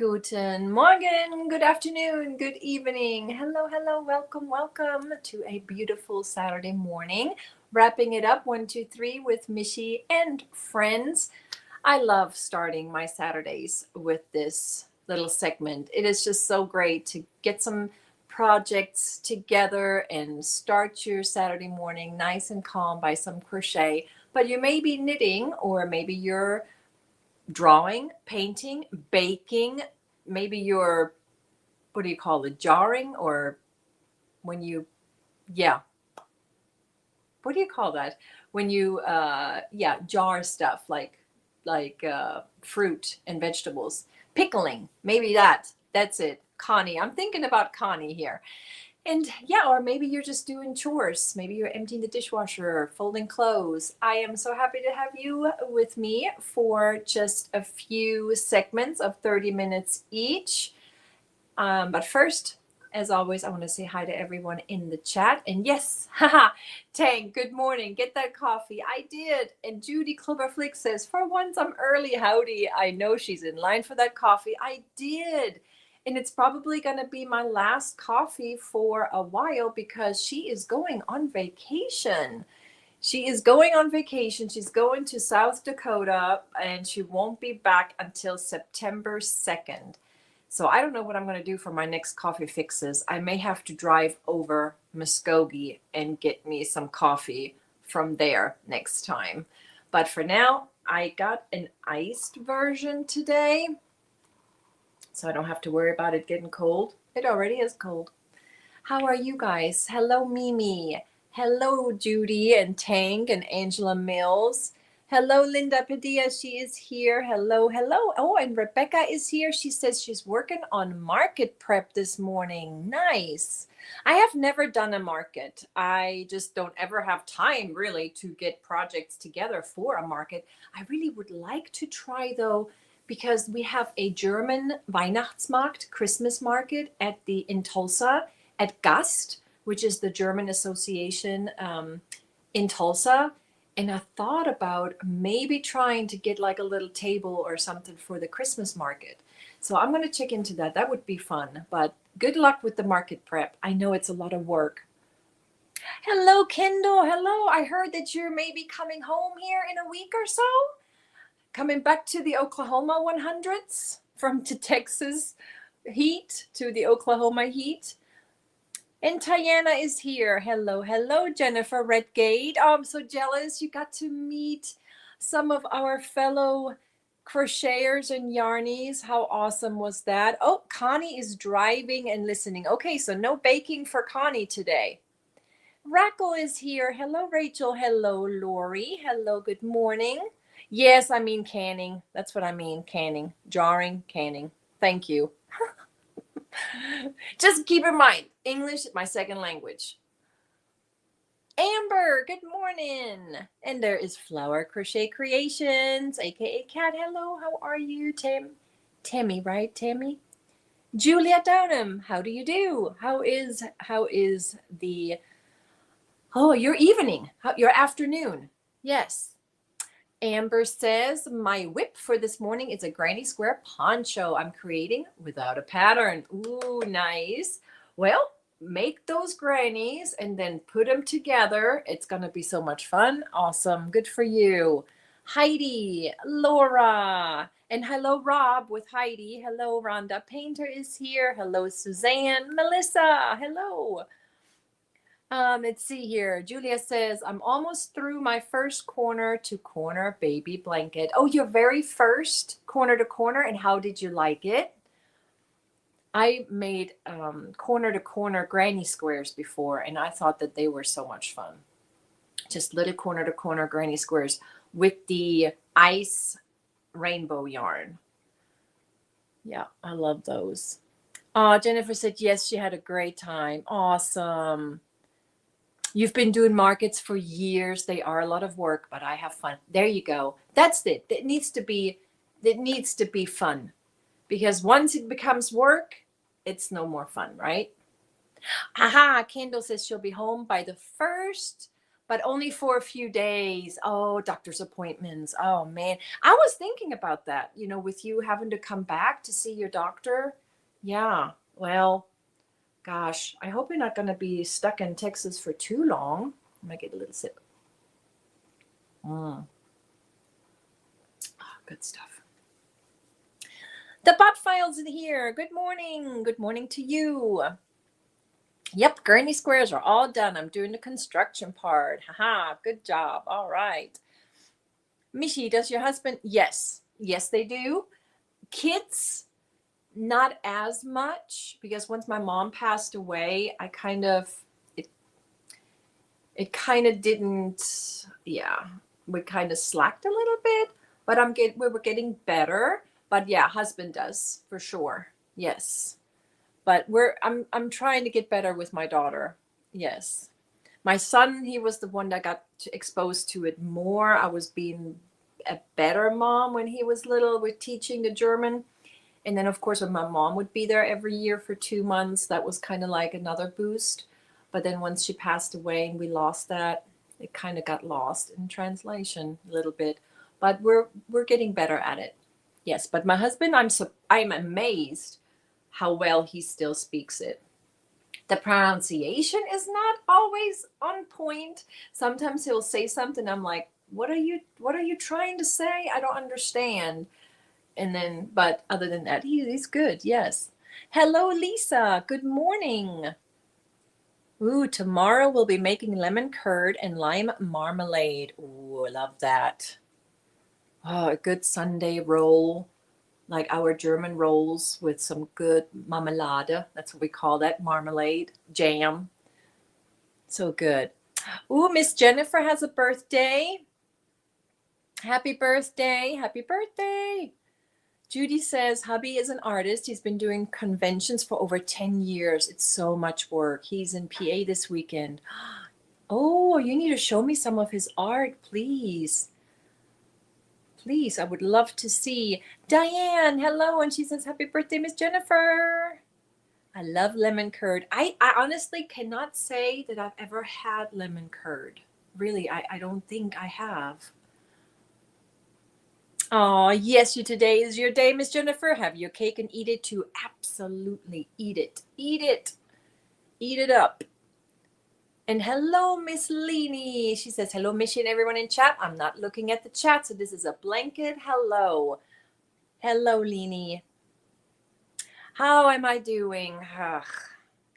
Guten Morgen, good afternoon, good evening. Hello, hello, welcome to a beautiful Saturday morning. Wrapping it up, 1, 2, 3 with Michi and Friends. I love starting my Saturdays with this little segment. It is just so great to get some projects together and start your Saturday morning nice and calm by some crochet. But you may be knitting, or maybe you're drawing, painting, baking. Maybe you're, what do you call it, jarring, or when you, yeah, what do you call that? When you, jar stuff like fruit and vegetables. Pickling, maybe that's it. Connie, I'm thinking about Connie here. And yeah, or maybe you're just doing chores. Maybe you're emptying the dishwasher, folding clothes. I am so happy to have you with me for just a few segments of 30 minutes each. But first, as always, I want to say hi to everyone in the chat. And yes, haha, Tang, good morning. Get that coffee. I did. And Judy Cloverflick says, for once I'm early. Howdy. I know she's in line for that coffee. I did. And it's probably going to be my last coffee for a while because she is going on vacation. She is going on vacation. She's going to South Dakota and she won't be back until September 2nd. So I don't know what I'm going to do for my next coffee fixes. I may have to drive over Muskogee and get me some coffee from there next time. But for now, I got an iced version today, so I don't have to worry about it getting cold. It already is cold. How are you guys? Hello, Mimi. Hello, Judy and Tank and Angela Mills. Hello, Linda Padilla. She is here. Hello, hello. Oh, and Rebecca is here. She says she's working on market prep this morning. Nice. I have never done a market. I just don't ever have time really to get projects together for a market. I really would like to try though, because we have a German Weihnachtsmarkt, Christmas market in Tulsa at Gast, which is the German association in Tulsa. And I thought about maybe trying to get like a little table or something for the Christmas market. So I'm going to check into that. That would be fun. But good luck with the market prep. I know it's a lot of work. Hello, Kendall. Hello. I heard that you're maybe coming home here in a week or so. Coming back to the Oklahoma 100s from the Texas heat to the Oklahoma heat. And Tiana is here. Hello, hello, Jennifer Redgate. Oh, I'm so jealous. You got to meet some of our fellow crocheters and yarnies. How awesome was that? Oh, Connie is driving and listening. Okay, so no baking for Connie today. Rackle is here. Hello, Rachel. Hello, Lori. Hello, good morning. Yes, I mean canning. That's what I mean, canning. Jarring, canning. Thank you. Just keep in mind, English is my second language. Amber, good morning. And there is Flower Crochet Creations, aka Cat. Hello, how are you, Tammy, right? Tammy? Julia Downham, how do you do? How is the your evening, your afternoon? Yes. Amber says, my whip for this morning is a granny square poncho I'm creating without a pattern. Ooh, nice. Well, make those grannies and then put them together. It's going to be so much fun. Awesome. Good for you. Heidi, Laura, and hello, Rob with Heidi. Hello, Rhonda Painter is here. Hello, Suzanne. Melissa, hello. Let's see here. Julia says, I'm almost through my first corner to corner baby blanket. Oh, your very first corner to corner. And how did you like it? I made corner to corner granny squares before, and I thought that they were so much fun. Just little corner to corner granny squares with the ice rainbow yarn. Yeah, I love those. Jennifer said, yes, she had a great time. Awesome. You've been doing markets for years. They are a lot of work, but I have fun. There you go. That's it. It needs to be fun, because once it becomes work, it's no more fun, right? Aha, Kendall says she'll be home by the 1st, but only for a few days. Oh, doctor's appointments. Oh man. I was thinking about that, with you having to come back to see your doctor. Yeah. Well, gosh, I hope you're not going to be stuck in Texas for too long. I might get a little sip. Oh, good stuff. The bot files in here. Good morning. Good morning to you. Yep, gurney squares are all done. I'm doing the construction part. Haha, good job. All right. Michi, does your husband? Yes. Yes, they do. Kids, not as much, because once my mom passed away, it kind of didn't, yeah, we kind of slacked a little bit, but we were getting better. But yeah, husband does for sure. Yes. But I'm trying to get better with my daughter. Yes. My son, he was the one that got exposed to it more. I was being a better mom when he was little with teaching the German. And then, of course, when my mom would be there every year for 2 months, that was kind of like another boost. But then once she passed away and we lost that, it kind of got lost in translation a little bit. But we're getting better at it. Yes, but my husband, I'm amazed how well he still speaks it. The pronunciation is not always on point. Sometimes he'll say something, I'm like, what are you trying to say? I don't understand. And then, but other than that, he's good. Yes. Hello, Lisa. Good morning. Ooh, tomorrow we'll be making lemon curd and lime marmalade. Ooh, I love that. Oh, a good Sunday roll, like our German rolls with some good marmalade. That's what we call that, marmalade, jam. So good. Ooh, Miss Jennifer has a birthday. Happy birthday. Happy birthday. Judy says, hubby is an artist. He's been doing conventions for over 10 years. It's so much work. He's in PA this weekend. Oh, you need to show me some of his art, please. Please, I would love to see. Diane, hello. And she says, happy birthday, Miss Jennifer. I love lemon curd. I honestly cannot say that I've ever had lemon curd. Really, I don't think I have. Oh, yes, today is your day, Miss Jennifer. Have your cake and eat it too. Absolutely. Eat it. Eat it. Eat it up. And hello, Miss Leanie. She says, hello, Michi and everyone in chat. I'm not looking at the chat, so this is a blanket hello. Hello, Leanie. How am I doing? Ugh.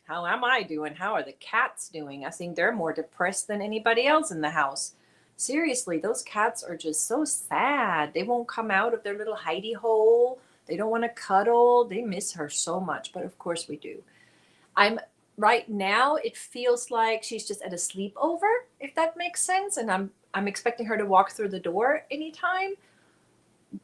How am I doing? How are the cats doing? I think they're more depressed than anybody else in the house. Seriously, those cats are just so sad. They won't come out of their little hidey hole. They don't want to cuddle. They miss her so much, but of course we do. Right now, it feels like she's just at a sleepover, if that makes sense. And I'm expecting her to walk through the door anytime.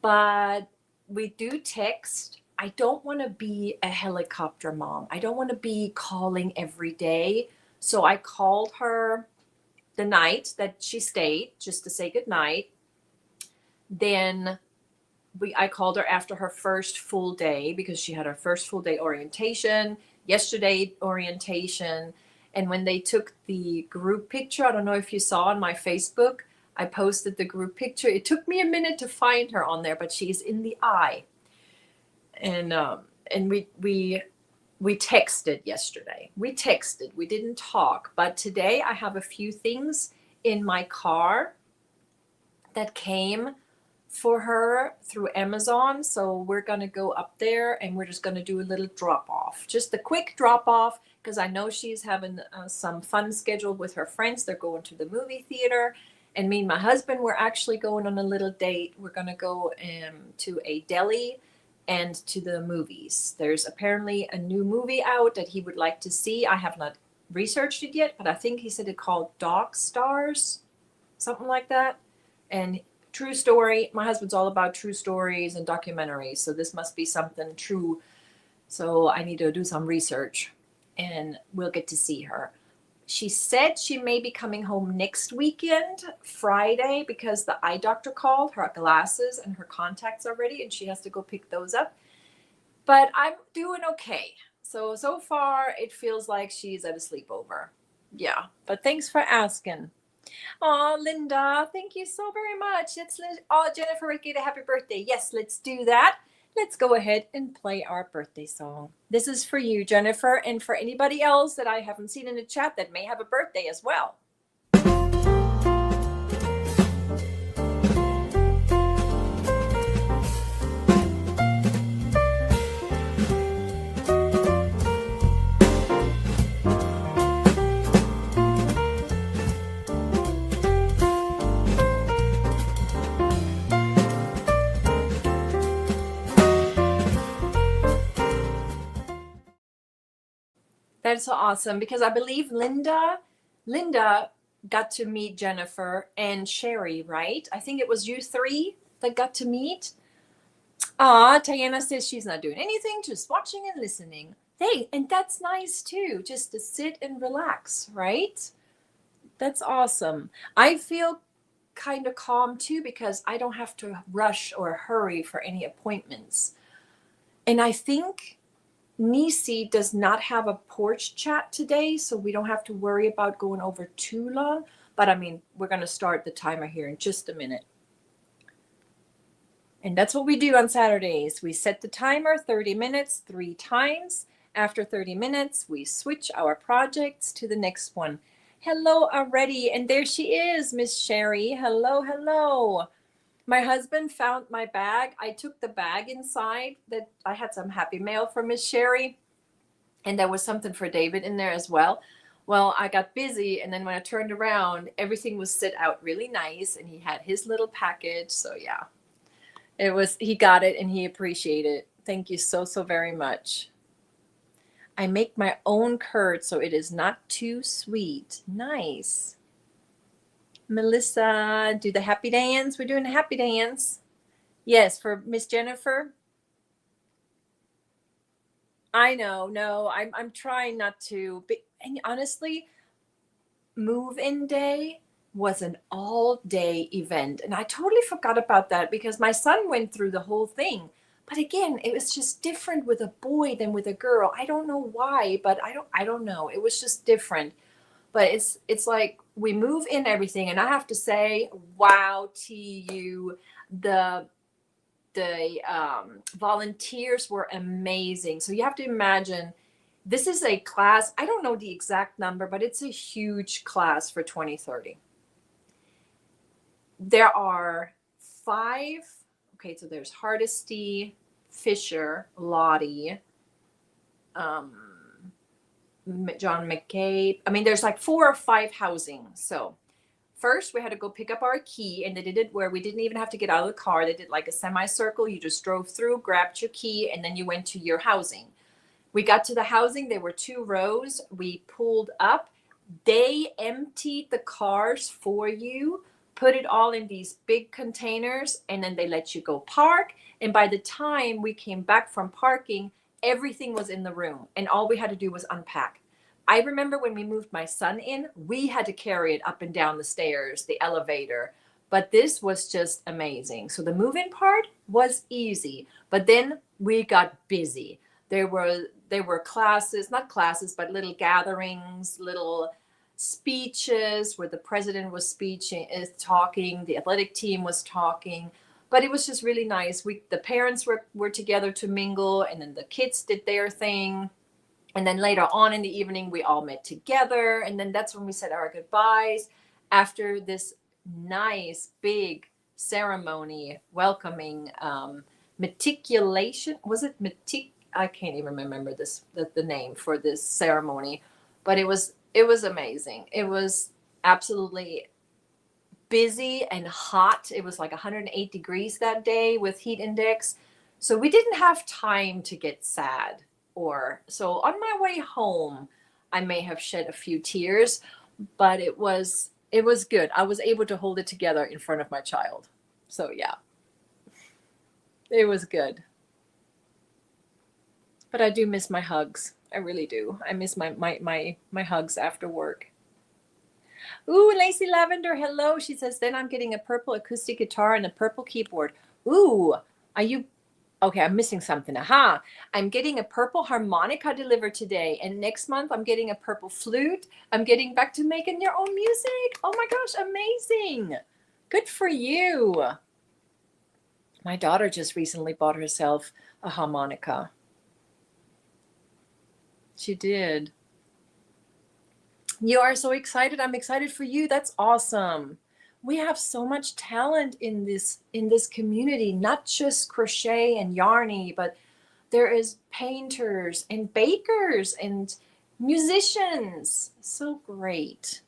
But we do text. I don't want to be a helicopter mom. I don't want to be calling every day. So I called her the night that she stayed just to say goodnight. Then I called her after her first full day because she had her first full day orientation, yesterday orientation. And when they took the group picture, I don't know if you saw on my Facebook, I posted the group picture. It took me a minute to find her on there, but she's in the eye. And we texted yesterday. We texted. We didn't talk. But today I have a few things in my car that came for her through Amazon. So we're going to go up there and we're just going to do a little drop off. Just a quick drop off because I know she's having some fun scheduled with her friends. They're going to the movie theater. And me and my husband, we're actually going on a little date. We're going to go to a deli and to the movies. There's apparently a new movie out that he would like to see. I have not researched it yet, but I think he said it called Dog Stars, something like that. And true story. My husband's all about true stories and documentaries. So this must be something true. So I need to do some research and we'll get to see her. She said she may be coming home next weekend, Friday, because the eye doctor called. Her glasses and her contacts are ready and she has to go pick those up. But I'm doing okay. So far it feels like she's at a sleepover. Yeah, but thanks for asking. Oh, Linda, thank you so very much. Oh, Jennifer Ricky, happy birthday. Yes, let's do that. Let's go ahead and play our birthday song. This is for you, Jennifer, and for anybody else that I haven't seen in the chat that may have a birthday as well. That's so awesome because I believe Linda got to meet Jennifer and Sherry, right? I think it was you three that got to meet. Tiana says she's not doing anything, just watching and listening. Hey, and that's nice too, just to sit and relax, right? That's awesome. I feel kind of calm too because I don't have to rush or hurry for any appointments. And I think Nisi does not have a porch chat today, so we don't have to worry about going over too long. But I mean, we're going to start the timer here in just a minute. And that's what we do on Saturdays. We set the timer 30 minutes 3 times. After 30 minutes, we switch our projects to the next one. Hello already. And there she is, Miss Sherry. Hello, hello. My husband found my bag. I took the bag inside that I had some happy mail from Miss Sherry. And there was something for David in there as well. Well, I got busy. And then when I turned around, everything was set out really nice. And he had his little package. So yeah, he got it and he appreciated it. Thank you so, so very much. I make my own curd, so it is not too sweet. Nice. Melissa, do the happy dance. We're doing a happy dance. Yes, for Miss Jennifer. I know. No, I'm trying not to. And honestly, move-in day was an all-day event. And I totally forgot about that because my son went through the whole thing. But again, it was just different with a boy than with a girl. I don't know why, but I don't know. It was just different. But it's like we move in everything, and I have to say, wow, TU, the volunteers were amazing. So you have to imagine, this is a class. I don't know the exact number, but it's a huge class for 2030. There are 5. Okay, so there's Hardesty, Fisher, Lottie, John McCabe. I mean, there's like 4 or 5 housing. So first we had to go pick up our key, and they did it where we didn't even have to get out of the car. They did like a semicircle. You just drove through, grabbed your key, and then you went to your housing. We got to the housing. There were 2 rows. We pulled up. They emptied the cars for you, put it all in these big containers, and then they let you go park. And by the time we came back from parking, everything was in the room, and all we had to do was unpack. I remember when we moved my son in, we had to carry it up and down the stairs, the elevator, but this was just amazing. So the move-in part was easy, but then we got busy. There were classes, not classes, but little gatherings, little speeches where the president was talking, the athletic team was talking, but it was just really nice. The parents were together to mingle, and then the kids did their thing. And then later on in the evening, we all met together. And then that's when we said our goodbyes after this nice big ceremony welcoming meticulation. Was it I can't even remember the name for this ceremony, but it was amazing. It was absolutely busy and hot. It was like 108 degrees that day with heat index. So we didn't have time to get sad. So on my way home, I may have shed a few tears, but it was good. I was able to hold it together in front of my child. So yeah, it was good. But I do miss my hugs. I really do. I miss my hugs after work. Ooh, Lacey Lavender, hello. She says, then I'm getting a purple acoustic guitar and a purple keyboard. Ooh, are you Okay, I'm missing something. Aha. I'm getting a purple harmonica delivered today. And next month, I'm getting a purple flute. I'm getting back to making your own music. Oh my gosh, amazing. Good for you. My daughter just recently bought herself a harmonica. She did. You are so excited. I'm excited for you. That's awesome. We have so much talent in this community, not just crochet and yarny, but there is painters and bakers and musicians. So great.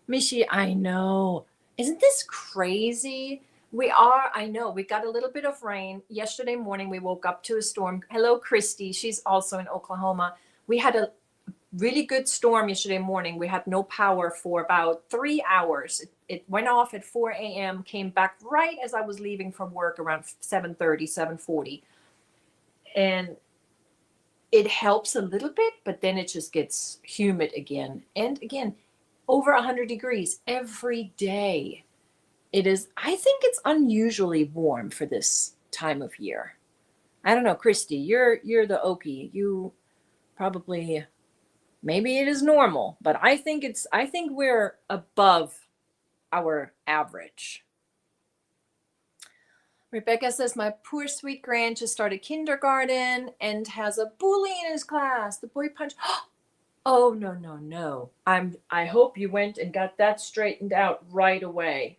Michi, I know. Isn't this crazy? I know, we got a little bit of rain. Yesterday morning, we woke up to a storm. Hello, Christy. She's also in Oklahoma. We had a really good storm yesterday morning. We had no power for about 3 hours. It went off at 4 a.m., came back right as I was leaving from work around 7:30, 7:40. And it helps a little bit, but then it just gets humid again. And again, over 100 degrees every day. It is, I think it's unusually warm for this time of year. I don't know, Christy, you're the Okie. You probably, maybe it is normal, but I think we're above our average. Rebecca says, my poor sweet grand just started kindergarten and has a bully in his class. The boy punched. Oh, no, no, no. I hope you went and got that straightened out right away.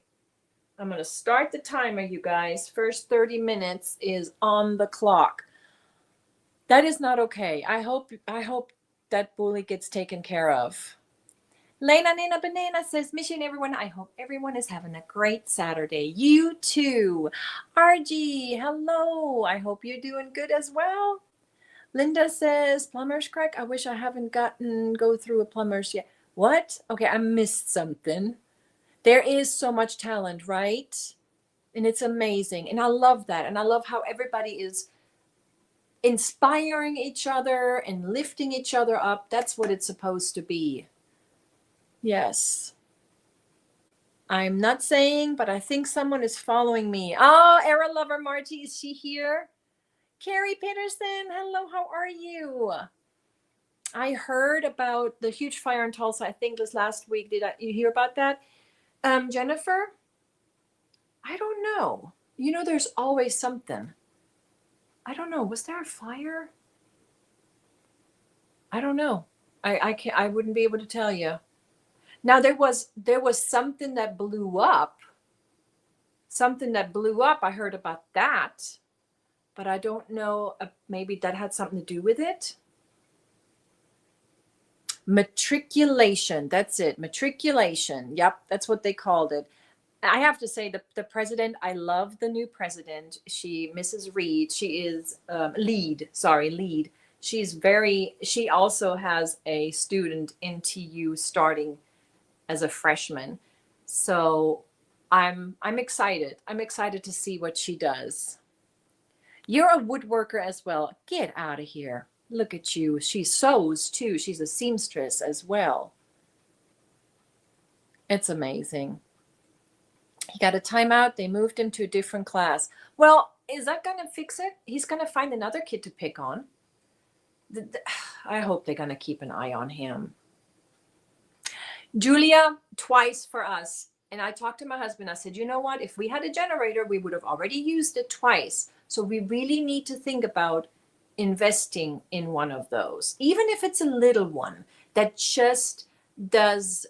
I'm going to start the timer, you guys. First 30 minutes is on the clock. That is not okay. I hope that bully gets taken care of. Lena Nina Banana says, Michi and everyone, I hope everyone is having a great Saturday. You too. RG, hello. I hope you're doing good as well. Linda says, plumber's crack. I wish I haven't go through a plumber's yet. What? Okay, I missed something. There is so much talent, right? And it's amazing. And I love that. And I love how everybody is inspiring each other and lifting each other up. That's what it's supposed to be. Yes. I'm not saying, but I think someone is following me. Oh, Era Lover Margie, is she here? Carrie Peterson, hello, how are you? I heard about the huge fire in Tulsa, I think this last week. You hear about that? Jennifer? I don't know. You know, there's always something. I don't know. Was there a fire? I don't know. I wouldn't be able to tell you. Now there was something that blew up. Something that blew up. I heard about that, but I don't know. Maybe that had something to do with it. Matriculation. That's it. Matriculation. Yep, that's what they called it. I have to say the president, I love the new president. Mrs. Reed, she is lead. She also has a student in TU starting as a freshman. So I'm excited. I'm excited to see what she does. You're a woodworker as well. Get out of here. Look at you. She sews too. She's a seamstress as well. It's amazing. He got a timeout. They moved him to a different class. Well, is that going to fix it? He's going to find another kid to pick on. I hope they're going to keep an eye on him. Julia, twice for us. And I talked to my husband. I said, you know what? If we had a generator, we would have already used it twice. So we really need to think about investing in one of those, even if it's a little one that just does,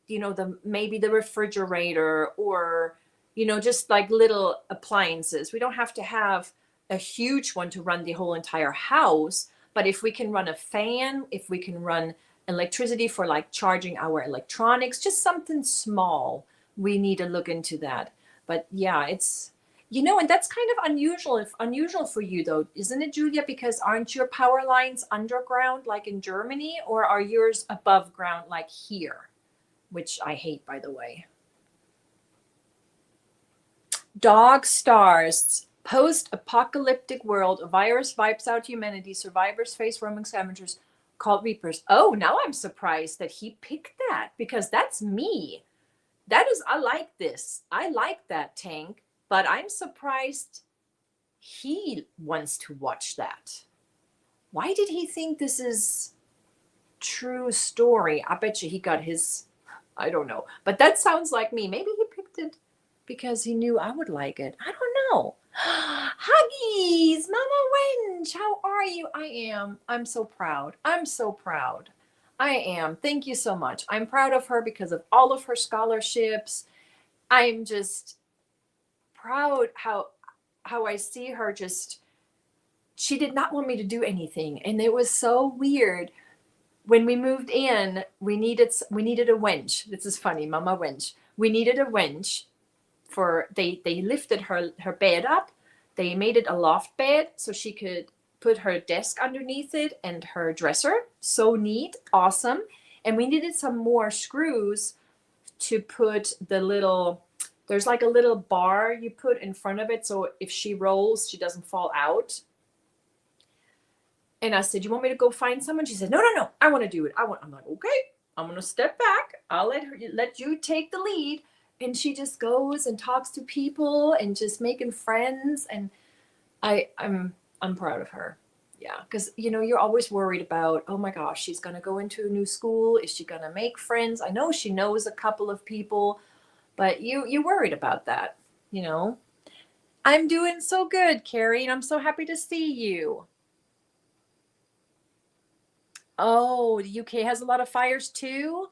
you know, maybe the refrigerator or, you know, just like little appliances. We don't have to have a huge one to run the whole entire house. But if we can run a fan, if we can run electricity for like charging our electronics, just something small, we need to look into that. But yeah, it's, you know, and that's kind of unusual for you though, isn't it, Julia? Because aren't your power lines underground like in Germany, or are yours above ground like here? Which I hate, by the way. Dog stars. Post-apocalyptic world. A virus wipes out humanity. Survivors face roaming scavengers called reapers. Oh, now I'm surprised that he picked that, because that's me. I like this. I like that, Tank. But I'm surprised he wants to watch that. Why did he think this is true story? I bet you he got his, I don't know. But that sounds like me. Maybe he picked it because he knew I would like it. I don't know. Huggies, Mama Wench, how are you? I'm so proud. I'm so proud. I am. Thank you so much. I'm proud of her because of all of her scholarships. I'm just proud how I see her just, she did not want me to do anything. And it was so weird. When we moved in, we needed a winch. This is funny, Mama Winch. We needed a winch for they lifted her bed up. They made it a loft bed so she could put her desk underneath it and her dresser. So neat, awesome. And we needed some more screws to put the little, there's like a little bar you put in front of it so if she rolls, she doesn't fall out. And I said, you want me to go find someone? She said, no, I want to do it. I'm like, okay, I'm going to step back. I'll let you take the lead. And she just goes and talks to people and just making friends. And I'm proud of her. Yeah. Because, you're always worried about, oh my gosh, she's going to go into a new school. Is she going to make friends? I know she knows a couple of people, but you're worried about that, I'm doing so good, Carrie, and I'm so happy to see you. Oh, the UK has a lot of fires too?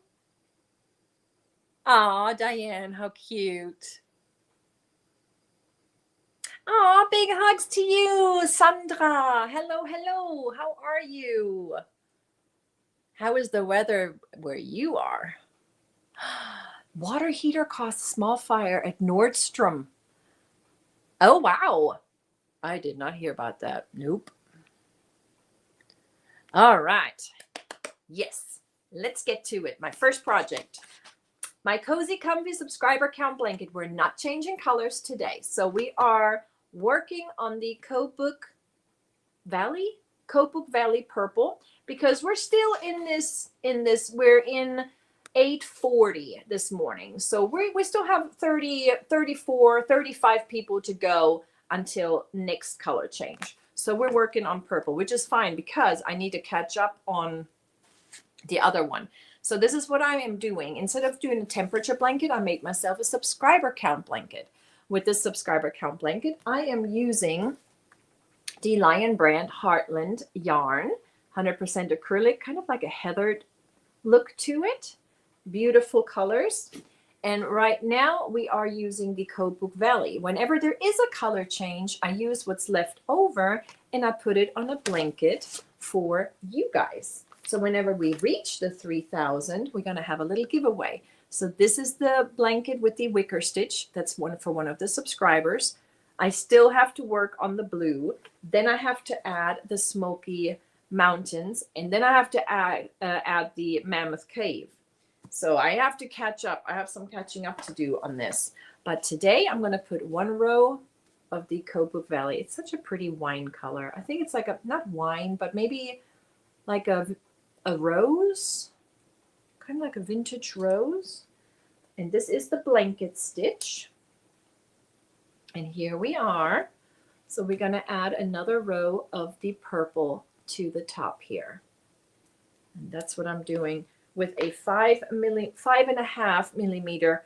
Aw, Diane, how cute. Aw, big hugs to you, Sandra. Hello. How are you? How is the weather where you are? Water heater caused small fire at Nordstrom. Oh, wow. I did not hear about that. Nope. All right. Yes, let's get to it. My first project. My Cozy Comfy subscriber count blanket. We're not changing colors today. So we are working on the Codebook Valley purple because we're still in this, we're in 840 this morning. So we still have 30, 34, 35 people to go until next color change. So we're working on purple, which is fine because I need to catch up on the other one. So this is what I am doing. Instead of doing a temperature blanket, I made myself a subscriber count blanket. With this subscriber count blanket, I am using the Lion brand Heartland yarn, 100% acrylic, kind of like a heathered look to it. Beautiful colors. And right now we are using the Codebook Valley. Whenever there is a color change, I use what's left over and I put it on a blanket for you guys. So whenever we reach the 3,000, we're going to have a little giveaway. So this is the blanket with the wicker stitch. That's one for one of the subscribers. I still have to work on the blue. Then I have to add the Smoky Mountains. And then I have to add the Mammoth Cave. So I have to catch up. I have some catching up to do on this. But today I'm going to put one row of the Codebook Valley. It's such a pretty wine color. I think it's like a, not wine, but maybe like a rose, kind of like a vintage rose. And this is the blanket stitch. And here we are. So we're going to add another row of the purple to the top here. And that's what I'm doing with a 5.5 millimeter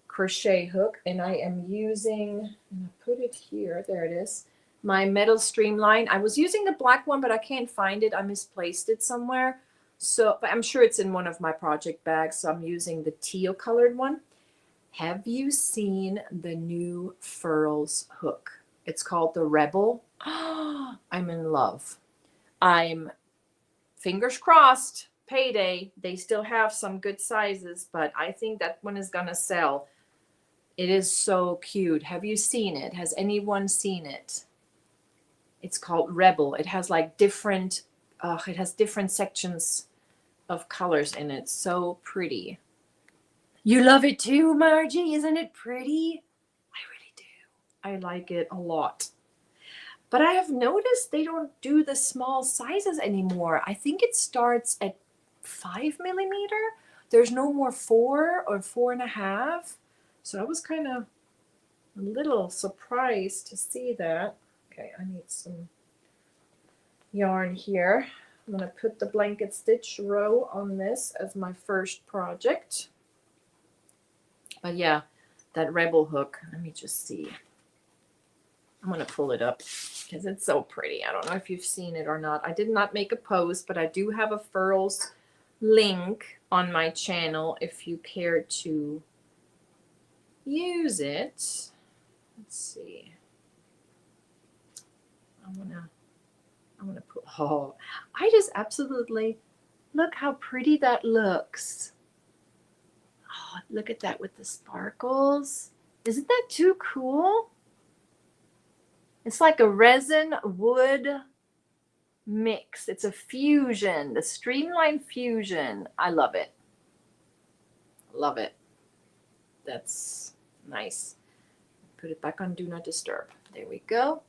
crochet hook. And I am using, and I put it here, there it is, my metal streamline. I was using the black one, but I can't find it. I misplaced it somewhere. So, but I'm sure it's in one of my project bags. So I'm using the teal colored one. Have you seen the new Furls hook? It's called the Rebel. Oh, I'm in love. I'm fingers crossed. Payday. They still have some good sizes, but I think that one is gonna sell. It is so cute. Have you seen it? Has anyone seen it? It's called Rebel. It has like different, it has different sections of colors in it. So pretty. You love it too, Margie? Isn't it pretty? I really do. I like it a lot. But I have noticed they don't do the small sizes anymore. I think it starts at 5 millimeter. There's no more 4 or 4.5. So I was kind of a little surprised to see that. Okay, I need some yarn here. I'm going to put the blanket stitch row on this as my first project. But yeah, that rebel hook, let me just see. I'm going to pull it up because it's so pretty. I don't know if you've seen it or not. I did not make a post, but I do have a furls link on my channel if you care to use it. Let's see. I'm gonna put, oh, I just absolutely, look how pretty that looks. Oh, look at that with the sparkles. Isn't that too cool? It's like a resin wood mix. It's a fusion, the streamline fusion. I love it. Love it. That's nice. Put it back on Do Not Disturb. There we go.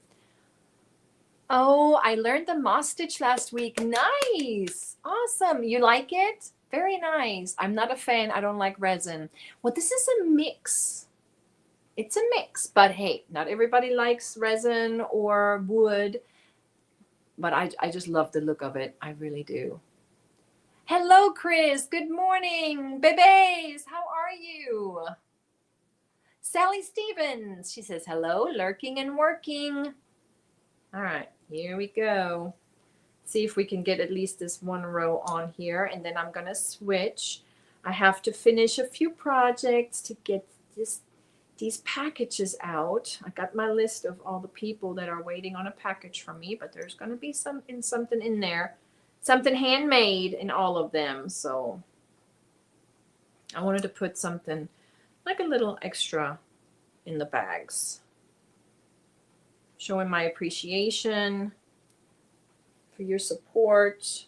Oh, I learned the moss stitch last week. Nice. Awesome. You like it? Very nice. I'm not a fan. I don't like resin. Well, this is a mix. It's a mix, but hey, not everybody likes resin or wood. But I just love the look of it. I really do. Hello, Chris. Good morning. Bebes, how are you? Sally Stevens. She says, hello, lurking and working. All right, here we go. See if we can get at least this one row on here, and then I'm gonna switch. I have to finish a few projects to get these packages out. I got my list of all the people that are waiting on a package from me, but there's gonna be something in there, something handmade in all of them. So I wanted to put something like a little extra in the bags, showing my appreciation for your support.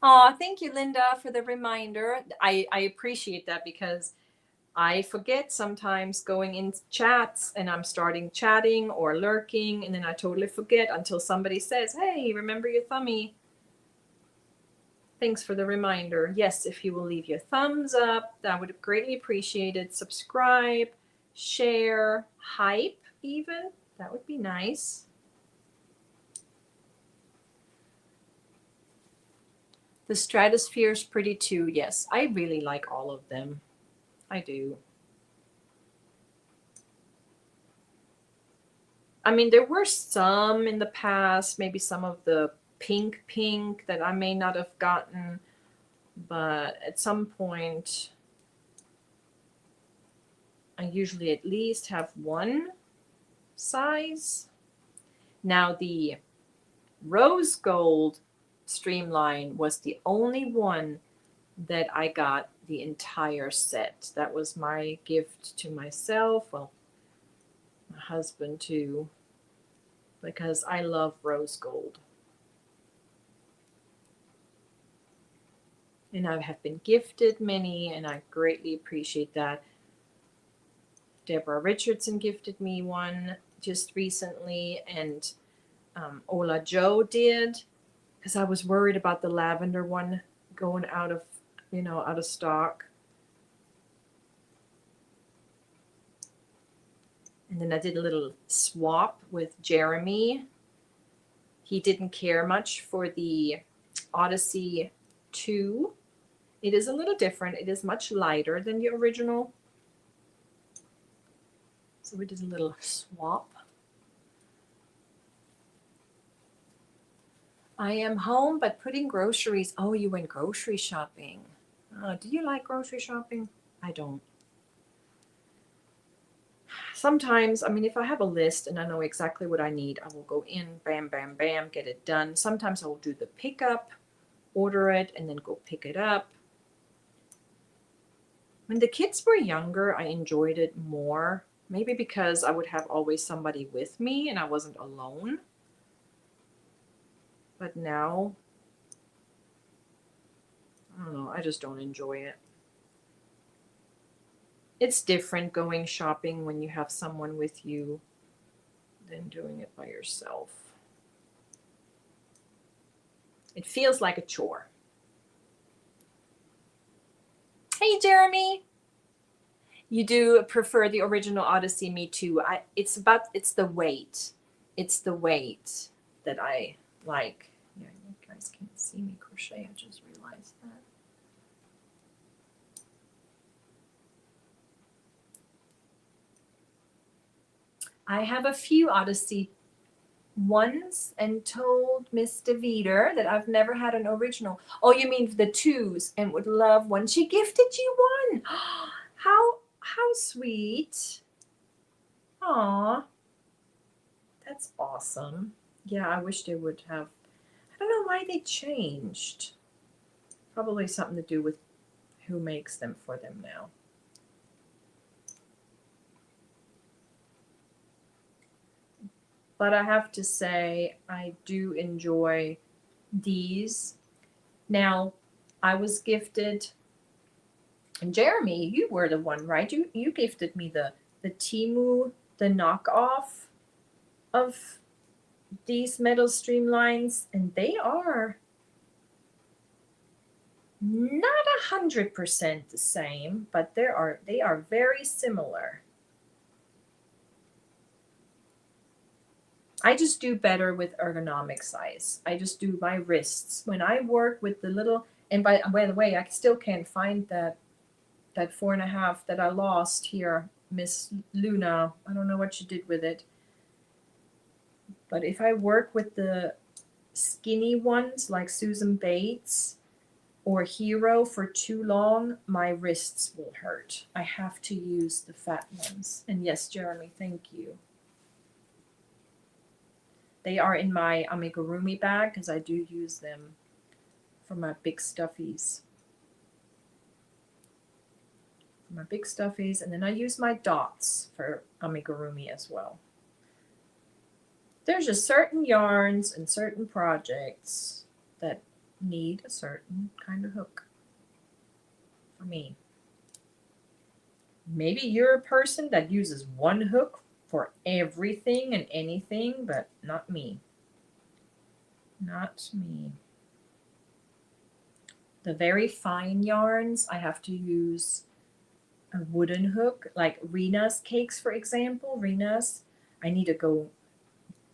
Oh, thank you, Linda, for the reminder. I appreciate that because I forget sometimes going in chats and I'm starting chatting or lurking, and then I totally forget until somebody says, hey, remember your thumbie. Thanks for the reminder. Yes, if you will leave your thumbs up, that would have greatly appreciated. Subscribe, share, hype even. That would be nice. The Stratosphere is pretty too. Yes, I really like all of them. I do. I mean, there were some in the past, maybe some of the pink that I may not have gotten, but at some point, I usually at least have one size. Now the rose gold streamline was the only one that I got the entire set. That was my gift to myself, well, my husband too, because I love rose gold. And I have been gifted many, and I greatly appreciate that. Deborah Richardson gifted me one just recently, and Ola Joe did, because I was worried about the lavender one going out of stock. And then I did a little swap with Jeremy. He didn't care much for the Odyssey 2. It is a little different. It is much lighter than the original. So we did a little swap. I am home, but putting groceries. Oh, you went grocery shopping. Do you like grocery shopping? I don't. Sometimes, I mean, if I have a list and I know exactly what I need, I will go in, bam, bam, bam, get it done. Sometimes I will do the pickup, order it, and then go pick it up. When the kids were younger, I enjoyed it more. Maybe because I would have always somebody with me and I wasn't alone. But now, I don't know, I just don't enjoy it. It's different going shopping when you have someone with you than doing it by yourself. It feels like a chore. Hey, Jeremy. You do prefer the original Odyssey, me too. It's the weight. It's the weight that I like. Yeah, you guys can't see me crochet, I just realized that. I have a few Odyssey ones and told Miss DeVeter that I've never had an original. Oh, you mean the twos, and would love one. She gifted you one. How sweet. Aw, that's awesome. Yeah, I wish they would have. I don't know why they changed. Probably something to do with who makes them for them now. But I have to say, I do enjoy these. Now, I was gifted, and Jeremy, you were the one, right? You gifted me the Temu, the knockoff of these metal streamlines, and they are not 100% the same, but they are very similar. I just do better with ergonomic size. I just do my wrists. When I work with the little, and by the way, I still can't find that 4.5 that I lost here, Miss Luna. I don't know what she did with it. But if I work with the skinny ones like Susan Bates or Hero for too long, my wrists will hurt. I have to use the fat ones. And yes, Jeremy, thank you. They are in my amigurumi bag because I do use them for my big stuffies. And then I use my dots for amigurumi as well. There's just certain yarns and certain projects that need a certain kind of hook for me. Maybe you're a person that uses one hook for everything and anything, but not me. Not me. The very fine yarns, I have to use a wooden hook, like Rena's cakes, for example. Rena's, I need to go.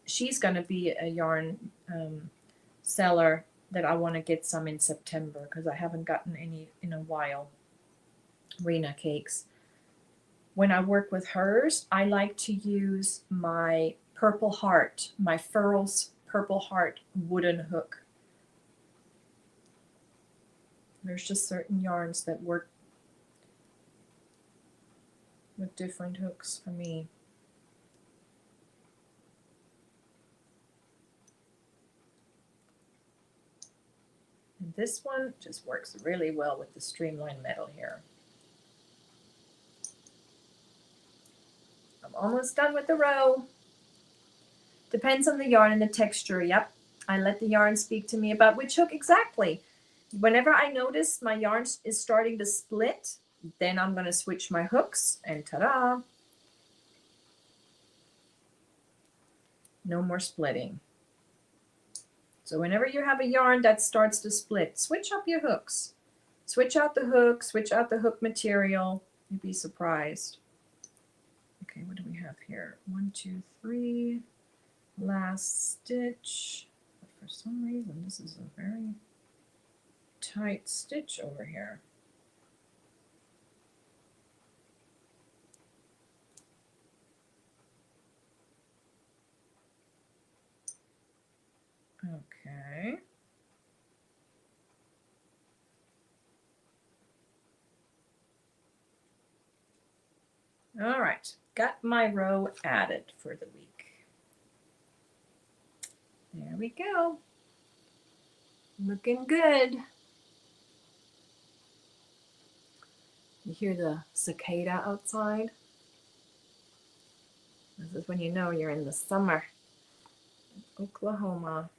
She's going to be a yarn seller that I want to get some in September because I haven't gotten any in a while. Rena cakes. When I work with hers, I like to use my Purple Heart, my Furls Purple Heart wooden hook. There's just certain yarns that work with different hooks for me. And this one just works really well with the streamlined metal here. I'm almost done with the row. Depends on the yarn and the texture. Yep, I let the yarn speak to me about which hook exactly. Whenever I notice my yarn is starting to split, then I'm going to switch my hooks and ta-da! No more splitting. So whenever you have a yarn that starts to split, switch up your hooks. Switch out the hook, switch out the hook material. You'd be surprised. Okay, what do we have here? 1, 2, 3. Last stitch. But for some reason, this is a very tight stitch over here. Okay. All right, got my row added for the week. There we go. Looking good. You hear the cicada outside? This is when you know you're in the summer. Oklahoma.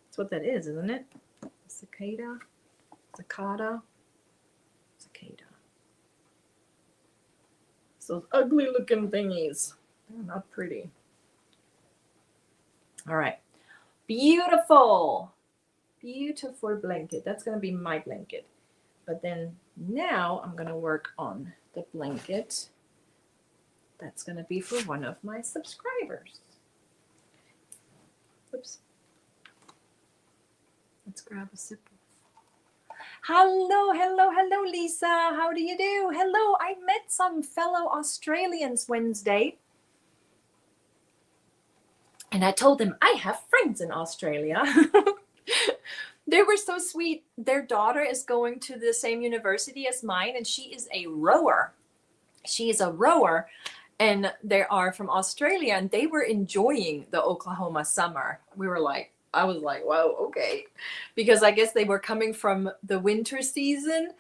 That's what that is, isn't it? Cicada? Cicada? Cicada. It's those ugly looking thingies. They're not pretty. All right. Beautiful. Beautiful blanket. That's going to be my blanket. But then now I'm going to work on the blanket that's going to be for one of my subscribers. Oops. Let's grab a sip. Hello, hello, hello, Lisa. How do you do? Hello, I met some fellow Australians Wednesday. And I told them I have friends in Australia. They were so sweet. Their daughter is going to the same university as mine, and she is a rower. She is a rower, and they are from Australia, and they were enjoying the Oklahoma summer. I was like, wow, okay. Because I guess they were coming from the winter season,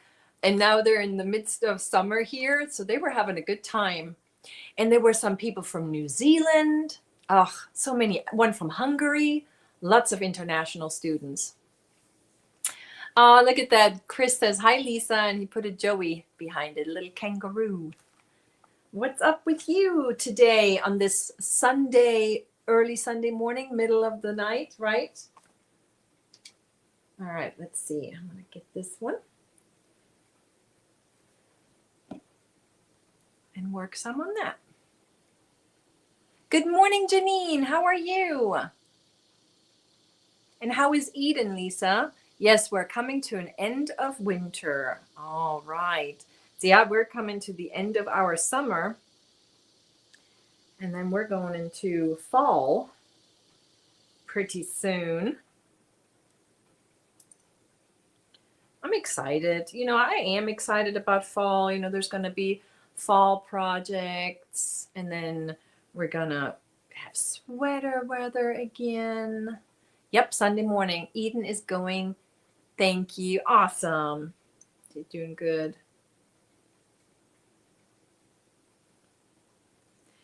and now they're in the midst of summer here. So they were having a good time. And there were some people from New Zealand. Oh, so many. One from Hungary. Lots of international students. Oh, look at that. Chris says, hi, Lisa. And he put a Joey behind it, a little kangaroo. What's up with you today on this Sunday, early Sunday morning, middle of the night, right? All right, let's see. I'm going to get this one. And work some on that. Good morning, Janine. How are you? And how is Eden, Lisa? Yes, we're coming to an end of winter. All right. So yeah, we're coming to the end of our summer. And then we're going into fall pretty soon. I'm excited. You know, I am excited about fall. You know, there's going to be fall projects, and then we're going to have sweater weather again. Yep, Sunday morning. Eden is going. Thank you. Awesome. You're doing good.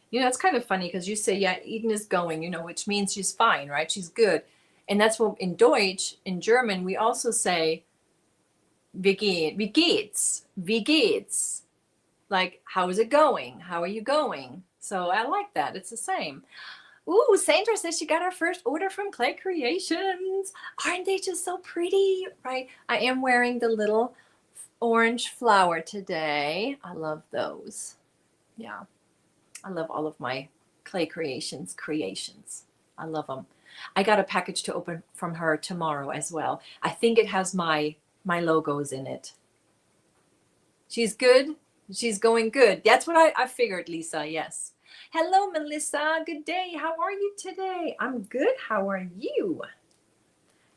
You know, it's kind of funny because you say, yeah, Eden is going, you know, which means she's fine, right? She's good. And that's what in Deutsch, in German, we also say, wie geht's? Wie geht's? Like, how is it going? How are you going? So I like that. It's the same. Ooh, Sandra says she got her first order from Clay Creations. Aren't they just so pretty? Right? I am wearing the little orange flower today. I love those. Yeah. I love all of my Clay Creations creations. I love them. I got a package to open from her tomorrow as well. I think it has my logos in it. She's good. She's going good. That's what I figured, Lisa. Yes. Hello, Melissa. Good day. How are you today? I'm good. How are you?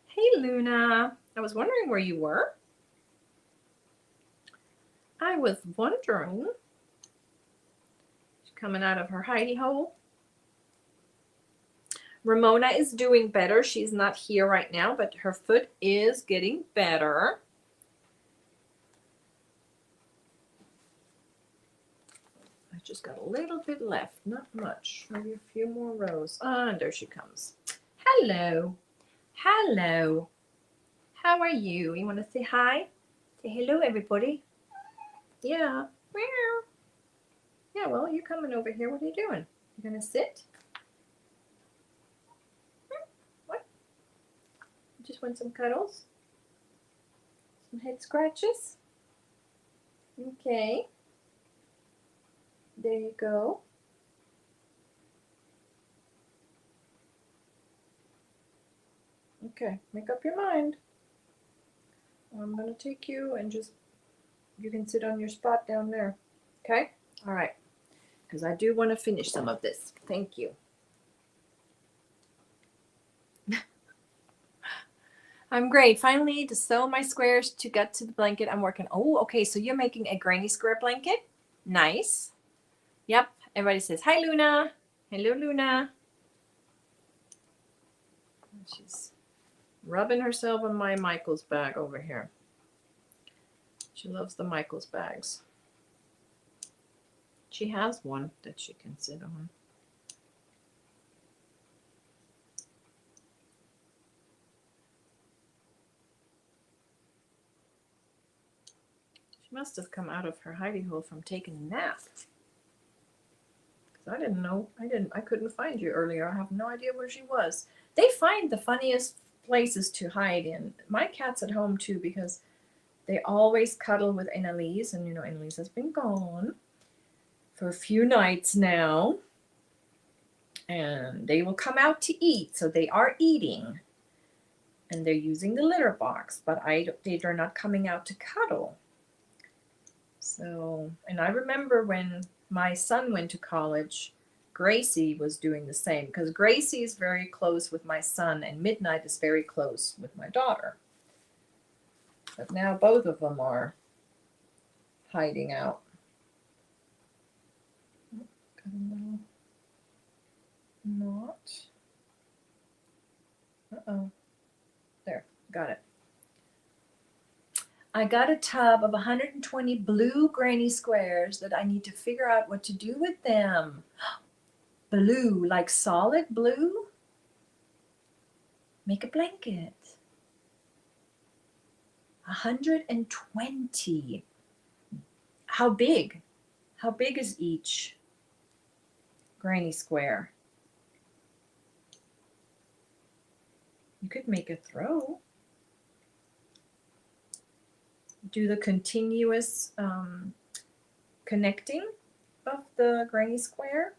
Hey, Luna. I was wondering where you were. I was wondering. She's coming out of her hidey hole. Ramona is doing better. She's not here right now, but her foot is getting better. I just got a little bit left, not much. Maybe a few more rows. And there she comes. Hello. Hello. How are you? You want to say hi? Say hello, everybody. Yeah. Meow. Yeah, well, you're coming over here. What are you doing? You going to sit? What? You just want some cuddles? Some head scratches? Okay. There you go. Okay, make up your mind. I'm going to take you and just, you can sit on your spot down there. Okay? All right. Because I do want to finish some of this. Thank you. I'm great. Finally, to sew my squares to get to the blanket I'm working. Oh, okay. So you're making a granny square blanket? Nice. Yep. Everybody says, hi, Luna. Hello, Luna. She's rubbing herself on my Michael's bag over here. She loves the Michael's bags. She has one that she can sit on. She must have come out of her hidey hole from taking a nap. Because I didn't know. I couldn't find you earlier. I have no idea where she was. They find the funniest places to hide in. My cat's at home too because They always cuddle with Annalise, and Annalise has been gone for a few nights now. And they will come out to eat, so they are eating. And they're using the litter box, but they are not coming out to cuddle. So, and I remember when my son went to college, Gracie was doing the same, because Gracie is very close with my son and Midnight is very close with my daughter. But now both of them are hiding out. Got a little knot. Uh-oh. There, got it. I got a tub of 120 blue granny squares that I need to figure out what to do with them. Blue, like solid blue? Make a blanket. 120. How big? How big is each granny square? You could make a throw. Do the continuous connecting of the granny square.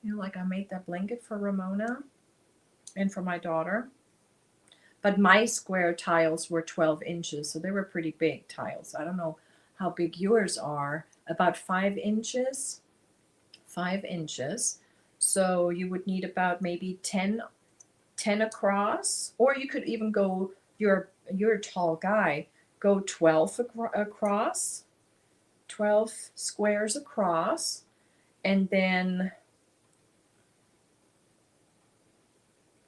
Like I made that blanket for Ramona and for my daughter. But my square tiles were 12 inches, so they were pretty big tiles. I don't know how big yours are. About 5 inches. 5 inches. So you would need about maybe 10 across, or you could even go, you're a tall guy, go 12 across, 12 squares across, and then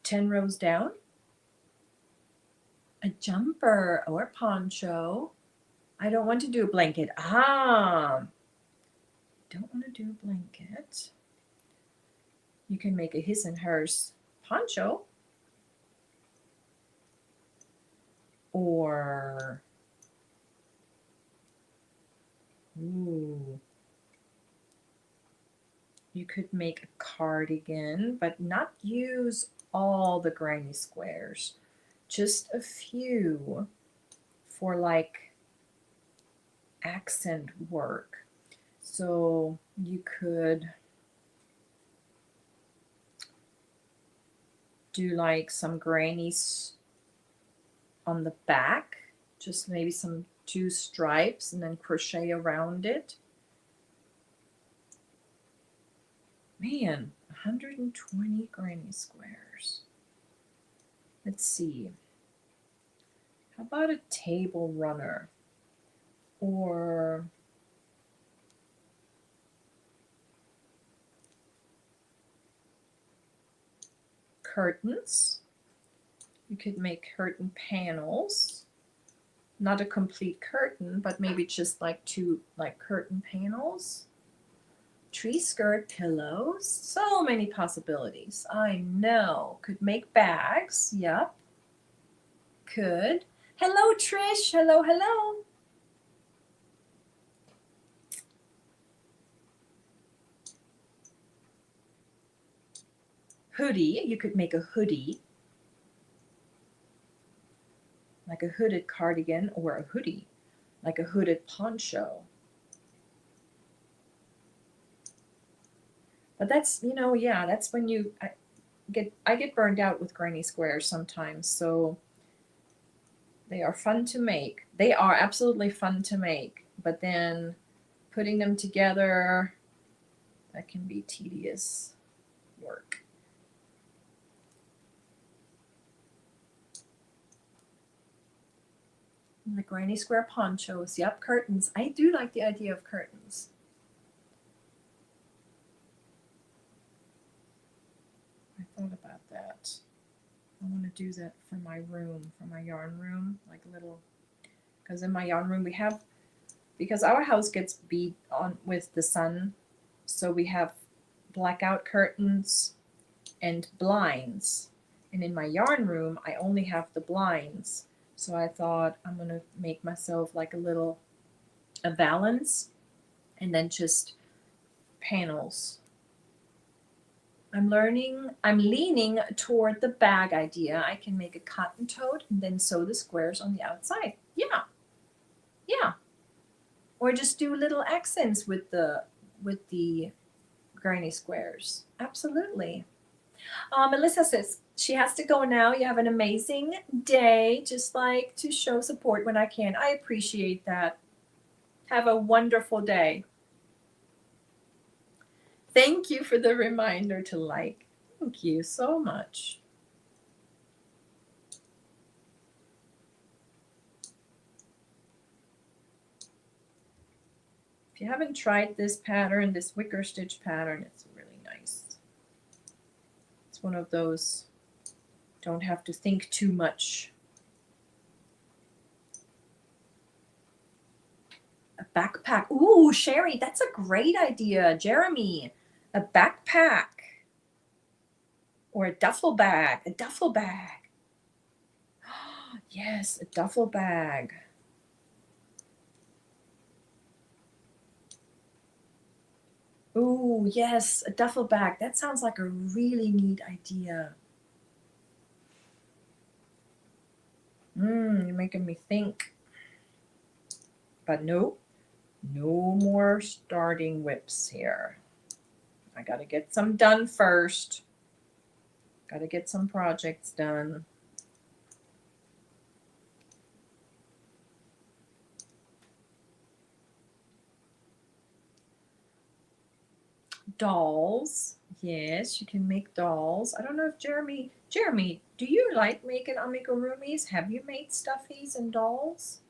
10 rows down. A jumper or a poncho. I don't want to do a blanket. Don't want to do a blanket. You can make a his and hers poncho. Or, you could make a cardigan, but not use all the granny squares. Just a few for like accent work. So you could do like some grannies on the back, just maybe some 2 stripes and then crochet around it. Man, 120 granny squares. Let's see. How about a table runner? Or curtains. You could make curtain panels. Not a complete curtain, but maybe just like 2 like curtain panels. Tree skirt pillows. So many possibilities. I know. Could make bags. Yep. Could. Hello, Trish. Hello, hello. Hoodie. You could make a hoodie. Like a hooded cardigan, or a hoodie. Like a hooded poncho. But that's, yeah, that's when I get burned out with granny squares sometimes. So they are fun to make. They are absolutely fun to make. But then putting them together, that can be tedious work. The granny square ponchos. Yep, curtains. I do like the idea of curtains. I thought about that. I want to do that for my room, for my yarn room, like a little, because in my yarn room we have, because our house gets beat on with the sun, so we have blackout curtains and blinds. And in my yarn room, I only have the blinds. So I thought I'm going to make myself like a valance and then just panels. I'm leaning toward the bag idea. I can make a cotton tote and then sew the squares on the outside. Yeah, yeah. Or just do little accents with the granny squares. Absolutely. Melissa says she has to go now. You have an amazing day. Just like to show support when I can. I appreciate that. Have a wonderful day. Thank you for the reminder to like. Thank you so much. If you haven't tried this pattern, this wicker stitch pattern, it's really nice. It's one of those don't have to think too much. A backpack. Ooh, Sherry, that's a great idea. Jeremy, a backpack. Or a duffel bag. A duffel bag. Yes, a duffel bag. Ooh, yes, a duffel bag. That sounds like a really neat idea. You're making me think. But no more starting whips here. I gotta get some done first. Gotta get some projects done. Dolls. Yes, you can make dolls. I don't know if Jeremy, do you like making amigurumis? Have you made stuffies and dolls?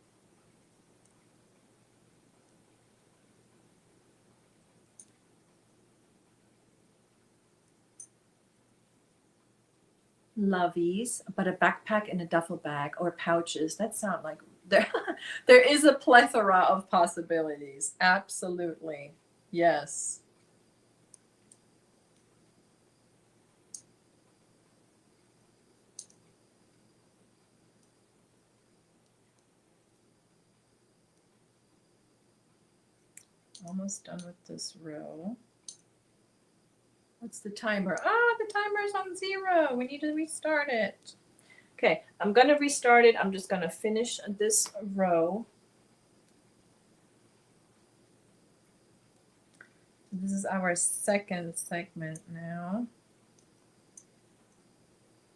Lovies, but a backpack and a duffel bag or pouches. That sound like there is a plethora of possibilities. Absolutely. Yes. Almost done with this row. What's the timer? The timer's on 0. We need to restart it. Okay, I'm going to restart it. I'm just going to finish this row. This is our second segment now.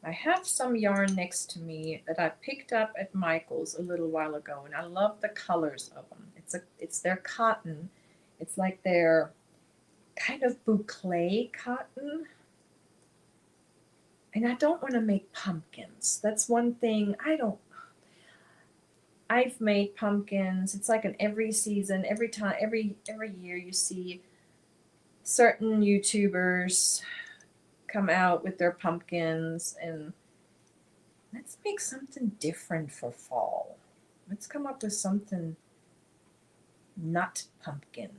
I have some yarn next to me that I picked up at Michael's a little while ago, and I love the colors of them. It's their cotton. It's like their kind of boucle cotton. And I don't want to make pumpkins. That's one thing I've made pumpkins. It's like in every season, every time, every year you see certain YouTubers come out with their pumpkins, and let's make something different for fall. Let's come up with something not pumpkin.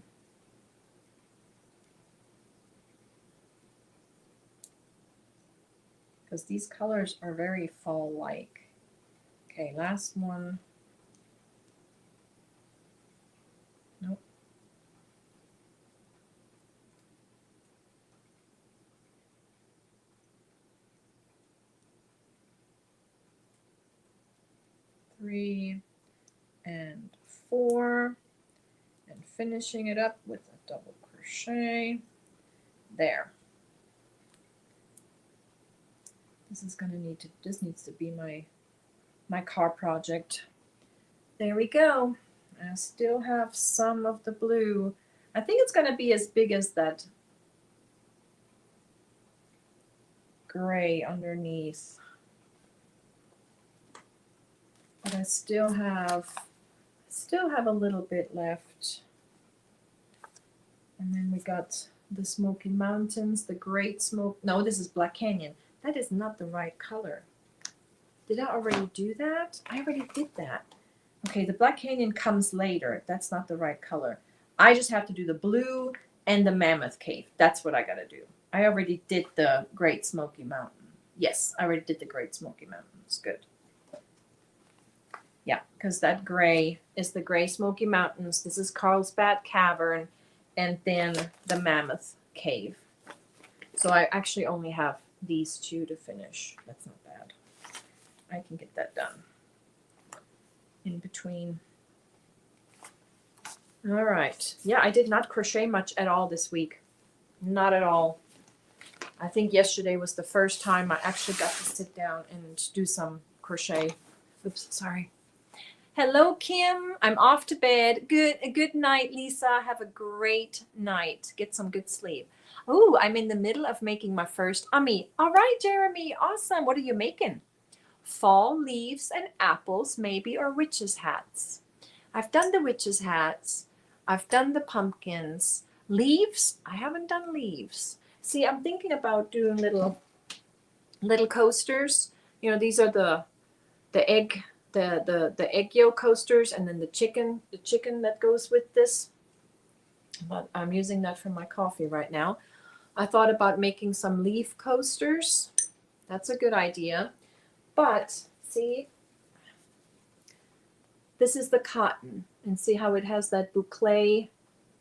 Because these colors are very fall-like. Okay, last one. Nope. Three and 4, and finishing it up with a double crochet. There. This needs to be my car project. There we go. I still have some of the blue. I think it's going to be as big as that gray underneath. But I still have a little bit left. And then we got the Smoky Mountains, the Great Smoke. No, this is Black Canyon. That is not the right color. Did I already do that? I already did that. Okay, the Black Canyon comes later. That's not the right color. I just have to do the blue and the Mammoth Cave. That's what I gotta do. I already did the Great Smoky Mountain. Yes, I already did the Great Smoky Mountains. Good. Yeah, because that gray is the Great Smoky Mountains. This is Carlsbad Cavern, and then the Mammoth Cave. So I actually only have these two to finish. That's not bad. I can get that done in between. All right. Yeah, I did not crochet much at all this week. Not at all. I think yesterday was the first time I actually got to sit down and do some crochet. Oops, sorry. Hello, Kim. I'm off to bed. Good night, Lisa. Have a great night. Get some good sleep. Oh, I'm in the middle of making my first ummi. All right, Jeremy. Awesome. What are you making? Fall leaves and apples, maybe, or witches' hats. I've done the witches' hats. I've done the pumpkins. Leaves? I haven't done leaves. See, I'm thinking about doing little coasters. You know, these are the egg egg yolk coasters, and then the chicken that goes with this. But I'm using that for my coffee right now. I thought about making some leaf coasters. That's a good idea. But see, this is the cotton, and see how it has that boucle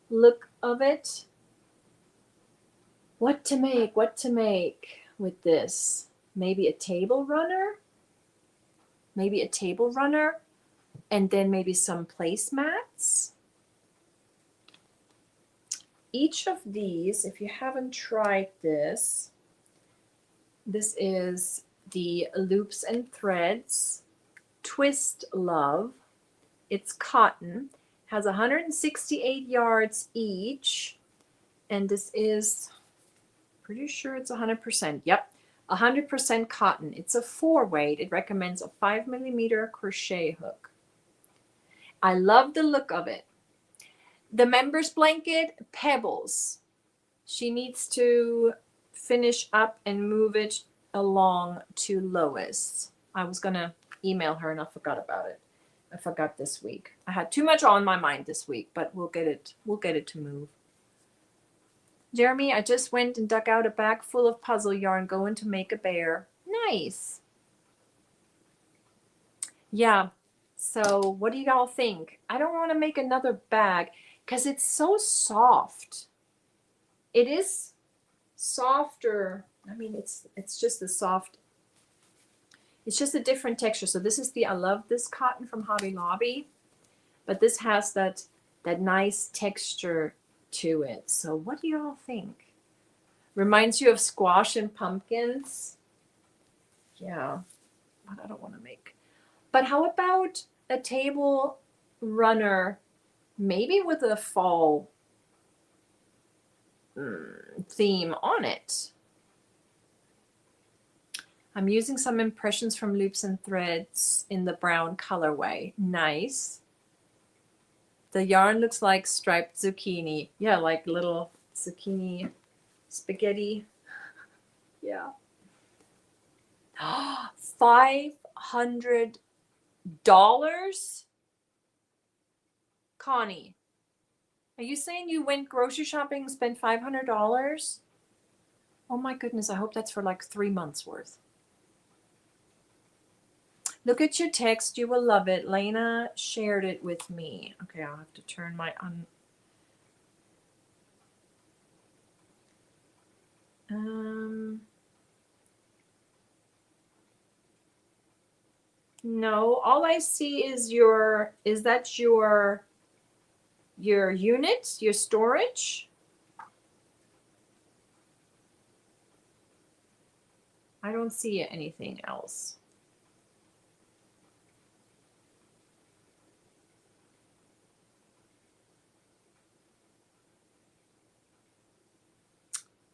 look of it. What to make with this? Maybe a table runner? And then maybe some placemats. Each of these, if you haven't tried this is the Loops and Threads Twist Love. It's cotton, has 168 yards each, and this is, pretty sure it's 100%. Yep, 100% cotton. It's a 4-weight. It recommends a 5mm crochet hook. I love the look of it. The members blanket, Pebbles. She needs to finish up and move it along to Lois. I was gonna email her and I forgot about it. I forgot this week. I had too much on my mind this week, but we'll get it to move. Jeremy, I just went and dug out a bag full of puzzle yarn going to make a bear. Nice. Yeah. So what do you all think? I don't want to make another bag because it's so soft. It is softer. I mean, it's just a soft. It's just a different texture. So this is I love this cotton from Hobby Lobby, but this has that nice texture to it. So what do you all think? Reminds you of squash and pumpkins. Yeah, but I don't want to make. But how about a table runner, maybe with a fall theme on it? I'm using some impressions from Loops and Threads in the brown colorway. Nice. The yarn looks like striped zucchini. Yeah, like little zucchini spaghetti. Yeah. $500? Connie, are you saying you went grocery shopping and spent $500? Oh my goodness, I hope that's for like 3 months worth. Look at your text. You will love it. Lena shared it with me. Okay, I'll have to turn my no, all I see is is that your unit, your storage? I don't see anything else.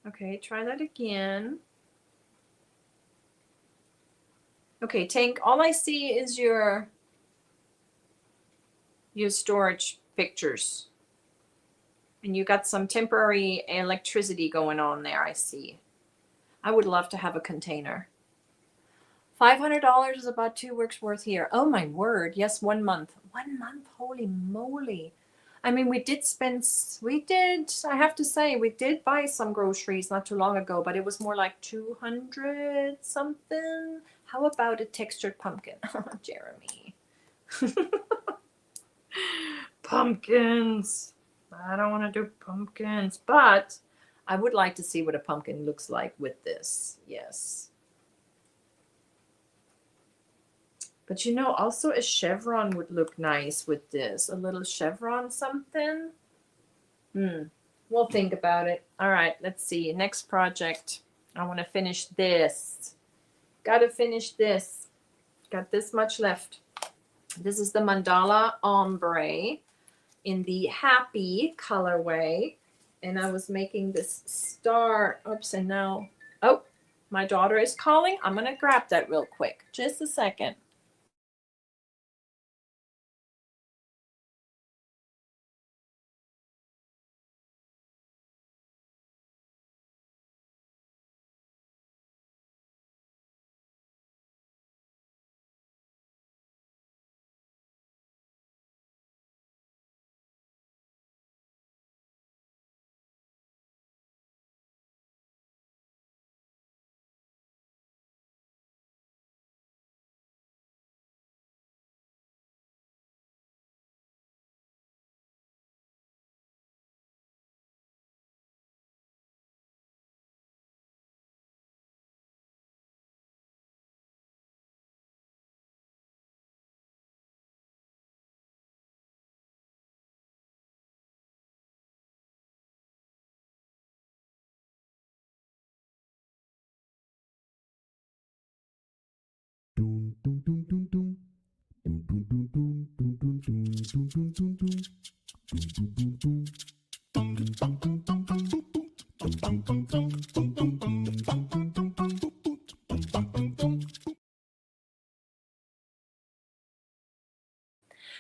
Okay, try that again. Okay, Tank, all I see is your storage pictures. And you got some temporary electricity going on there, I see. I would love to have a container. $500 is about 2 weeks worth here. Oh my word. Yes, 1 month. 1 month, holy moly. I mean, I have to say, we did buy some groceries not too long ago, but it was more like 200 something. How about a textured pumpkin? Jeremy. Pumpkins. I don't want to do pumpkins, but I would like to see what a pumpkin looks like with this. Yes. But you know, also a chevron would look nice with this. A little chevron something. We'll think about it. All right, let's see. Next project. I want to finish this. Got to finish this. Got this much left. This is the mandala ombre in the happy colorway. And I was making this star. Oops, and now, oh, my daughter is calling. I'm going to grab that real quick. Just a second.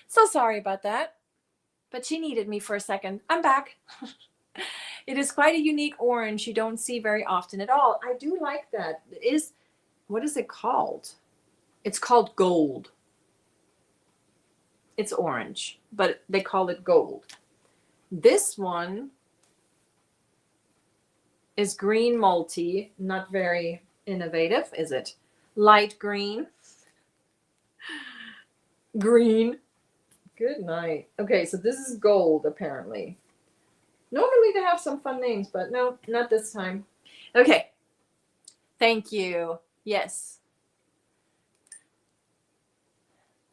So sorry about that, but she needed me for a second. I'm back. It is quite a unique orange you don't see very often at all. I do like that. It is, what is it called? It's called gold. It's orange, but they call it gold. This one is green multi, not very innovative, is it? Light green. Green. Good night. Okay, so this is gold, apparently. Normally they have some fun names, but no, not this time. Okay. Thank you. Yes.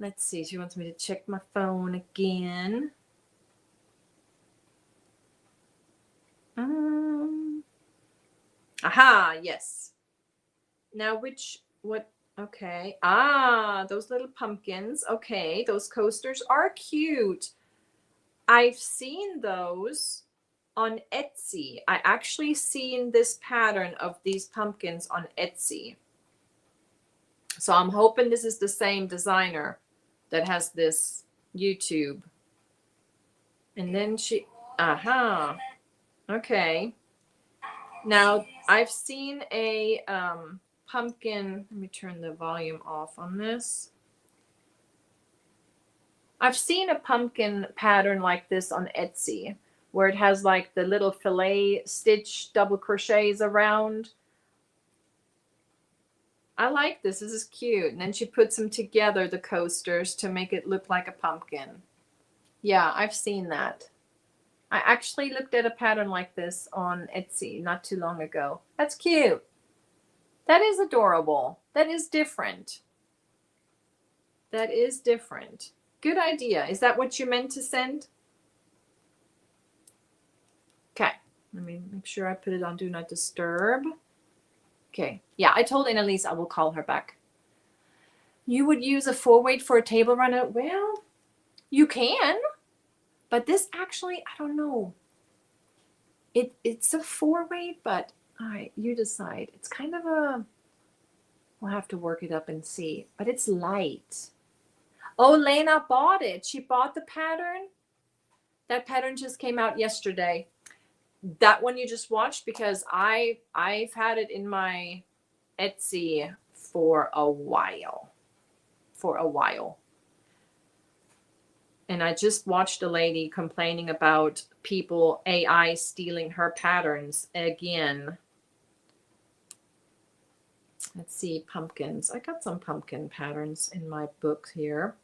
Let's see. She wants me to check my phone again. Aha, yes. Now okay. Ah, those little pumpkins. Okay, those coasters are cute. I've seen those on Etsy. I actually seen this pattern of these pumpkins on Etsy. So I'm hoping this is the same designer that has this YouTube. And then aha. Okay. Now I've seen a pumpkin. Let me turn the volume off on this. I've seen a pumpkin pattern like this on Etsy, where it has like the little fillet stitch double crochets around. I like this. This is cute. And then she puts them together, the coasters, to make it look like a pumpkin. Yeah, I've seen that. I actually looked at a pattern like this on Etsy not too long ago. That's cute. That is adorable. That is different. That is different. Good idea. Is that what you meant to send? Okay. Let me make sure I put it on Do Not Disturb. Okay. Yeah, I told Annalise I will call her back. You would use a 4-weight for a table runner? Well, you can. But this actually, I don't know. It's a 4-weight, but all right, you decide. It's kind of a, we'll have to work it up and see. But it's light. Oh, Lena bought it. She bought the pattern. That pattern just came out yesterday. That one you just watched, because I've had it in my Etsy for a while. And I just watched a lady complaining about people, AI, stealing her patterns again. Let's see, pumpkins. I got some pumpkin patterns in my book here.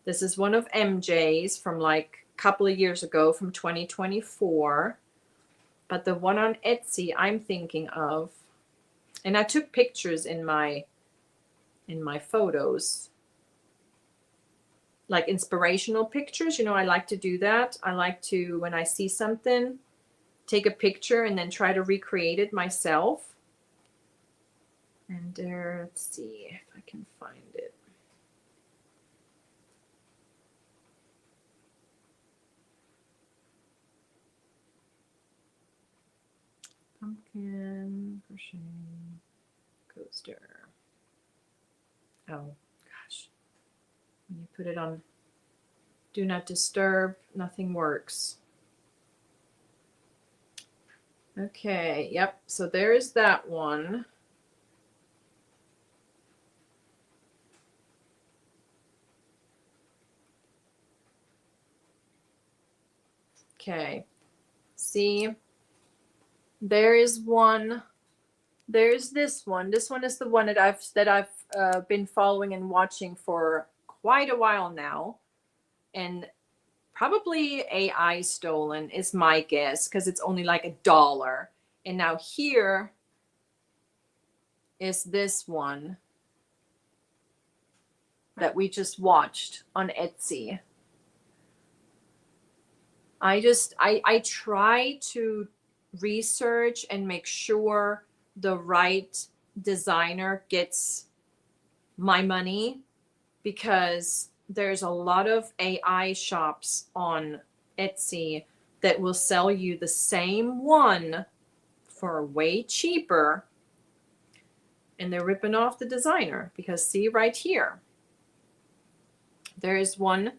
This is one of MJ's from like a couple of years ago, from 2024. But the one on Etsy I'm thinking of, and I took pictures in my photos, like inspirational pictures. You know, I like to do that. I like to, when I see something, take a picture and then try to recreate it myself. And there, let's see if I can find it. Pumpkin crochet coaster. Oh gosh, when you put it on do not disturb, nothing works. Okay, yep, so there's that one. Okay, see, there is one. There's this one. This one is the one that I've been following and watching for quite a while now, and probably AI stolen is my guess, because it's only like $1. And now here is this one that we just watched on Etsy. I try to research and make sure the right designer gets my money, because there's a lot of AI shops on Etsy that will sell you the same one for way cheaper, and they're ripping off the designer. Because see right here, there is one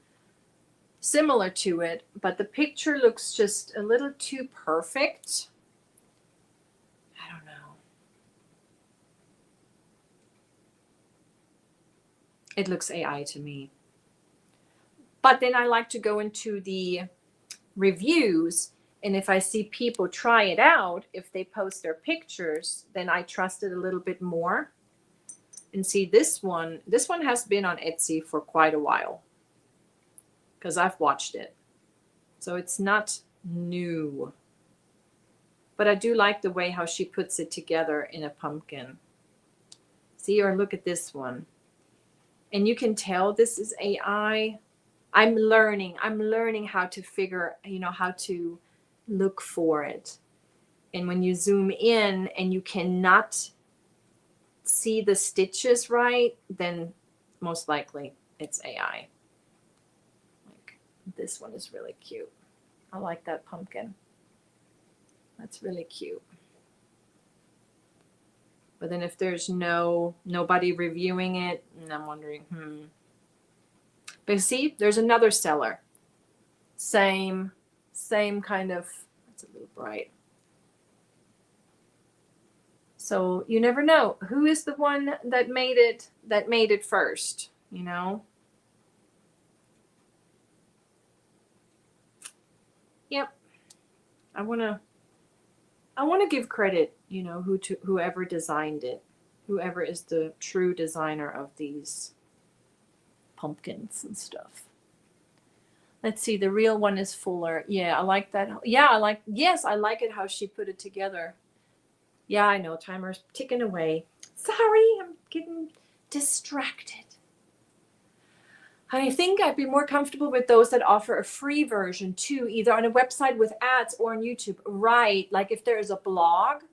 similar to it, but the picture looks just a little too perfect. I don't know. It looks AI to me. But then I like to go into the reviews, and if I see people try it out, if they post their pictures, then I trust it a little bit more. And see, this one has been on Etsy for quite a while, because I've watched it. So it's not new. But I do like the way how she puts it together in a pumpkin. See, or look at this one. And you can tell this is AI. I'm learning how to figure, how to look for it. And when you zoom in and you cannot see the stitches right, then most likely it's AI. Like, this one is really cute. I like that pumpkin. That's really cute. But then if there's nobody reviewing it, and I'm wondering, But see, there's another seller. Same kind of, that's a little bright. So you never know who is the one that made it first, Yep. I want to give credit, whoever designed it, whoever is the true designer of these pumpkins and stuff. Let's see, the real one is fuller. Yeah, I like that. Yeah, I like it how she put it together. Yeah, I know, timer's ticking away. Sorry, I'm getting distracted. I think I'd be more comfortable with those that offer a free version too, either on a website with ads or on YouTube. Right, like if there is a blog.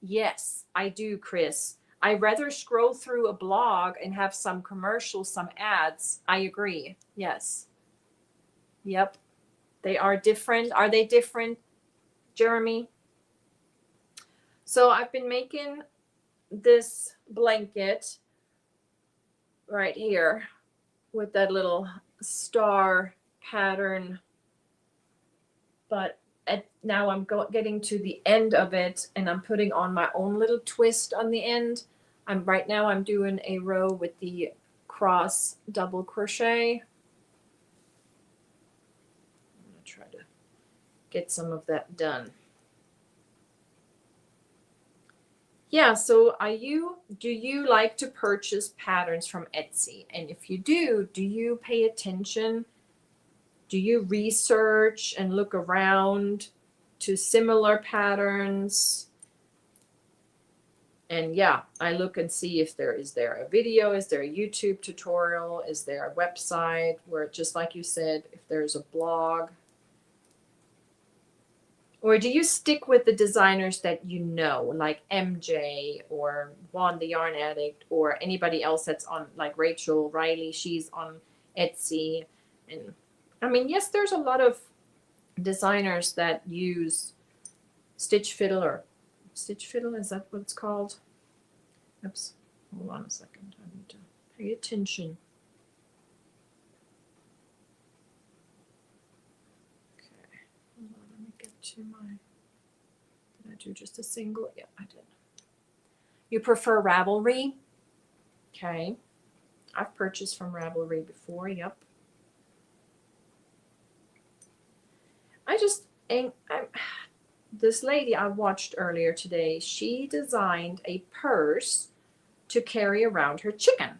Yes, I do, Chris. I rather scroll through a blog and have some commercials, some ads. I agree. Yes. Yep. They are different. Are they different, Jeremy? So I've been making this blanket right here with that little star pattern. But now I'm getting to the end of it, and I'm putting on my own little twist on the end. Right now I'm doing a row with the cross double crochet. I'm going to try to get some of that done. Yeah, so do you like to purchase patterns from Etsy? And if you do you pay attention? Do you research and look around? to similar patterns. And yeah, I look and see if there is a video, is there a YouTube tutorial, is there a website where, just like you said, if there's a blog. Or do you stick with the designers that you know, like MJ or Juan the Yarn Addict, or anybody else that's on, like Rachel Riley, she's on Etsy. And I mean, yes, there's a lot of designers that use Stitch Fiddle, or Stitch Fiddle, is that what it's called? Oops, hold on a second. I need to pay attention. Okay, hold on, let me get to my, did I do just a single? Yeah, I did. You prefer Ravelry? Okay. I've purchased from Ravelry before, yep. This lady I watched earlier today, she designed a purse to carry around her chicken.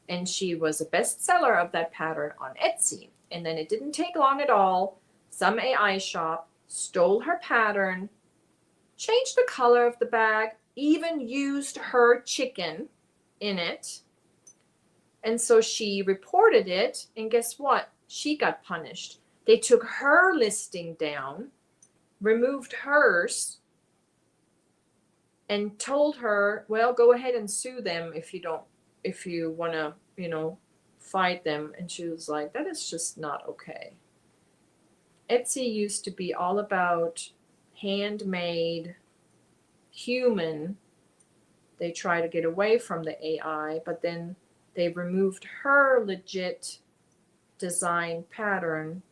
And she was a bestseller of that pattern on Etsy. And then it didn't take long at all. Some AI shop stole her pattern, changed the color of the bag, even used her chicken in it. And so she reported it, and guess what? She got punished. They took her listing down, removed hers, and told her, well, go ahead and sue them if you want to, fight them. And she was like, that is just not okay. Etsy used to be all about handmade, human. They try to get away from the AI, but then they removed her legit design pattern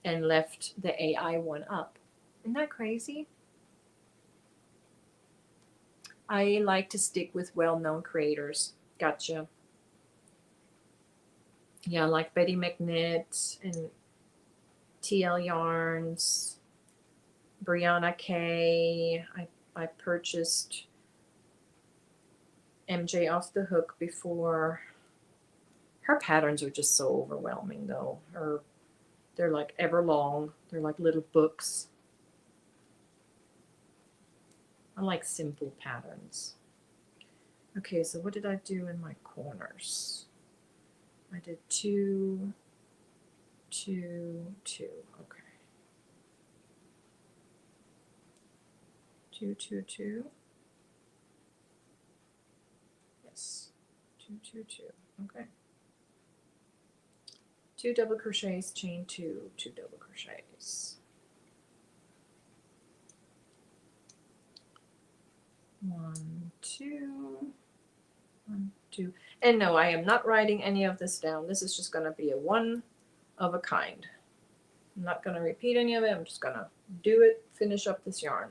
and left the AI one up. Isn't that crazy? I like to stick with well-known creators. Gotcha. Yeah, like Betty McKnit and TL Yarns, Brianna K. I purchased MJ Off the Hook before. Her patterns are just so overwhelming, though. They're like ever long. They're like little books. I like simple patterns. Okay, so what did I do in my corners? I did 2, 2, 2. Okay. 2, 2, 2. Yes. 2, 2, 2. Okay. 2 double crochets, chain 2, 2 double crochets. 1, 2, 1, 2. And no, I am not writing any of this down. This is just going to be a one of a kind. I'm not going to repeat any of it. I'm just going to do it, finish up this yarn.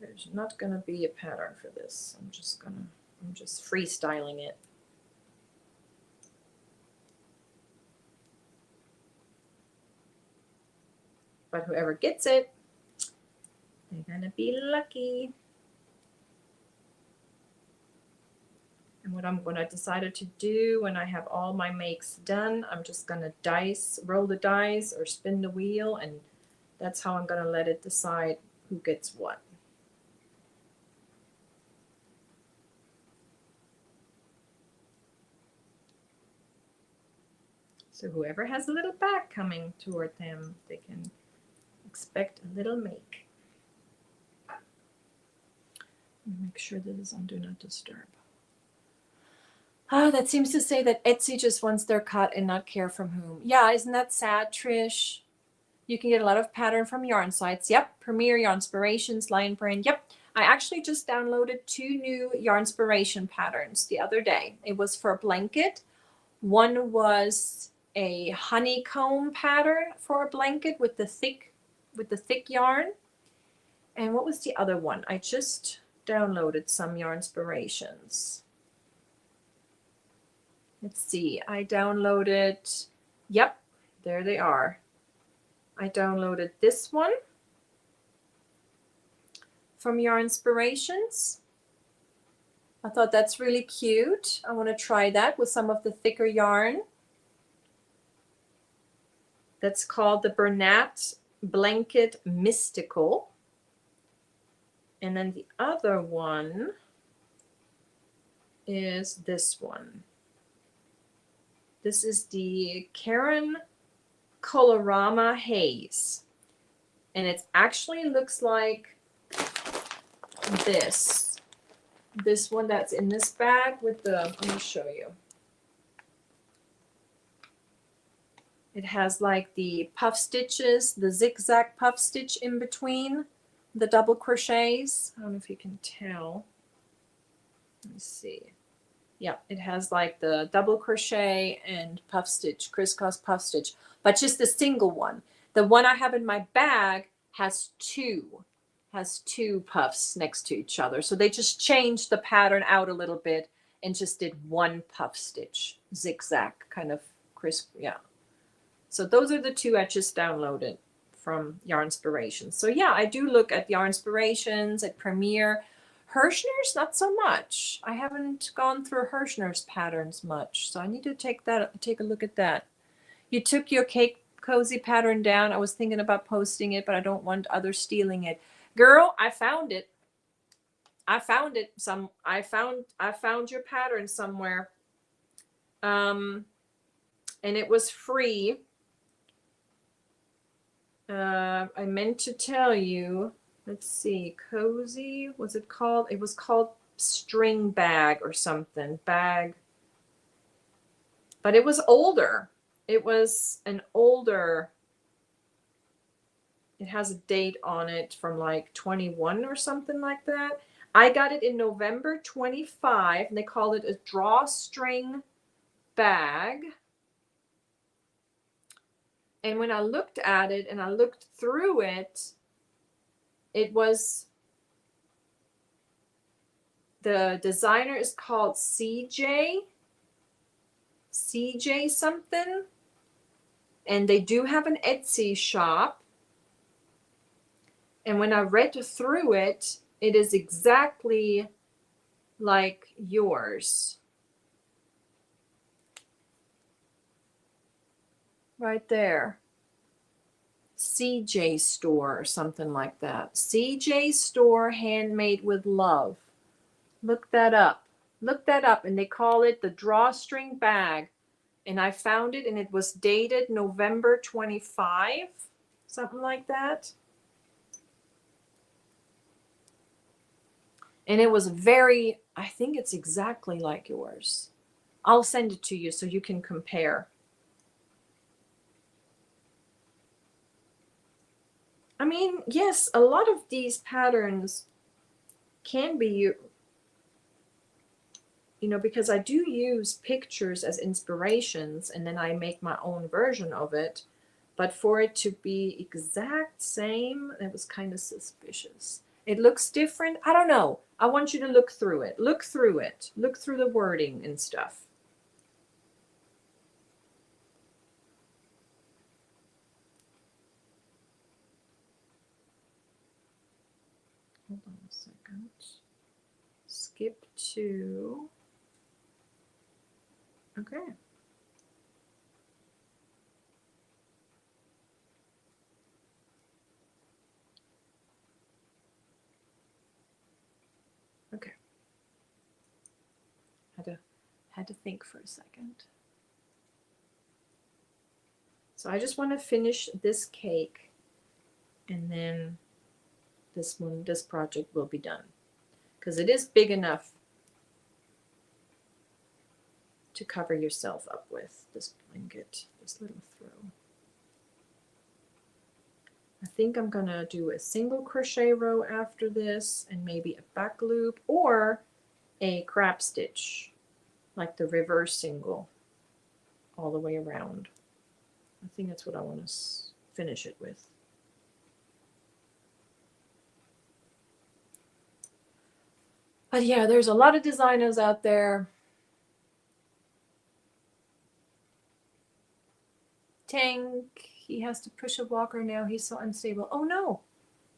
There's not going to be a pattern for this. I'm just freestyling it. But whoever gets it, they're going to be lucky. And what I'm going to decide to do when I have all my makes done, I'm just going to roll the dice or spin the wheel, and that's how I'm going to let it decide who gets what. So whoever has a little bag coming toward them, they can expect a little make. Make sure that is on Do Not Disturb. That seems to say that Etsy just wants their cut and not care from whom. Yeah, isn't that sad, Trish? You can get a lot of pattern from yarn sites. Yep, Premier, Yarnspirations, Lion Brand. Yep, I actually just downloaded 2 new Yarnspiration patterns the other day. It was for a blanket. One was a honeycomb pattern for a blanket with the thick yarn. And what was the other one? I just downloaded some Yarnspirations. Let's see, I downloaded, yep, there they are. I downloaded this one from Yarnspirations. I thought that's really cute. I want to try that with some of the thicker yarn. That's called the Bernat Blanket Mystical. And then the other one is this one. This is the Karen Colorama Haze. And it actually looks like this. This one that's in this bag with the, let me show you. It has like the puff stitches, the zigzag puff stitch in between the double crochets. I don't know if you can tell. Let me see. Yeah, it has like the double crochet and puff stitch, crisscross puff stitch, but just a single one. The one I have in my bag has two puffs next to each other. So they just changed the pattern out a little bit and just did one puff stitch, zigzag kind of yeah. So those are the two I just downloaded from Yarnspirations. So yeah, I do look at Yarnspirations, at Premiere. Hirschner's not so much. I haven't gone through Hirschner's patterns much, so I need to take a look at that. You took your cake cozy pattern down. I was thinking about posting it, but I don't want others stealing it. Girl, I found it. I found it. I found your pattern somewhere. And it was free. I meant to tell you, let's see, cozy, was it called? It was called string bag or something, bag. But it was older. It was an older, it has a date on it from like 21 or something like that. I got it in November 25, and they called it a drawstring bag. And when I looked at it and I looked through it, it was, the designer is called CJ something. And they do have an Etsy shop. And when I read through it, it is exactly like yours. Right there. CJ Store or something like that. CJ Store, handmade with love. Look that up. Look that up. And they call it the drawstring bag. And I found it, and it was dated November 25, something like that. And it was very, I think it's exactly like yours. I'll send it to you so you can compare. I mean, yes, a lot of these patterns can be, because I do use pictures as inspirations, and then I make my own version of it. But for it to be exact same, it was kind of suspicious. It looks different. I don't know. I want you to look through it. Look through it. Look through the wording and stuff. Hold on a second. Skip to, okay. Okay. Had to think for a second. So I just want to finish this cake, and then this project will be done, because it is big enough to cover yourself up with, this blanket, this little throw. I think I'm gonna do a single crochet row after this, and maybe a back loop or a crab stitch, like the reverse single, all the way around. I think that's what I want to finish it with. But yeah, there's a lot of designers out there. Tank, he has to push a walker now. He's so unstable. Oh no,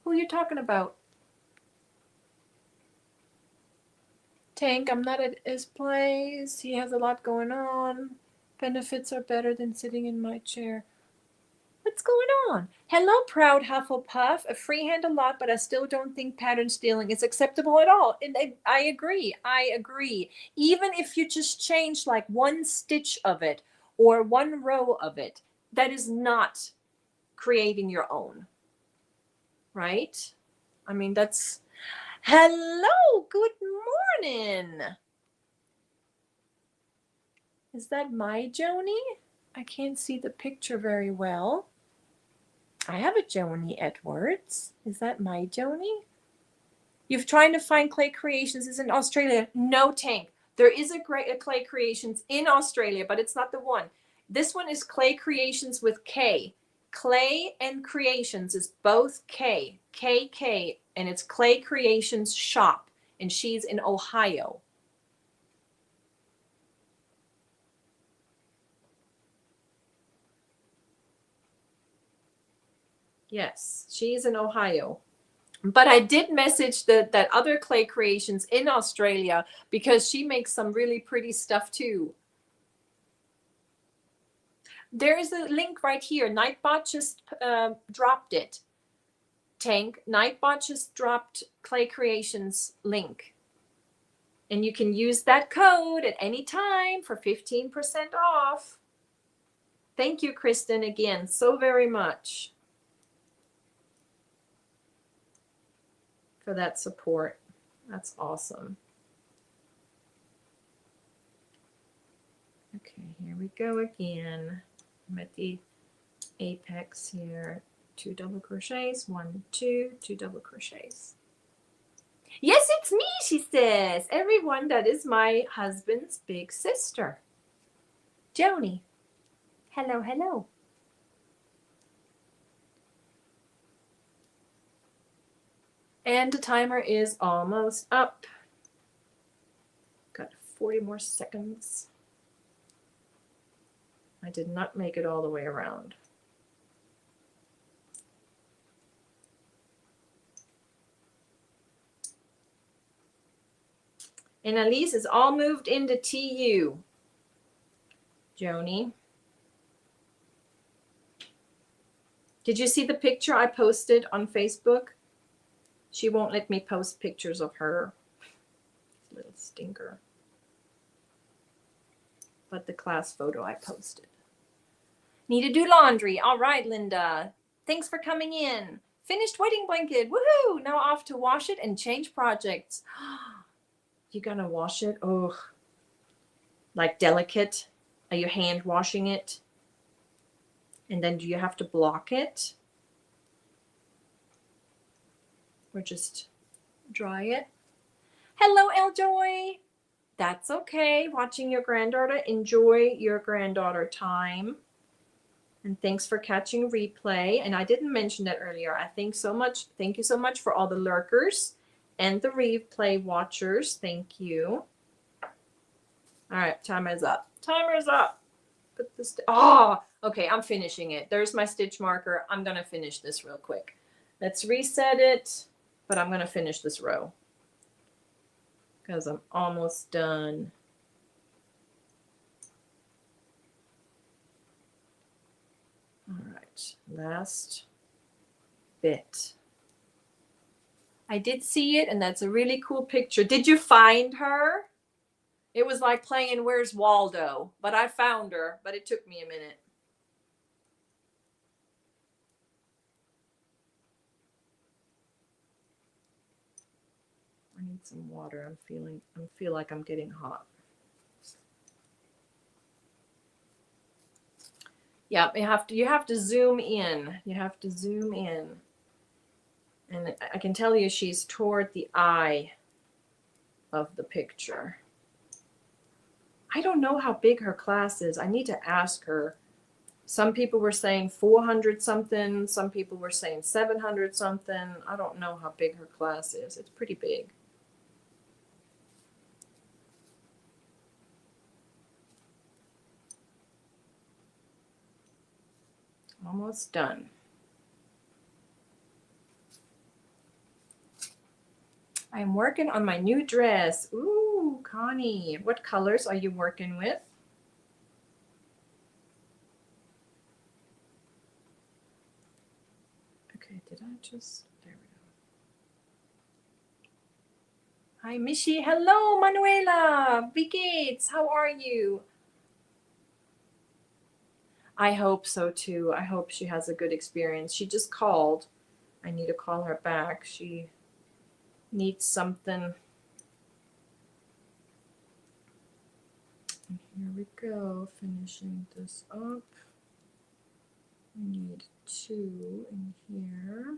who are you talking about? Tank, I'm not at his place. He has a lot going on. Benefits are better than sitting in my chair. What's going on? Hello, proud Hufflepuff. A freehand a lot, but I still don't think pattern stealing is acceptable at all. And I agree. I agree. Even if you just change like one stitch of it or one row of it, that is not creating your own, right? I mean, that's... Hello, good morning. Is that my Joni? I can't see the picture very well. I have a Joni Edwards. Is that my Joni? You've tried to find Clay Creations is in Australia. No, Tank. There is a Clay Creations in Australia, but it's not the one. This one is Clay Creations with K. Clay and Creations is both K. KK. And it's Clay Creations Shop. And she's in Ohio. Yes, she's in Ohio. But I did message that other Clay Creations in Australia because she makes some really pretty stuff too. There is a link right here. Nightbot just dropped it. Tank, Nightbot just dropped Clay Creations link. And you can use that code at any time for 15% off. Thank you, Kristen, again, so very much for that support. That's awesome. Okay, here we go again. I'm at the apex here. 2 double crochets, 1, 2, 2 double crochets. Yes, it's me, she says. Everyone, that is my husband's big sister, Joni. Hello, hello. And the timer is almost up. Got 40 more seconds. I did not make it all the way around. And Elise is all moved into TU. Joni. Did you see the picture I posted on Facebook? She won't let me post pictures of her. Little stinker. But the class photo I posted. Need to do laundry. All right, Linda. Thanks for coming in. Finished wedding blanket. Woohoo! Now off to wash it and change projects. You gonna wash it? Oh, like delicate? Are you hand washing it? And then do you have to block it? Or just dry it? Hello, Eljoy. That's okay. Watching your granddaughter. Enjoy your granddaughter time. And thanks for catching replay. And I didn't mention that earlier. I think so much. Thank you so much for all the lurkers and the replay watchers. Thank you. All right, timer's up. Timer's up. Put this. Okay. I'm finishing it. There's my stitch marker. I'm gonna finish this real quick. Let's reset it. But I'm gonna finish this row because I'm almost done. All right, last bit. I did see it, and that's a really cool picture. Did you find her? It was like playing Where's Waldo, but I found her, but it took me a minute. I need some water. I feel like I'm getting hot. Yeah, you have to zoom in. You have to zoom in. And I can tell you she's toward the eye of the picture. I don't know how big her class is. I need to ask her. Some people were saying 400 something. Some people were saying 700 something. I don't know how big her class is. It's pretty big. Almost done. I'm working on my new dress. Ooh, Connie, what colors are you working with? I just, there we go. Hi, Michi. Hello, Manuela. Wie geht's? How are you? I hope so too. I hope she has a good experience. She just called. I need to call her back. She needs something. And here we go, finishing this up. We need 2 in here.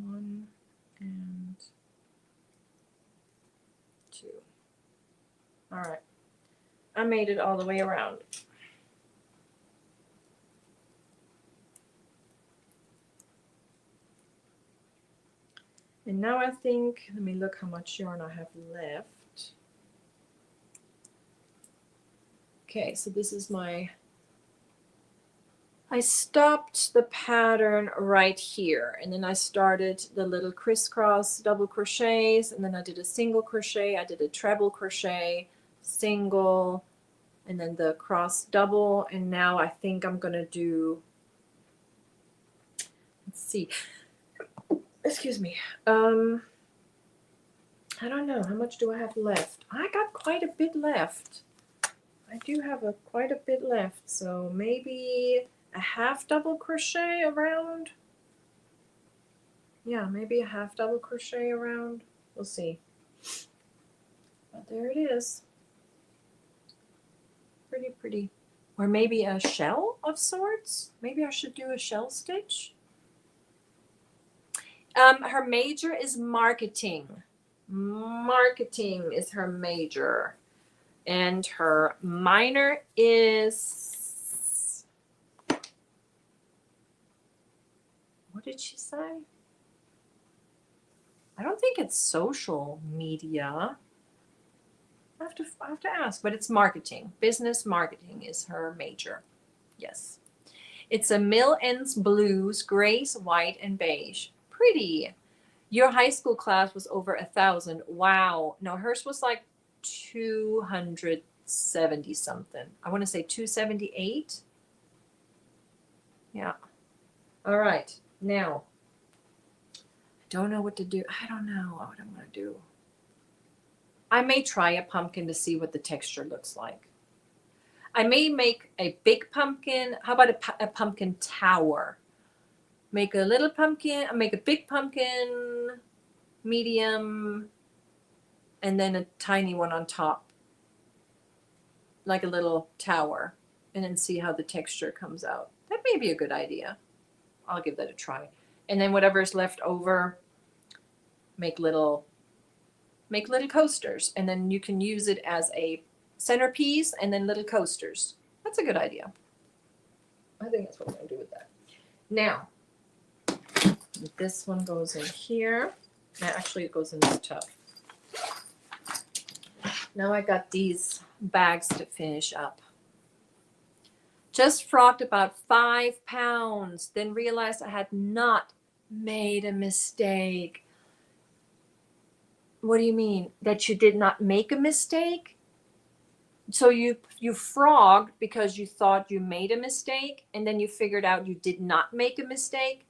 1 and 2. All right. I made it all the way around. And now I think, let me look how much yarn I have left. Okay, so this is I stopped the pattern right here, and then I started the little crisscross double crochets, and then I did a single crochet, I did a treble crochet, single, and then the cross double, and now I think I'm gonna do, let's see, excuse me, I don't know, how much do I have left? I got quite a bit left. I do have quite a bit left, so maybe a half double crochet around. Yeah, maybe a half double crochet around. We'll see. But there it is. Pretty pretty. Or maybe a shell of sorts. Maybe I should do a shell stitch. Her major is marketing. Marketing is her major. And her minor is, what did she say? I don't think it's social media. I have to ask, but it's marketing. Business marketing is her major. Yes. It's a Mill Ends Blues, grays, white, and beige. Pretty. Your high school class was over 1,000. Wow. No, hers was like 270 something. I want to say 278. Yeah. All right. Now, I don't know what to do. I don't know what I'm going to do. I may try a pumpkin to see what the texture looks like. I may make a big pumpkin. How about a pumpkin tower? Make a little pumpkin, make a big pumpkin, medium, and then a tiny one on top, like a little tower, and then see how the texture comes out. That may be a good idea. I'll give that a try. And then whatever's left over, make little coasters, and then you can use it as a centerpiece and then little coasters. That's a good idea. I think that's what I'm going to do with that. Now, this one goes in here. Actually, it goes in this tub. Now I got these bags to finish up. Just frogged about 5 pounds, then realized I had not made a mistake. What do you mean? That you did not make a mistake? So you frogged because you thought you made a mistake, and then you figured out you did not make a mistake?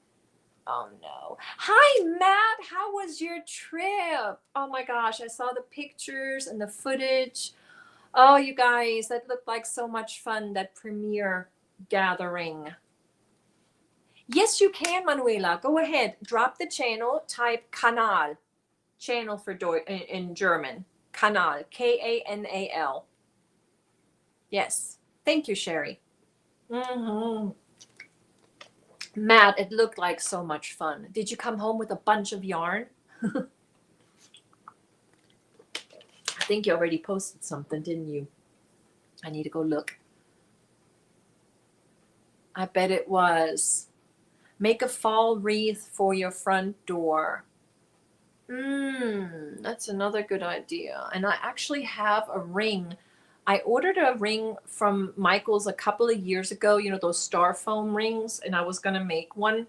Oh no. Hi, Matt. How was your trip? Oh my gosh, I saw the pictures and the footage. Oh, you guys, that looked like so much fun, that premiere gathering. Yes, you can, Manuela. Go ahead. Drop the channel. Type Kanal. Channel for in German. Kanal. Kanal. Yes. Thank you, Sherry. Mm-hmm. Matt, it looked like so much fun. Did you come home with a bunch of yarn? I think you already posted something, didn't you? I need to go look. I bet it was. Make a fall wreath for your front door. That's another good idea. And I actually have a ring. I ordered a ring from Michael's a couple of years ago, you know, those styrofoam rings, and I was going to make one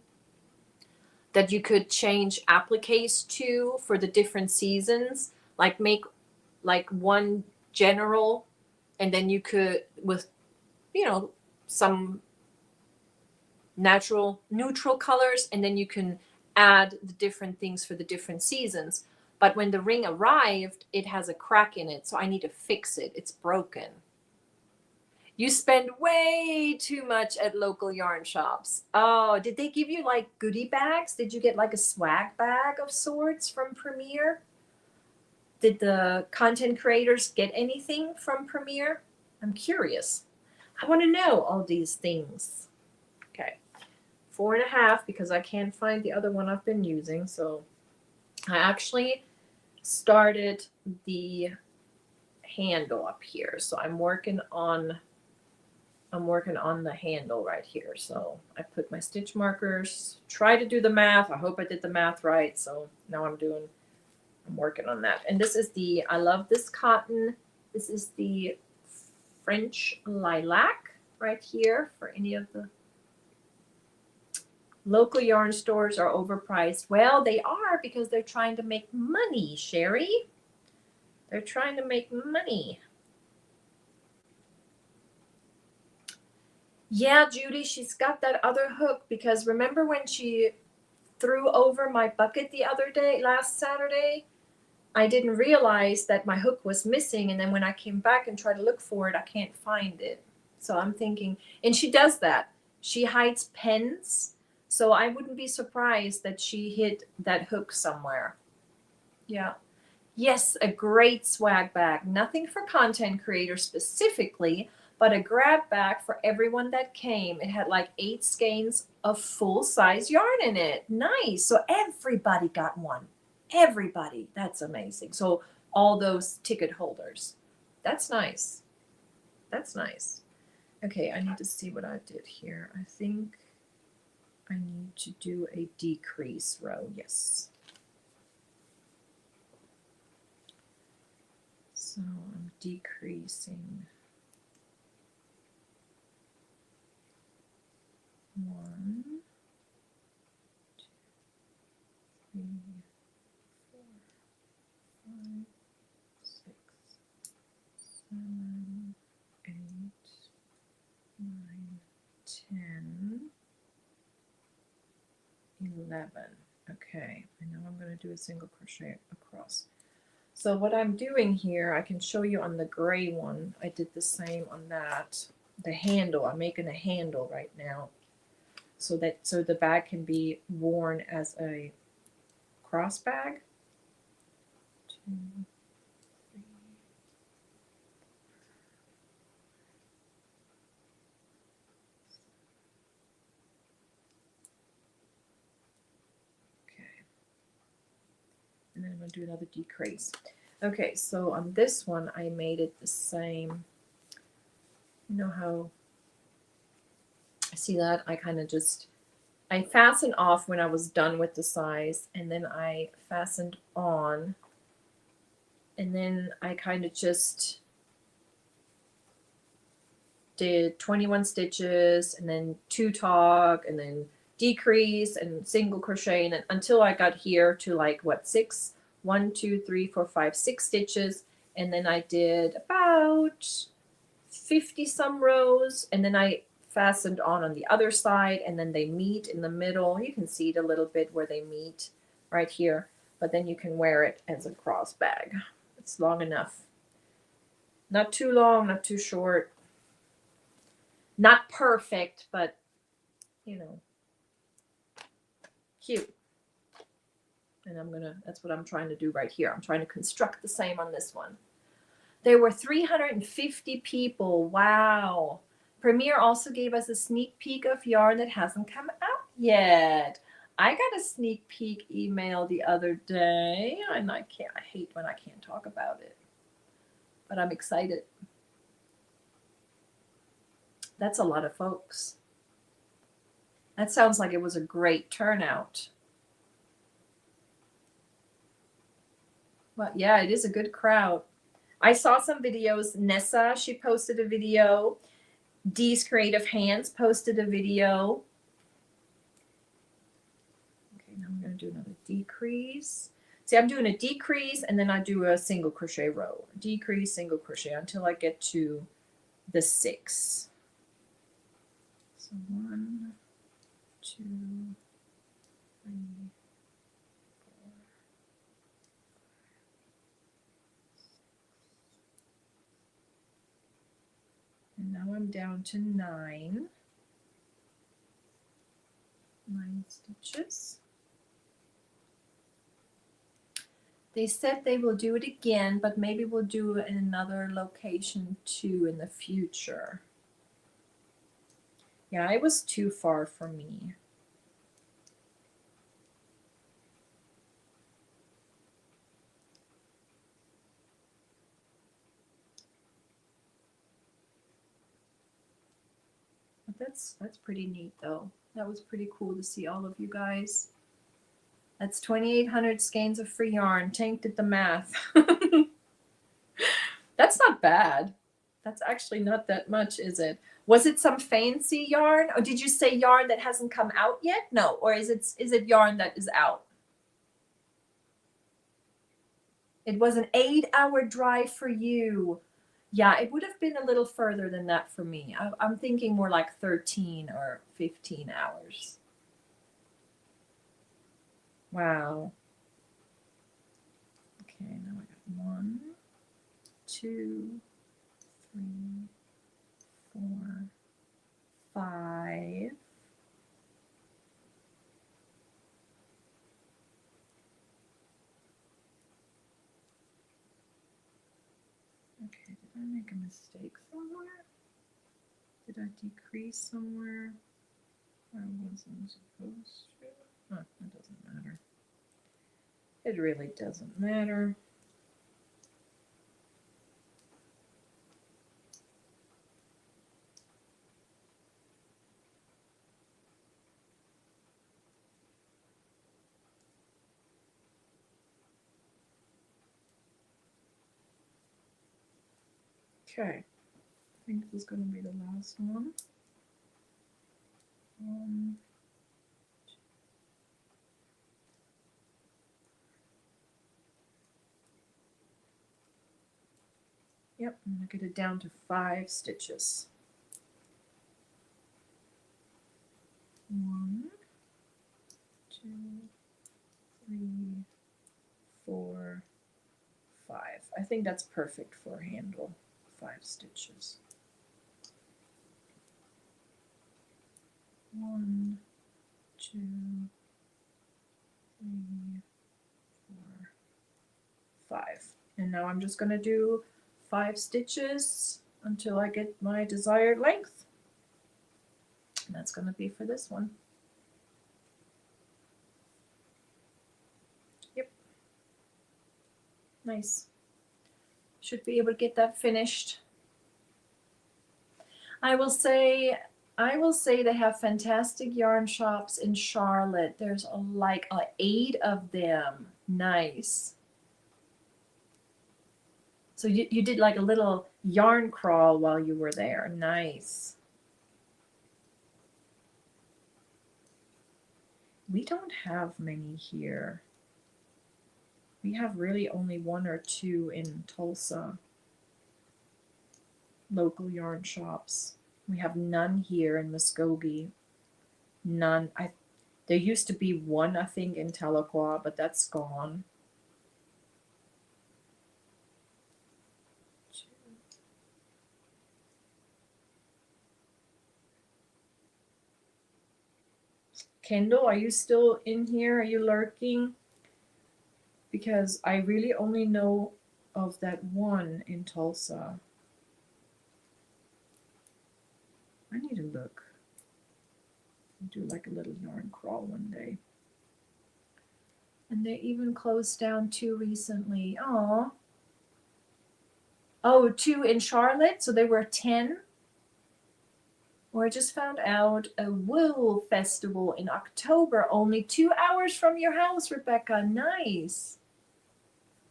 that you could change appliques to for the different seasons, like make like one general, and then you could, with, you know, some neutral colors, and then you can add the different things for the different seasons. But when the ring arrived, it has a crack in it, so I need to fix it. It's broken. You spend way too much at local yarn shops. Oh, did they give you like goodie bags? Did you get like a swag bag of sorts from Premier? Did the content creators get anything from Premier? I'm curious. I want to know all these things. Okay, 4.5 because I can't find the other one I've been using. So I actually started the handle up here. So I'm working on the handle right here. So I put my stitch markers, try to do the math. I hope I did the math right. So now I'm working on that. And this is I love this cotton. This is the French lilac right here. For any of the local yarn stores are overpriced. Well, they are because they're trying to make money, Sherry. They're trying to make money. Yeah, Judy, she's got that other hook because remember when she threw over my bucket the other day, last Saturday? I didn't realize that my hook was missing, and then when I came back and tried to look for it, I can't find it. So I'm thinking, and she does that. She hides pens, so I wouldn't be surprised that she hid that hook somewhere. Yeah. Yes, a great swag bag. Nothing for content creators specifically, but a grab bag for everyone that came. It had like 8 skeins of full-size yarn in it. Nice. So everybody got one. Everybody. That's amazing. So all those ticket holders. That's nice. That's nice. Okay, I need to see what I did here. I think I need to do a decrease row. Yes. So I'm decreasing 1, 2, 3, 4, 5, 6, 7, 8, 9, 10, 11. Okay, and now I'm going to do a single crochet across. So what I'm doing here, I can show you on the gray one. I did the same on that. The handle, I'm making a handle right now so the bag can be worn as a cross bag. 2, 3. Okay. And then I'm going to do another decrease. Okay, so on this one, I made it the same. You know how, see that? I fastened off when I was done with the size, and then I fastened on, and then I kind of just did 21 stitches, and then 2 tog, and then decrease, and single crochet, and then until I got here to like, what, 6? 1, 2, 3, 4, 5, 6 stitches, and then I did about 50 some rows, and then I fastened on the other side, and then they meet in the middle. You can see it a little bit where they meet right here, but then you can wear it as a cross bag. It's long enough. Not too long, not too short. Not perfect, but you know, cute. And that's what I'm trying to do right here. I'm trying to construct the same on this one. There were 350 people. Wow. Premier also gave us a sneak peek of yarn that hasn't come out yet. I got a sneak peek email the other day, and I hate when I can't talk about it, but I'm excited. That's a lot of folks. That sounds like it was a great turnout. Well, yeah, it is a good crowd. I saw some videos. Nessa, she posted a video. Dee's Creative Hands posted a video. Okay, now I'm going to do another decrease. See, I'm doing a decrease, and then I do a single crochet row. Decrease, single crochet until I get to the 6. So 1, 2, 3, 4. And now I'm down to 9 stitches. They said they will do it again, but maybe we'll do it in another location too in the future. Yeah, it was too far for me. But that's pretty neat though. That was pretty cool to see all of you guys. That's 2,800 skeins of free yarn. Tank did the math. That's not bad. That's actually not that much, is it? Was it some fancy yarn? Or did you say yarn that hasn't come out yet? No. Or is it yarn that is out? It was an 8-hour drive for you. Yeah, it would have been a little further than that for me. I'm thinking more like 13 or 15 hours. Wow. Okay, now I got 1, 2, 3, 4, 5. Okay, did I make a mistake somewhere? Did I decrease somewhere? I wasn't supposed to. Oh, it doesn't matter. It really doesn't matter. Okay, I think this is going to be the last one. Yep, I'm going to get it down to 5 stitches. 1, 2, 3, 4, 5. I think that's perfect for a handle. 5 stitches. 1, 2, 3, 4, 5. And now I'm just going to do 5 stitches until I get my desired length. And that's going to be for this one. Yep. Nice. Should be able to get that finished. I will say they have fantastic yarn shops in Charlotte. There's like 8 of them. Nice. So you did like a little yarn crawl while you were there. Nice. We don't have many here. We have really only 1 or 2 in Tulsa. Local yarn shops. We have none here in Muskogee. None. There used to be 1, I think, in Tahlequah, but that's gone. Kendall, are you still in here? Are you lurking? Because I really only know of that 1 in Tulsa. I need to look. I'll do like a little yarn crawl one day. And they even closed down 2 recently. Aw. Oh, 2 in Charlotte? So they were 10? Or I just found out a wool festival in October, only 2 hours from your house, Rebecca. Nice.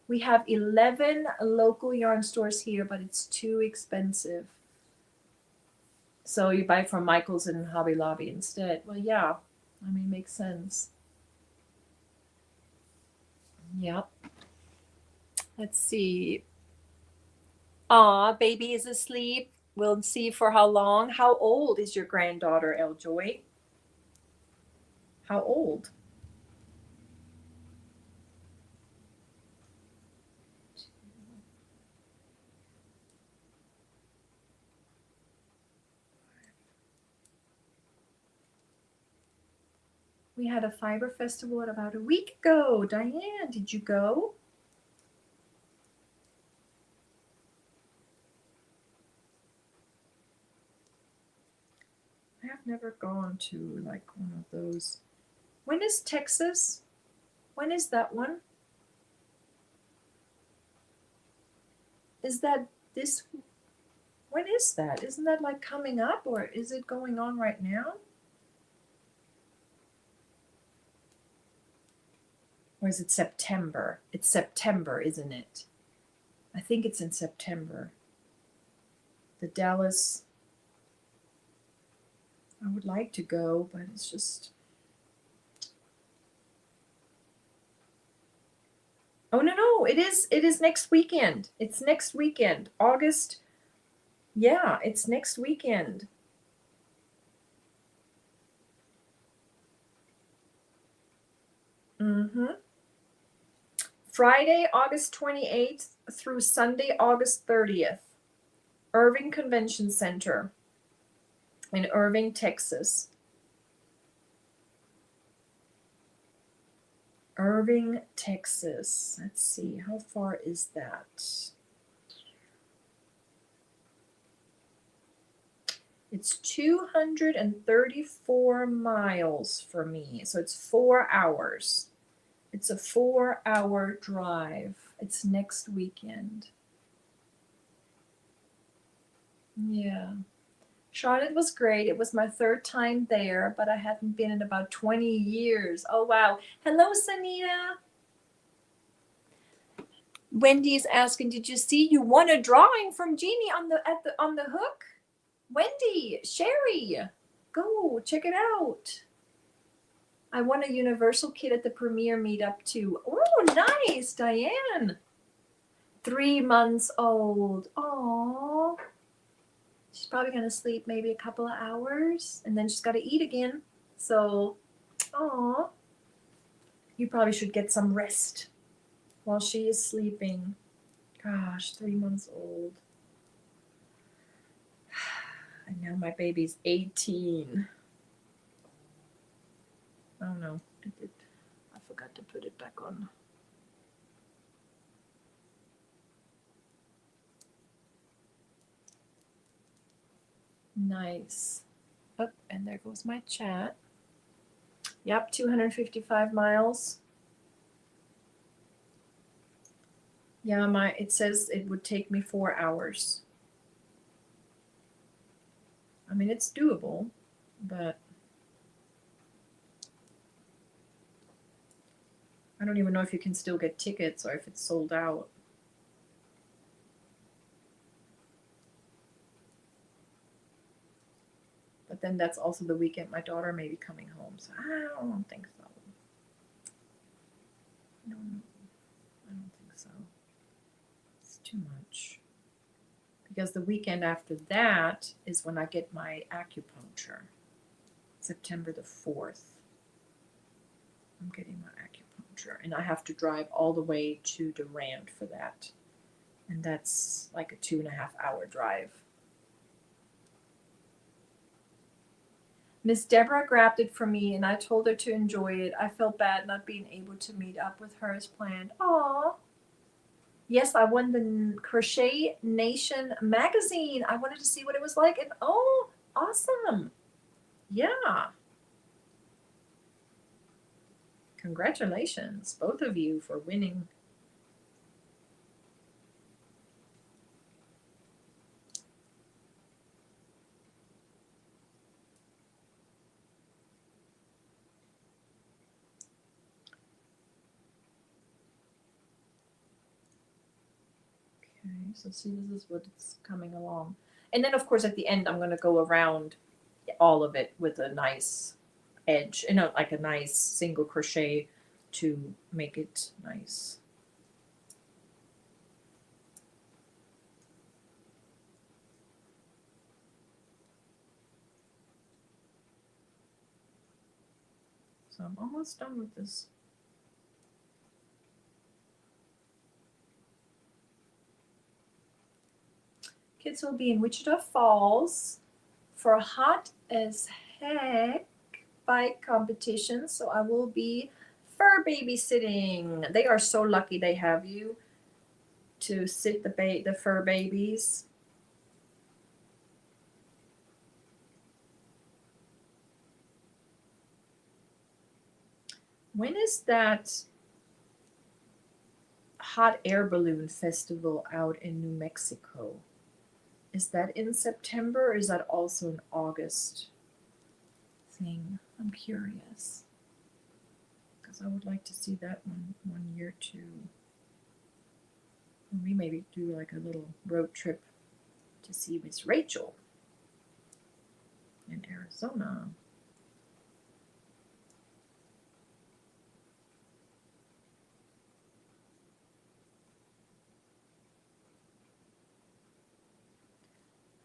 We have 11 local yarn stores here, but it's too expensive. So you buy from Michael's and Hobby Lobby instead. Well, yeah, I mean, makes sense. Yep. Let's see. Aw, baby is asleep. We'll see for how long. How old is your granddaughter, Eljoy? How old? We had a fiber festival about a week ago. Diane, did you go? I have never gone to like one of those. When is Texas? When is that one? Is that this? When is that? Isn't that like coming up, or is it going on right now? Or is it September? It's September, isn't it? I think it's in September. The Dallas. I would like to go, but it's just. Oh no, it is next weekend. It's next weekend. August. Yeah, it's next weekend. Mm-hmm. Friday, August 28th through Sunday, August 30th. Irving Convention Center in Irving, Texas. Irving, Texas. Let's see, how far is that? It's 234 miles for me, so it's 4 hours. It's a 4-hour drive. It's next weekend. Yeah. Charlotte was great. It was my 3rd time there, but I hadn't been in about 20 years. Oh, wow. Hello, Sanita. Wendy is asking, did you see you won a drawing from Jeannie on the hook? Wendy, Sherry, go check it out. I won a Universal kit at the premiere meetup too. Oh, nice, Diane. 3 months old. Aww. She's probably gonna sleep maybe a couple of hours, and then she's got to eat again. So, aww. You probably should get some rest while she is sleeping. Gosh, 3 months old. And now my baby's 18. Oh no, I forgot to put it back on. Nice. Oh, and there goes my chat. Yep, 255 miles. Yeah, it says it would take me 4 hours. I mean, it's doable, but I don't even know if you can still get tickets or if it's sold out. But then that's also the weekend my daughter may be coming home, so I don't think so. No, I don't think so. It's too much. Because the weekend after that is when I get my acupuncture. September the 4th. I'm getting my acupuncture. And I have to drive all the way to Durant for that. And that's like a 2.5-hour drive. Miss Deborah grabbed it for me and I told her to enjoy it. I felt bad not being able to meet up with her as planned. Aww. Yes, I won the Crochet Nation magazine. I wanted to see what it was like. And oh, awesome. Yeah. Congratulations, both of you, for winning. Okay, so see, this is what it's coming along. And then, of course, at the end, I'm going to go around all of it with a nice edge, like a nice single crochet to make it nice. So I'm almost done with this. Kids will be in Wichita Falls for a hot as heck bike competition. So I will be fur babysitting. They are so lucky they have you to sit the fur babies. When is that hot air balloon festival out in New Mexico? Is that in September or is that also an August thing? I'm curious. Because I would like to see that one year too. We maybe do like a little road trip to see Miss Rachel in Arizona.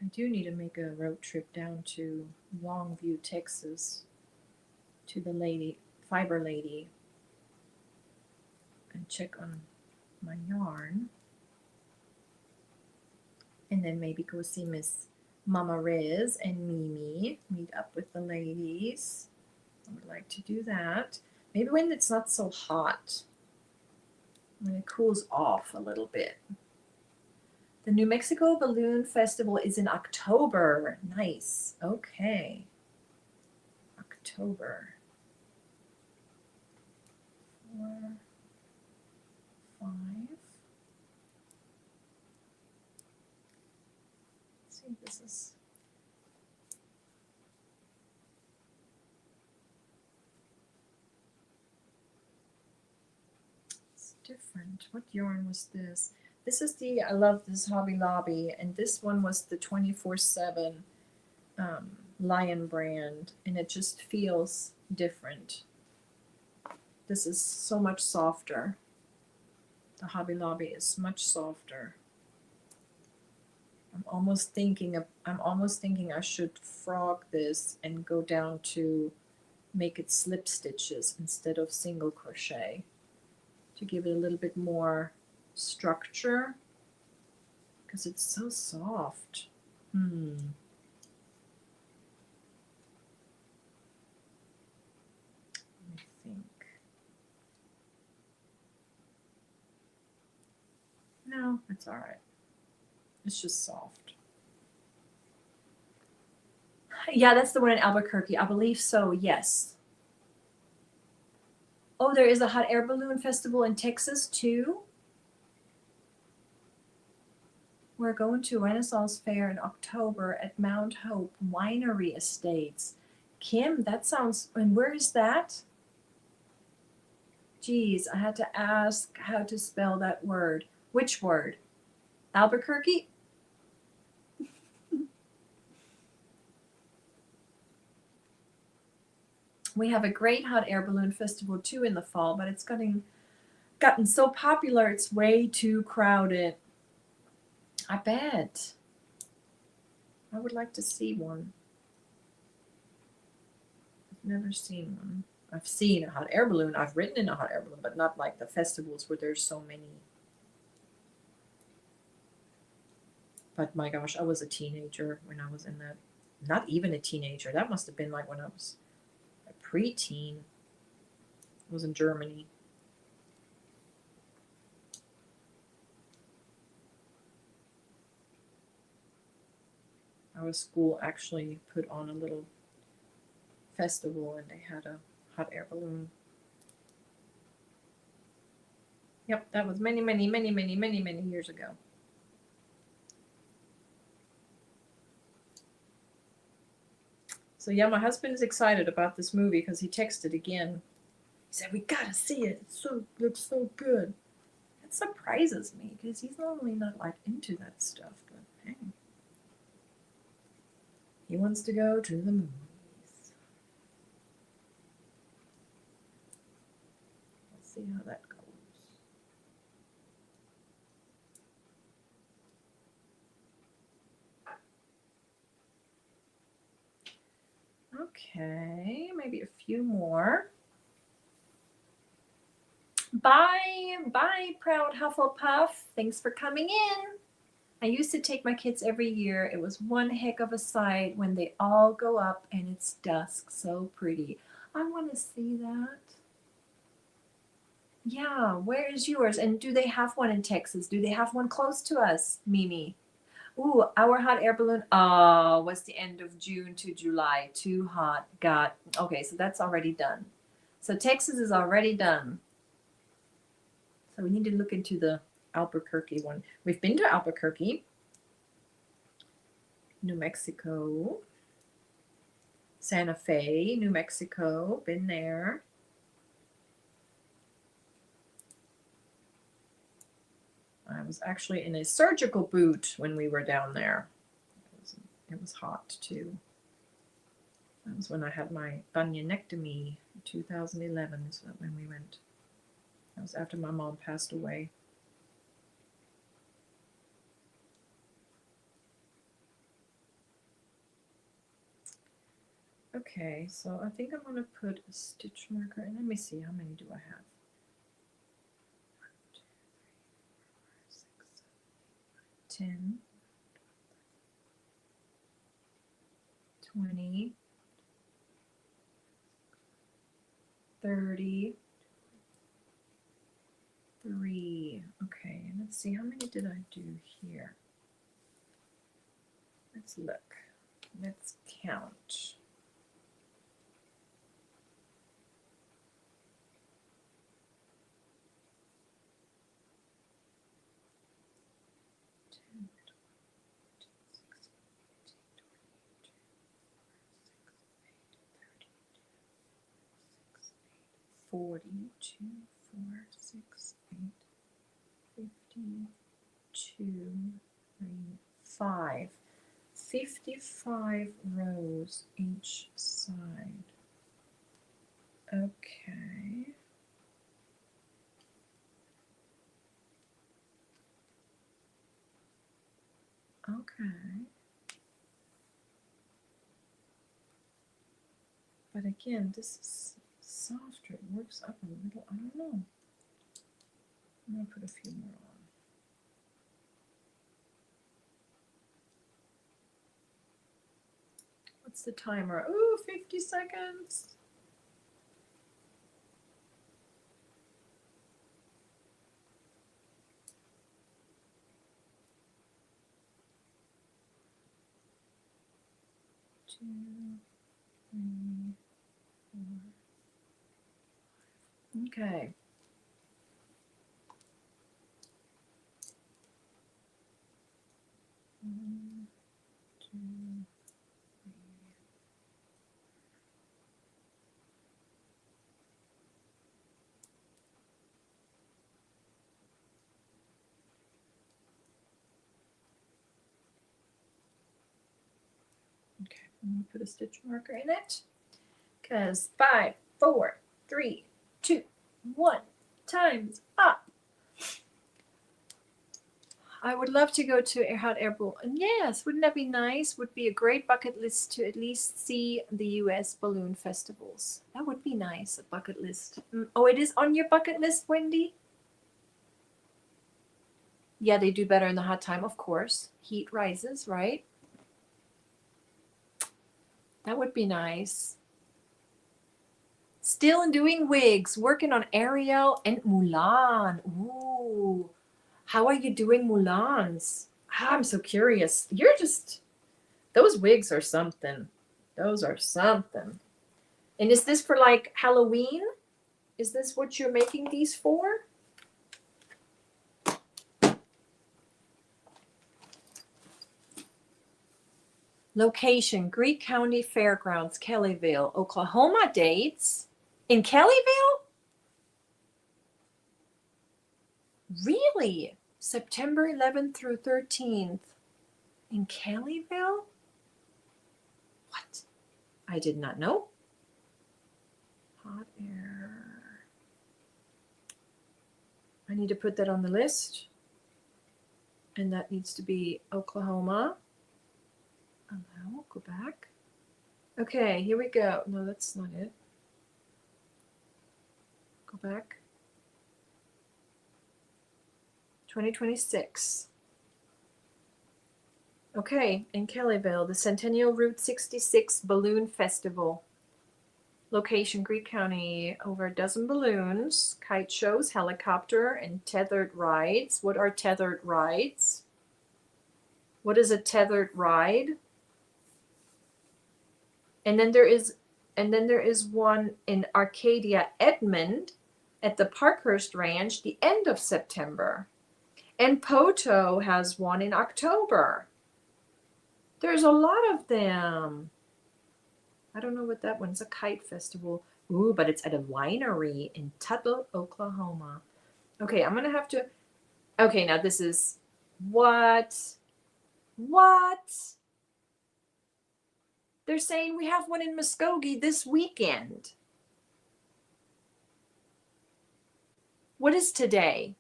I do need to make a road trip down to Longview, Texas, to the fiber lady, and check on my yarn. And then maybe go see Miss Mama Riz and Mimi, meet up with the ladies. I would like to do that. Maybe when it's not so hot, when it cools off a little bit. The New Mexico Balloon Festival is in October. Nice. Okay. October. 4, 5. Let's see, this is different. What yarn was this? This is I love this Hobby Lobby, and this one was the 24/7 Lion brand, and it just feels different. This is so much softer. The Hobby Lobby is much softer. I'm almost thinking I should frog this and go down to make it slip stitches instead of single crochet, to give it a little bit more structure, because it's so soft. Let me think. No, it's all right. It's just soft. Yeah, that's the one in Albuquerque. I believe so, yes. Oh, there is a hot air balloon festival in Texas too? We're going to Renaissance Fair in October at Mount Hope Winery Estates. Kim, that sounds, and where is that? Geez, I had to ask how to spell that word. Which word? Albuquerque? We have a great hot air balloon festival too in the fall, but it's gotten so popular it's way too crowded. I bet. I would like to see one. I've never seen one. I've seen a hot air balloon. I've ridden in a hot air balloon, but not like the festivals where there's so many. But my gosh, I was a teenager when I was in that. Not even a teenager. That must have been like when I was a preteen. I was in Germany. Our school actually put on a little festival and they had a hot air balloon. Yep, that was many years ago. So yeah, my husband is excited about this movie because he texted again. He said, "We gotta see it. It looks so good." It surprises me because he's normally not like into that stuff, but hey, he wants to go to the movies. Let's see how that goes. Okay, maybe a few more. Bye, bye, proud Hufflepuff. Thanks for coming in. I used to take my kids every year. It was one heck of a sight when they all go up and it's dusk. So pretty. I want to see that. Yeah, where is yours? And do they have one in Texas? Do they have one close to us, Mimi? Ooh, our hot air balloon. Oh, was the end of June to July. Too hot. Got. Okay, so that's already done. So Texas is already done. So we need to look into the Albuquerque one. We've been to Albuquerque, New Mexico, Santa Fe, New Mexico. Been there. I was actually in a surgical boot when we were down there. It was hot too. That was when I had my bunionectomy. 2011 is when we went. That was after my mom passed away. Okay, so I think I'm going to put a stitch marker in. Let me see, how many do I have? 1, 2, 3, 4, 5, 6, 7, 8, 9, 10, 20, 30, 3. Okay, and let's see, how many did I do here? Let's look. Let's count. 42, 4, 6, 8, 52, 3, 5. 55 rows each side. Okay. Okay. But again, this is softer. It works up a little. I don't know. I'm going to put a few more on. What's the timer? Ooh, 50 seconds. Two, 3, 4. Okay. One, two, 3. Okay, I'm going to put a stitch marker in it. Because 5, 4, 3, 2, 1, time's up. I would love to go to a hot air balloon. Yes, wouldn't that be nice? Would be a great bucket list to at least see the US balloon festivals. That would be nice, a bucket list. Oh, it is on your bucket list, Wendy? Yeah, they do better in the hot time, of course. Heat rises, right? That would be nice. Still doing wigs, working on Ariel and Mulan. Ooh. How are you doing Mulans? I'm so curious. You're just, those wigs are something. Those are something. And is this for like Halloween? Is this what you're making these for? Location, Greek County Fairgrounds, Kellyville, Oklahoma dates. In Kellyville? Really? September 11th through 13th. In Kellyville? What? I did not know. Hot air. I need to put that on the list. And that needs to be Oklahoma. Allow, go back. Okay, here we go. No, that's not it. Go back. 2026. Okay, in Kellyville, the Centennial Route 66 Balloon Festival. Location, Greene County, over a dozen balloons, kite shows, helicopter, and tethered rides. What are tethered rides? What is a tethered ride? And then there is one in Arcadia, Edmond, at the Parkhurst Ranch, the end of September. And Poto has one in October. There's a lot of them. I don't know what that one's, a kite festival. Ooh, but it's at a winery in Tuttle, Oklahoma. Okay, I'm gonna have to. Okay, now this is what? They're saying we have one in Muskogee this weekend. What is today?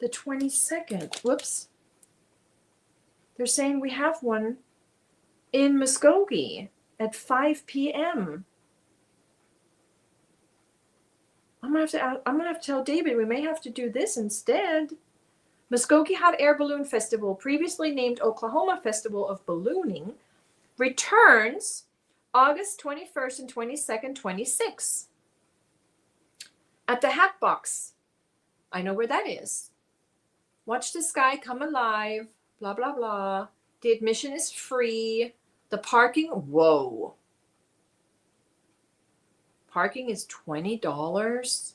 The 22nd. Whoops. They're saying we have one in Muskogee at 5 p.m. I'm gonna have to tell David we may have to do this instead. Muskogee Hot Air Balloon Festival, previously named Oklahoma Festival of Ballooning, returns August 21st and 22nd, 26. At the Hat Box. I know where that is. Watch the sky come alive. Blah, blah, blah. The admission is free. The parking, whoa. Parking is $20.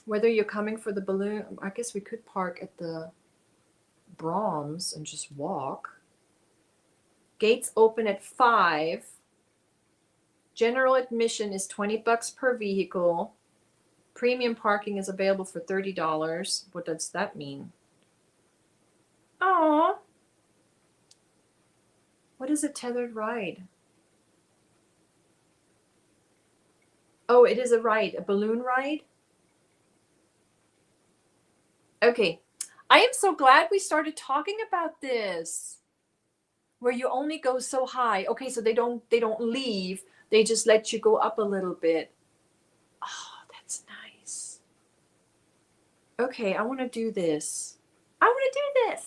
Whether you're coming for the balloon, I guess we could park at the Brahms and just walk. Gates open at 5. General admission is $20 per vehicle. Premium parking is available for $30. What does that mean? Aw. What is a tethered ride? Oh, it is a ride, a balloon ride? Okay. I am so glad we started talking about this. Where you only go so high. Okay, so they don't leave. They just let you go up a little bit. Oh, that's nice. Okay, I want to do this. I want to do this.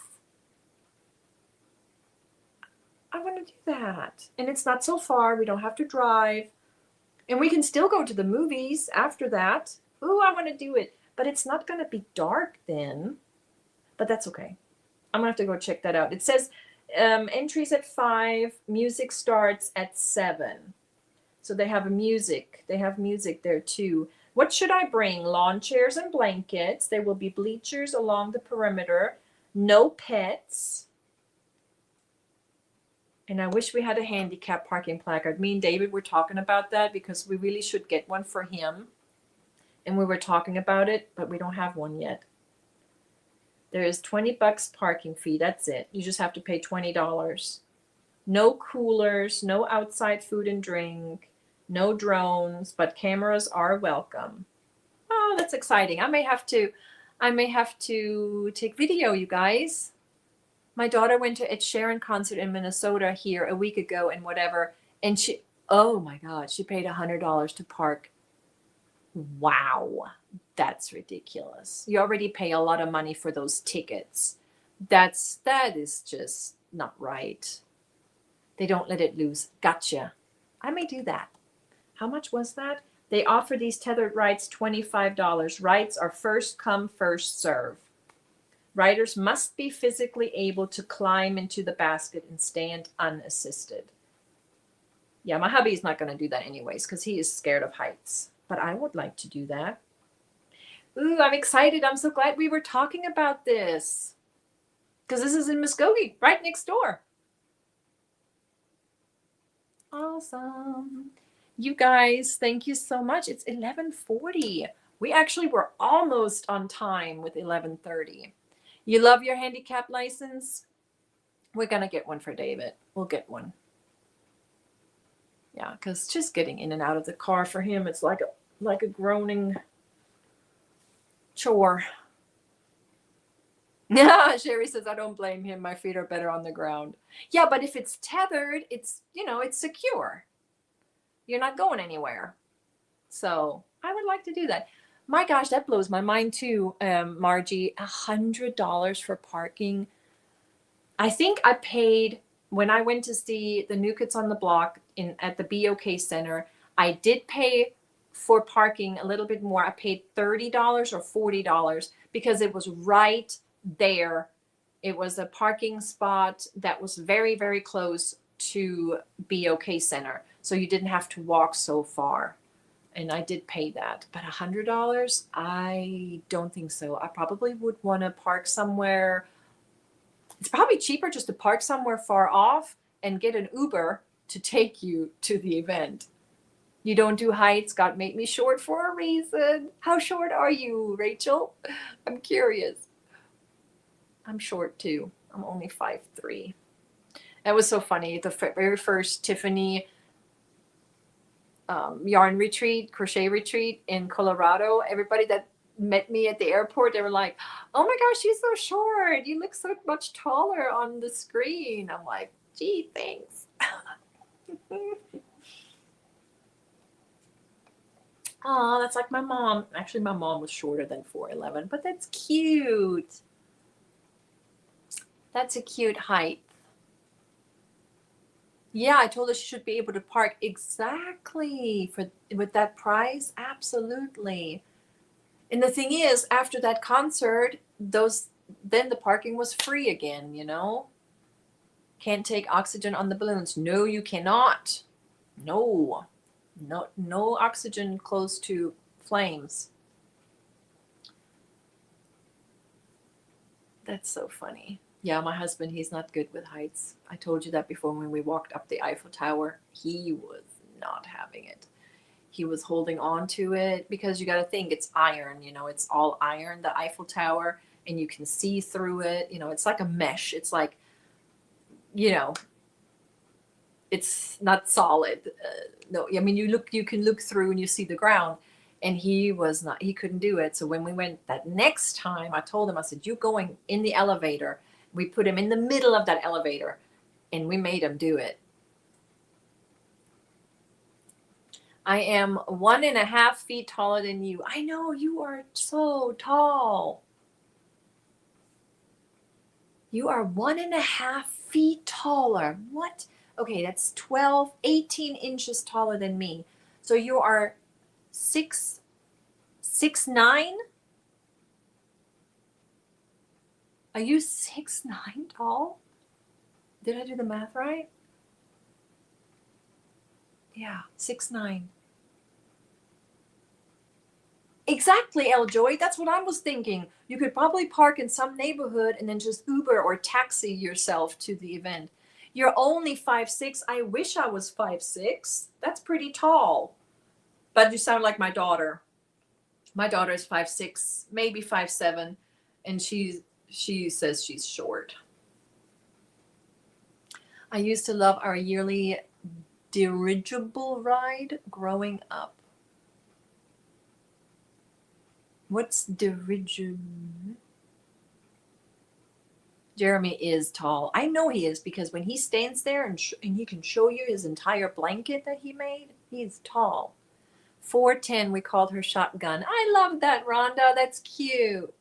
I want to do that. And it's not so far. We don't have to drive. And we can still go to the movies after that. Ooh, I want to do it. But it's not going to be dark then. But that's okay. I'm going to have to go check that out. It says entries at 5. Music starts at 7. So they have music. They have music there too. What should I bring? Lawn chairs and blankets. There will be bleachers along the perimeter. No pets. And I wish we had a handicap parking placard. Me and David were talking about that because we really should get one for him. And we were talking about it, but we don't have one yet. There is $20 parking fee. That's it. You just have to pay $20. No coolers, no outside food and drink, no drones, but cameras are welcome. Oh, that's exciting. I may have to take video, you guys. My daughter went to Ed Sheeran concert in Minnesota here a week ago and whatever. And she, oh my God, she paid $100 to park. Wow. That's ridiculous. You already pay a lot of money for those tickets. That is just not right. They don't let it loose. Gotcha. I may do that. How much was that? They offer these tethered rides $25. Rides are first come, first serve. Riders must be physically able to climb into the basket and stand unassisted. Yeah, my hubby's not going to do that anyways because he is scared of heights. But I would like to do that. Ooh, I'm excited. I'm so glad we were talking about this. Because this is in Muskogee, right next door. Awesome. You guys, thank you so much. It's 11:40. We actually were almost on time with 11:30. You love your handicap license? We're going to get one for David. We'll get one. Yeah, because just getting in and out of the car for him, it's like a groaning chore. Yeah, Sherry says, I don't blame him. My feet are better on the ground. Yeah, but if it's tethered, it's, it's secure. You're not going anywhere. So I would like to do that. My gosh, that blows my mind too, Margie. $100 for parking. I think I paid when I went to see the New Kids on the Block at the BOK Center. I did pay for parking a little bit more. I paid $30 or $40 because it was right there. It was a parking spot that was very, very close to BOK Center. So you didn't have to walk so far. And I did pay that. But $100, I don't think so. I probably would want to park somewhere. It's probably cheaper just to park somewhere far off and get an Uber to take you to the event. You don't do heights. God made me short for a reason. How short are you, Rachel? I'm curious. I'm short too. I'm only 5'3". That was so funny. The very first Tiffany yarn retreat, crochet retreat in Colorado, everybody that met me at the airport, they were like, oh my gosh, she's so short. You look so much taller on the screen. I'm like, gee, thanks. Oh, that's like my mom. Actually, my mom was shorter than 4'11", but that's cute. That's a cute height. Yeah, I told her she should be able to park exactly with that price. Absolutely. And the thing is, after that concert, then the parking was free again, you know? Can't take oxygen on the balloons. No, you cannot. No. No oxygen close to flames. That's so funny. Yeah, my husband, he's not good with heights. I told you that before when we walked up the Eiffel Tower. He was not having it. He was holding on to it because you got to think it's iron, you know, it's all iron, the Eiffel Tower, and you can see through it. You know, it's like a mesh. It's like, you know, it's not solid. No, I mean, you can look through and you see the ground. And he couldn't do it. So when we went that next time, I told him, I said, you going in the elevator. We put him in the middle of that elevator and we made him do it. I am 1.5 feet taller than you. I know, you are so tall. You are 1.5 feet taller. What? Okay, that's 12, 18 inches taller than me. So you are 6'9"? Are you 6'9" tall? Did I do the math right? Yeah, 6'9". Exactly, Eljoy. That's what I was thinking. You could probably park in some neighborhood and then just Uber or taxi yourself to the event. You're only 5'6". I wish I was 5'6". That's pretty tall. But you sound like my daughter. My daughter is 5'6", maybe 5'7", and she says she's short. I used to love our yearly dirigible ride growing up. What's dirigible? Jeremy is tall. I know he is because when he stands there and he can show you his entire blanket that he made, he's tall. 4'10", we called her Shotgun. I love that, Rhonda. That's cute.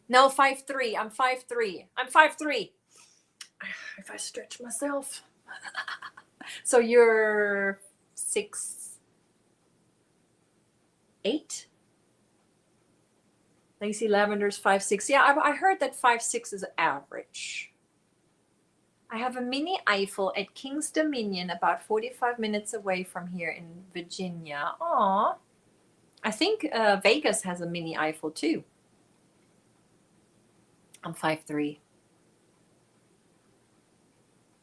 No, 5'3". I'm 5'3". I'm 5'3". If I stretch myself. So you're 6'8". Lacey Lavender's 5'6". Yeah, I heard that 5'6" is average. I have a mini Eiffel at King's Dominion, about 45 minutes away from here in Virginia. Aw. I think Vegas has a mini Eiffel too. I'm 5'3".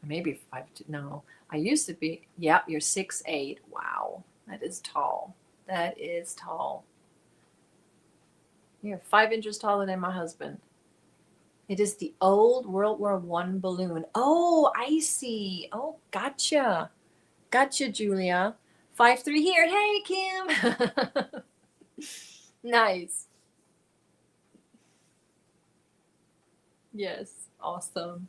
Maybe 5'2". No, I used to be. Yep, you're 6'8". Wow, that is tall. That is tall. You're 5 inches taller than my husband. It is the old World War I balloon. Oh, I see. Oh, gotcha. Gotcha, Julia. 5'3" here. Hey, Kim. Nice. Yes, awesome.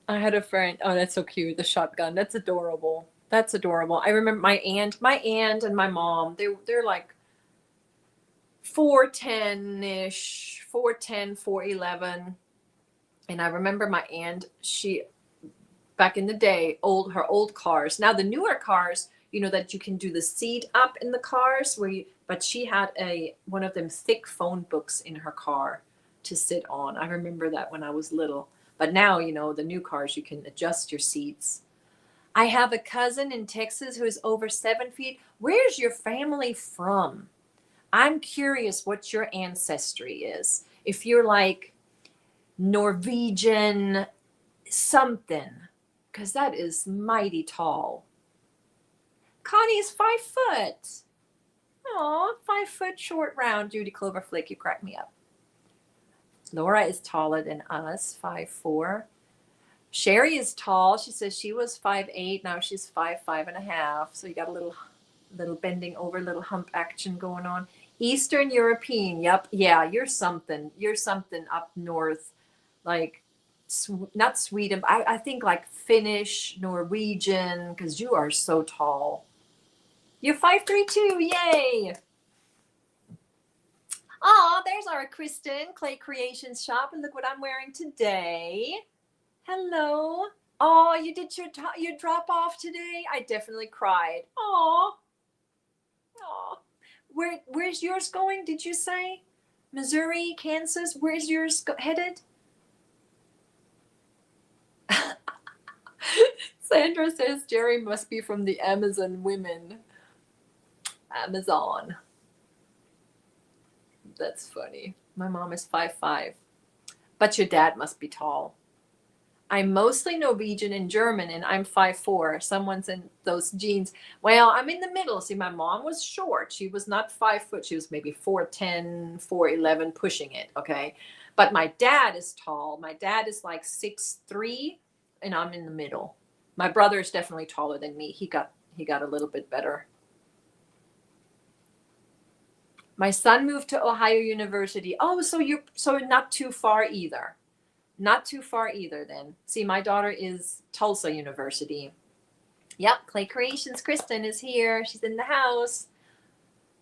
I had a friend. Oh, that's so cute. The shotgun. That's adorable. That's adorable. I remember my aunt and my mom, they're like 4'10" ish, 4'10", 4'11". And I remember my aunt, she back in the day, her old cars. Now the newer cars, that you can do the seat up in the cars but she had one of them thick phone books in her car to sit on. I remember that when I was little. But now, the new cars, you can adjust your seats. I have a cousin in Texas who is over 7 feet. Where's your family from? I'm curious what your ancestry is. If you're like Norwegian something, because that is mighty tall. Connie's 5 foot. Aw, 5 foot short round. Judy Cloverflick, you crack me up. Laura is taller than us, 5'4". Sherry is tall. She says she was 5'8". Now she's 5'5.5". So you got a little bending over, little hump action going on. Eastern European. Yep. Yeah, you're something. You're something up north, like not Sweden. I think like Finnish, Norwegian, because you are so tall. You're 5'3" too. Yay. Oh, there's our Kristen Clay Creations shop, and look what I'm wearing today. Hello. Oh, you did your drop off today? I definitely cried. Oh. Oh. Where's yours going? Did you say Missouri, Kansas? Where's yours headed? Sandra says Jerry must be from the Amazon women. Amazon. That's funny. My mom is 5'5". But your dad must be tall. I'm mostly Norwegian and German, and I'm 5'4". Someone's in those jeans. Well, I'm in the middle. See, my mom was short. She was not 5 foot. She was maybe 4'10", 4'11", pushing it, okay? But my dad is tall. My dad is like 6'3", and I'm in the middle. My brother is definitely taller than me. He got a little bit better. My son moved to Ohio University. Oh, so not too far either. Not too far either then. See, my daughter is Tulsa University. Yep, Clay Creations. Kristen is here. She's in the house.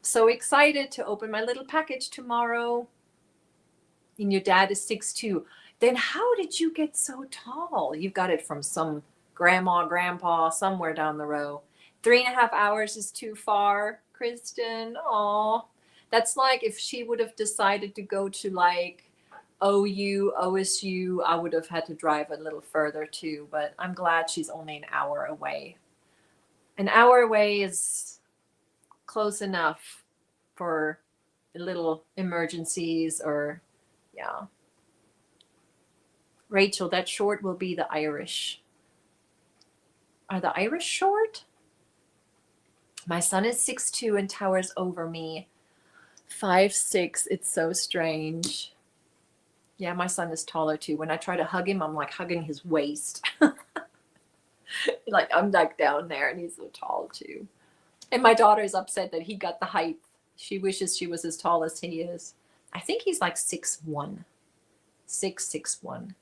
So excited to open my little package tomorrow. And your dad is 6'2". Then how did you get so tall? You've got it from some grandma, grandpa, somewhere down the row. 3.5 hours is too far, Kristen. Aw. That's like if she would have decided to go to like OU, OSU, I would have had to drive a little further too, but I'm glad she's only an hour away. An hour away is close enough for little emergencies or, yeah. Rachel, that short will be the Irish. Are the Irish short? My son is 6'2" and towers over me. 5'6". It's so strange. Yeah, my son is taller too. When I try to hug him, I'm like hugging his waist. Like I'm like down there and he's so tall too. And my daughter is upset that he got the height. She wishes she was as tall as he is. I think he's like 6'1". 6'1".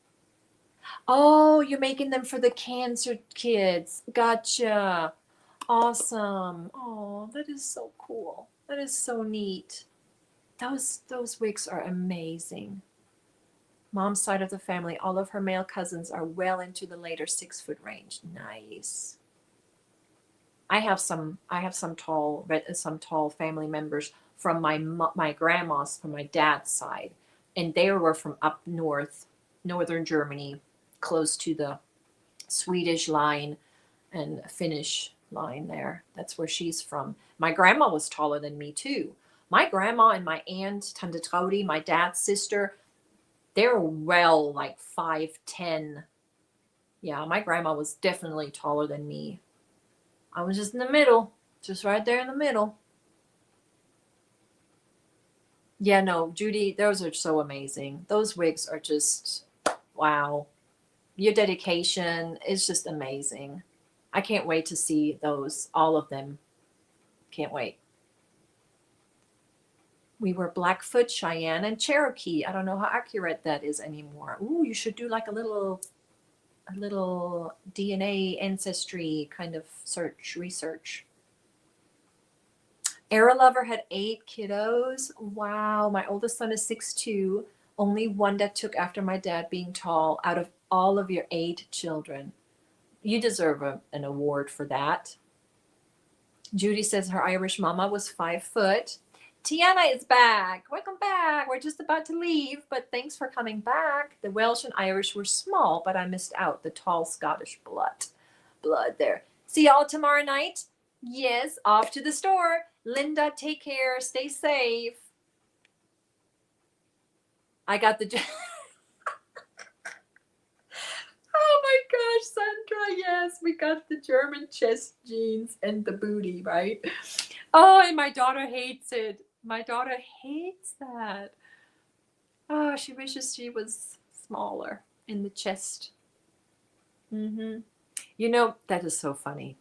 Oh, you're making them for the cancer kids. Gotcha. Awesome. Oh, that is so cool. That is so neat. Those wigs are amazing. Mom's side of the family, all of her male cousins are well into the later 6-foot range. Nice. I have some tall family members from my grandma's, from my dad's side, and they were from up north, northern Germany, close to the Swedish line and Finnish line there. That's where she's from. My grandma was taller than me too. My grandma and my aunt, Tante Traudi, my dad's sister, they're well like 5'10". Yeah, my grandma was definitely taller than me. I was just in the middle, just right there in the middle. Yeah, no, Judy, those are so amazing. Those wigs are just, wow. Your dedication is just amazing. I can't wait to see those, all of them. Can't wait. We were Blackfoot, Cheyenne, and Cherokee. I don't know how accurate that is anymore. Ooh, you should do like a little a little DNA ancestry kind of research. Era Lover had 8 kiddos. Wow, my oldest son is 6'2", only one that took after my dad being tall out of all of your 8 children. You deserve an award for that. Judy says her Irish mama was 5 foot. Tiana is back. Welcome back. We're just about to leave, but thanks for coming back. The Welsh and Irish were small, but I missed out the tall Scottish blood there. See y'all tomorrow night. Yes, off to the store. Linda, take care. Stay safe. I got the... Oh my gosh, Sandra, yes, we got the German chest jeans and the booty, right? Oh, and my daughter hates it. My daughter hates that. Oh, she wishes she was smaller in the chest. You know, that is so funny.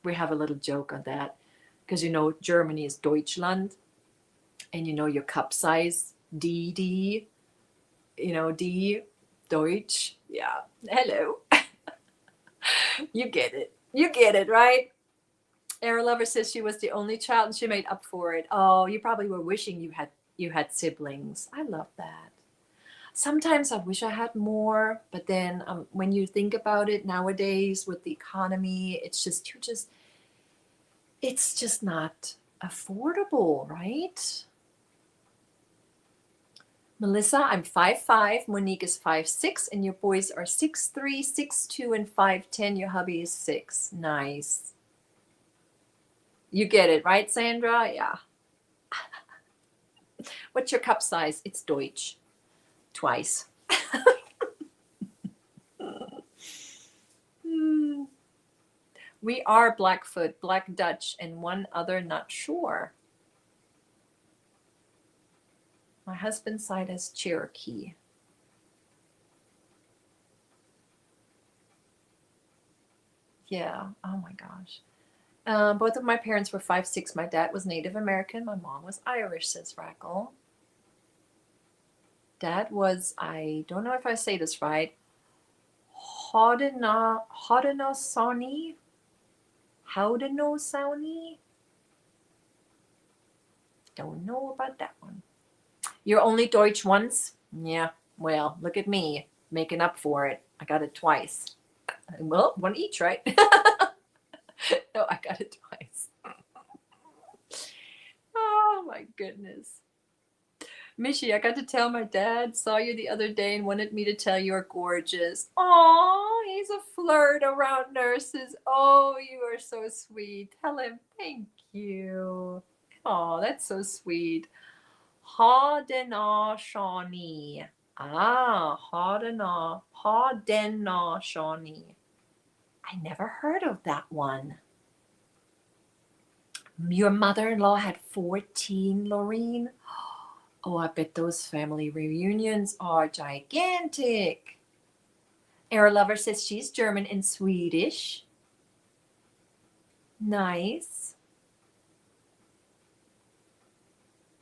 We have a little joke on that because, you know, Germany is Deutschland, and you know your cup size, D, you know, D, Deutsch. Yeah, hello. You get it, right? Era Lover says she was the only child and she made up for it. Oh, you probably were wishing you had siblings. I love that. Sometimes I wish I had more, but then when you think about it nowadays with the economy, it's just not affordable, right? Melissa, I'm 5'5", Monique is 5'6", and your boys are 6'3", 6'2", and 5'10". Your hubby is 6. Nice. You get it, right, Sandra? Yeah. What's your cup size? It's Deutsch. Twice. We are Blackfoot, Black Dutch, and one other not sure. My husband's side is Cherokee. Yeah. Oh my gosh. Both of my parents were 5'6". My dad was Native American. My mom was Irish, says Rackle. Dad was, I don't know if I say this right, Haudenosaunee? Don't know about that one. You're only Deutsch once? Yeah, well, look at me, making up for it. I got it twice. Well, one each, right? No, I got it twice. Oh my goodness. Michi, I got to tell my dad, saw you the other day and wanted me to tell you're gorgeous. Oh, he's a flirt around nurses. Oh, you are so sweet. Tell him thank you. Oh, that's so sweet. Haudenosaunee. Haudenosaunee. I never heard of that one. Your mother-in-law had 14, Laureen? Oh, I bet those family reunions are gigantic. Era Lover says she's German and Swedish. Nice.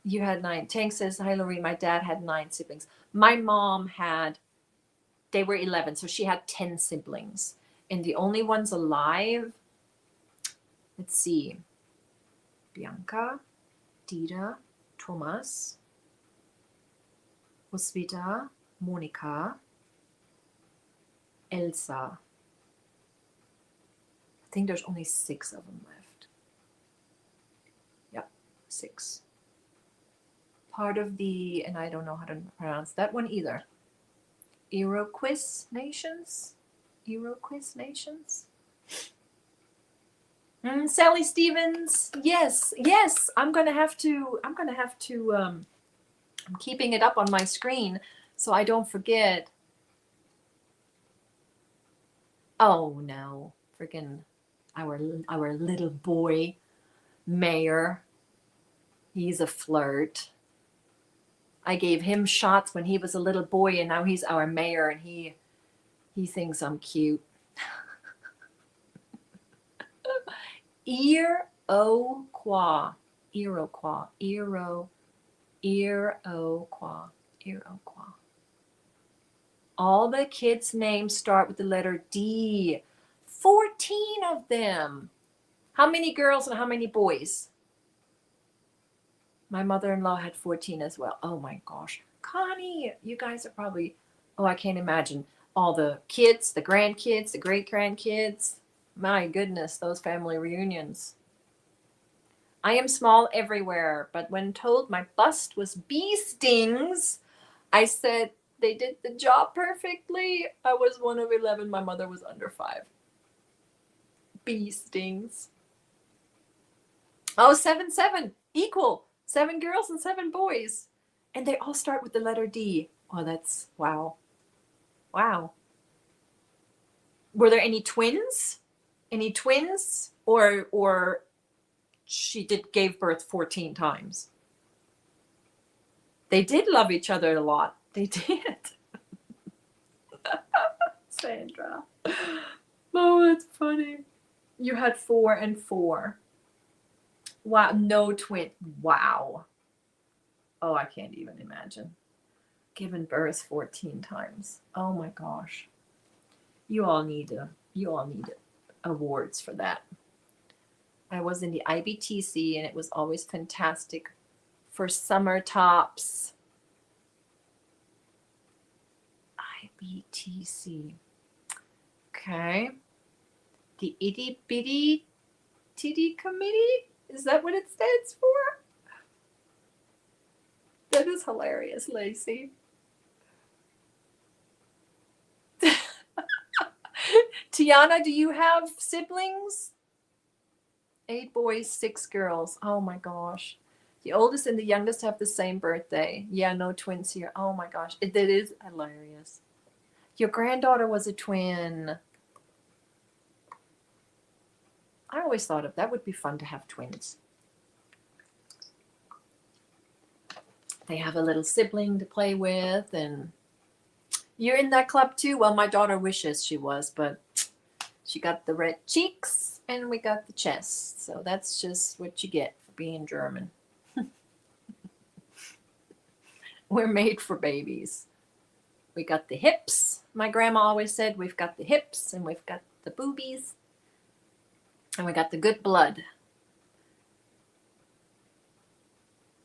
You had 9. Tank says, hi, Lorraine. My dad had 9 siblings. My mom they were 11, so she had 10 siblings. And the only ones alive, let's see, Bianca, Dita, Thomas, Roswitha, Monika, Elsa. I think there's only 6 of them left. Yep, 6. Part of the, and I don't know how to pronounce that one either, Iroquois nations? Sally Stevens, yes, I'm keeping it up on my screen so I don't forget. Oh no, freaking our little boy mayor. He's a flirt. I gave him shots when he was a little boy, and now he's our mayor, and he thinks I'm cute. Iroquois. All the kids' names start with the letter D. 14 of them. How many girls and how many boys? My mother-in-law had 14 as well. Oh my gosh. Connie, you guys are probably, oh, I can't imagine. All the kids, the grandkids, the great-grandkids. My goodness, those family reunions. I am small everywhere, but when told my bust was bee stings, I said they did the job perfectly. I was one of 11. My mother was under 5. Bee stings. Oh, 7, 7. Equal. 7 girls and 7 boys. And they all start with the letter D. Oh, that's, wow. Wow. Were there any twins? Any twins? Or she gave birth 14 times? They did love each other a lot. They did. Sandra. Oh, that's funny. You had 4 and 4. Wow, no twin. Wow. Oh, I can't even imagine. Given birth 14 times. Oh my gosh. You all need awards for that. I was in the IBTC and it was always fantastic for summer tops. IBTC. Okay. The Itty Bitty Titty Committee? Is that what it stands for? That is hilarious, Lacey. Tiana, do you have siblings? 8 boys, 6 girls. Oh my gosh. The oldest and the youngest have the same birthday. Yeah, no twins here. Oh my gosh. That is hilarious. Your granddaughter was a twin. I always thought of that would be fun to have twins. They have a little sibling to play with, and you're in that club too? Well, my daughter wishes she was, but she got the red cheeks and we got the chest. So that's just what you get for being German. We're made for babies. We got the hips. My grandma always said we've got the hips and we've got the boobies and we got the good blood.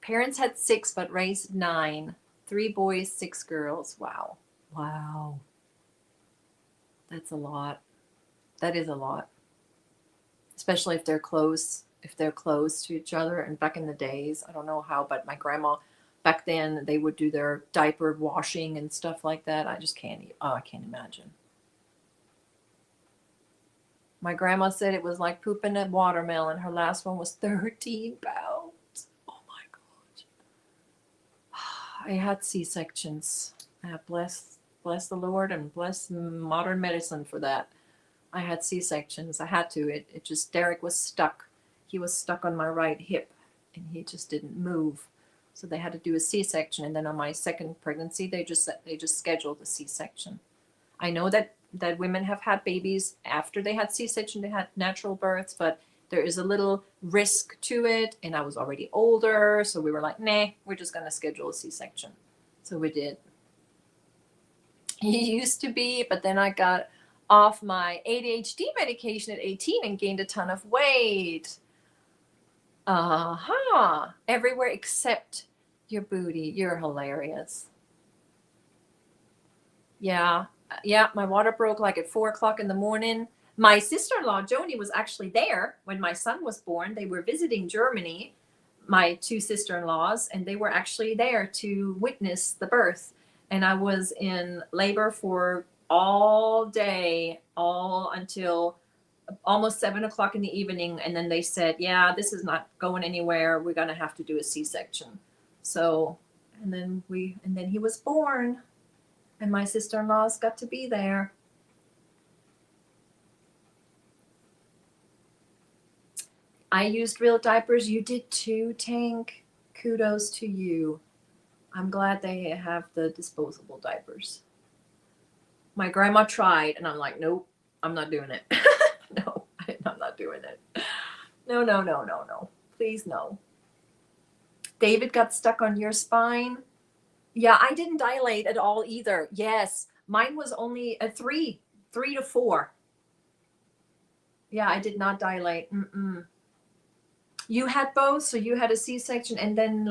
Parents had 6 but raised 9. 3 boys, 6 girls. Wow. Wow. That's a lot. That is a lot. Especially if they're close to each other. And back in the days, I don't know how, but my grandma, back then, they would do their diaper washing and stuff like that. I just can't, I can't imagine. My grandma said it was like pooping a watermelon. Her last one was 13 pounds. Oh my gosh. I had C-sections. Bless the Lord and bless modern medicine for that. I had C-sections. I had to. It just, Derek was stuck. He was stuck on my right hip and he just didn't move. So they had to do a C-section. And then on my second pregnancy, they just scheduled a C-section. I know that women have had babies after they had C-section, they had natural births, but there is a little risk to it. And I was already older. So we were like, nah, we're just going to schedule a C-section. So we did. He used to be, but then I got off my ADHD medication at 18 and gained a ton of weight. Everywhere except your booty. You're hilarious. Yeah, my water broke like at 4 o'clock in the morning. My sister-in-law, Joni, was actually there when my son was born. They were visiting Germany, my 2 sister-in-laws, and they were actually there to witness the birth. And I was in labor for all day, all until almost 7 o'clock in the evening. And then they said, yeah, this is not going anywhere. We're going to have to do a C-section. So, and then he was born and my sister-in-laws got to be there. I used real diapers. You did too, Tank. Kudos to you. I'm glad they have the disposable diapers. My grandma tried, and I'm like, nope, I'm not doing it. No, I'm not doing it. No. Please, no. David got stuck on your spine. Yeah, I didn't dilate at all either. Yes, Mine was only a 3 to 4. Yeah, I did not dilate. Mm-mm. You had both, so you had a C-section and then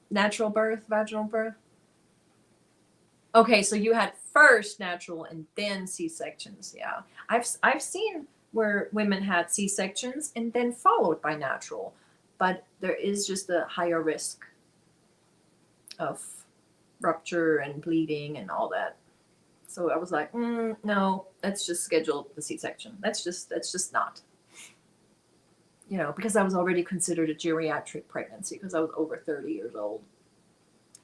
natural birth, vaginal birth. Okay, so you had first natural and then C-sections. Yeah, I've seen where women had C-sections and then followed by natural, but there is just a higher risk of rupture and bleeding and all that. So I was like, no, let's just schedule the C-section. That's just not. You know, because I was already considered a geriatric pregnancy because I was over 30 years old.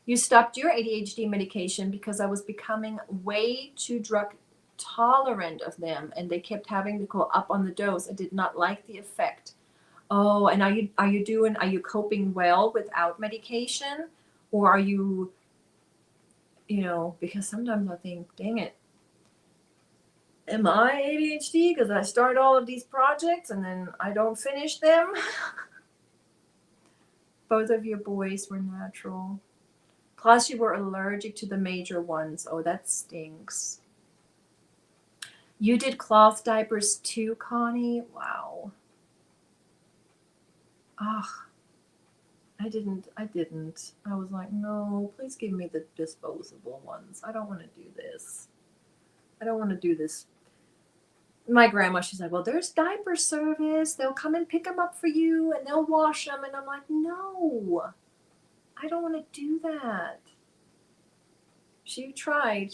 You stopped your ADHD medication because I was becoming way too drug tolerant of them, and they kept having to go up on the dose. I did not like the effect. Oh, and are you coping well without medication, or are you, because sometimes I think, dang it, am I ADHD because I start all of these projects and then I don't finish them? Both of your boys were natural. Plus, you were allergic to the major ones. Oh, that stinks. You did cloth diapers too, Connie? Wow. Ugh. I didn't. I was like, no, please give me the disposable ones. I don't want to do this. I don't want to do this. My grandma, she's like, well, there's diaper service. They'll come and pick them up for you and they'll wash them. And I'm like, no, I don't want to do that. She tried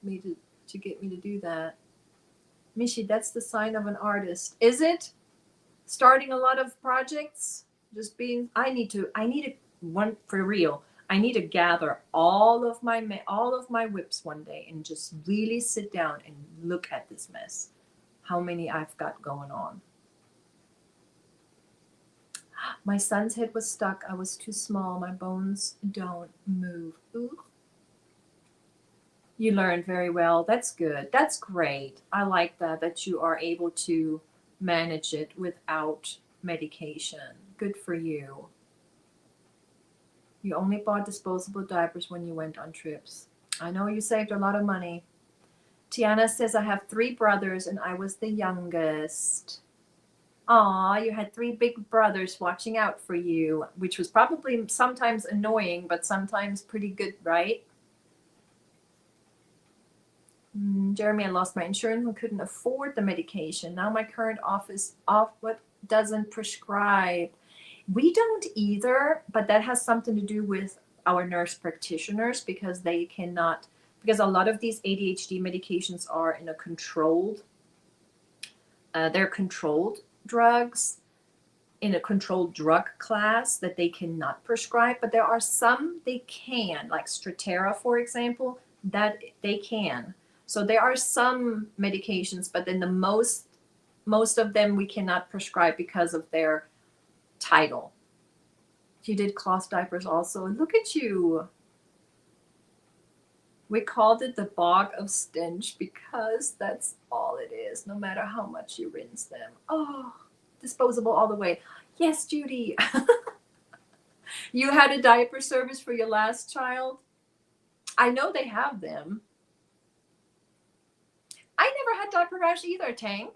me to get me to do that. Michi, that's the sign of an artist. Is it? Starting a lot of projects? Just being, I need to one for real. I need to gather all of my whips one day and just really sit down and look at this mess. How many I've got going on. My son's head was stuck. I was too small. My bones don't move. Ooh. You learned very well. That's good. That's great. I like that you are able to manage it without medication. Good for you. You only bought disposable diapers when you went on trips. I know you saved a lot of money. Tiana says, I have 3 brothers and I was the youngest. Aw, you had 3 big brothers watching out for you, which was probably sometimes annoying, but sometimes pretty good, right? Jeremy, I lost my insurance and couldn't afford the medication. Now my current office doesn't prescribe. We don't either, but that has something to do with our nurse practitioners because because a lot of these ADHD medications are in a they're controlled drugs in a controlled drug class that they cannot prescribe, but there are some they can, like Strattera, for example, that they can. So there are some medications, but then the most of them we cannot prescribe because of their title. You did cloth diapers also. Look at you. We called it the bog of stench because that's all it is, no matter how much you rinse them. Oh, disposable all the way. Yes, Judy. You had a diaper service for your last child? I know they have them. I never had diaper rash either, Tank.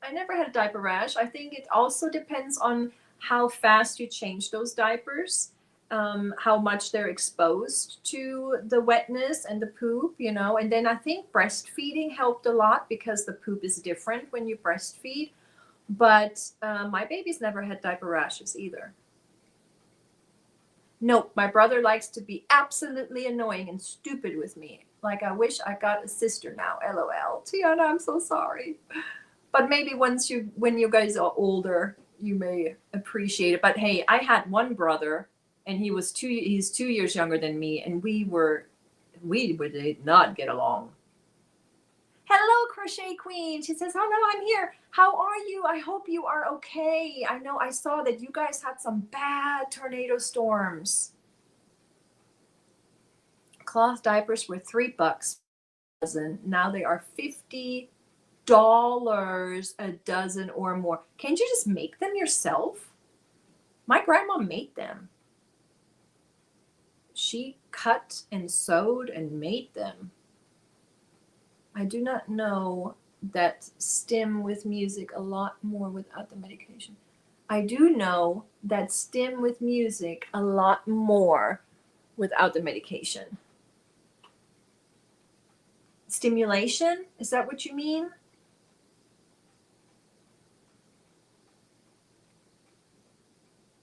I never had a diaper rash. I think it also depends on how fast you change those diapers, how much they're exposed to the wetness and the poop, And then I think breastfeeding helped a lot because the poop is different when you breastfeed. But my babies never had diaper rashes either. Nope, my brother likes to be absolutely annoying and stupid with me. Like, I wish I got a sister now, LOL. Tiana, I'm so sorry. But maybe when you guys are older, you may appreciate it. But hey, I had one brother, and he's 2 years younger than me, and we did not get along. Hello, Crochet Queen. She says, hello, I'm here. How are you? I hope you are okay. I know I saw that you guys had some bad tornado storms. Cloth diapers were $3 a dozen. Now they are $50 a dozen or more. Can't you just make them yourself? My grandma made them. She cut and sewed and made them. I do not know that stim with music a lot more without the medication. I do know that stim with music a lot more without the medication. Stimulation? Is that what you mean?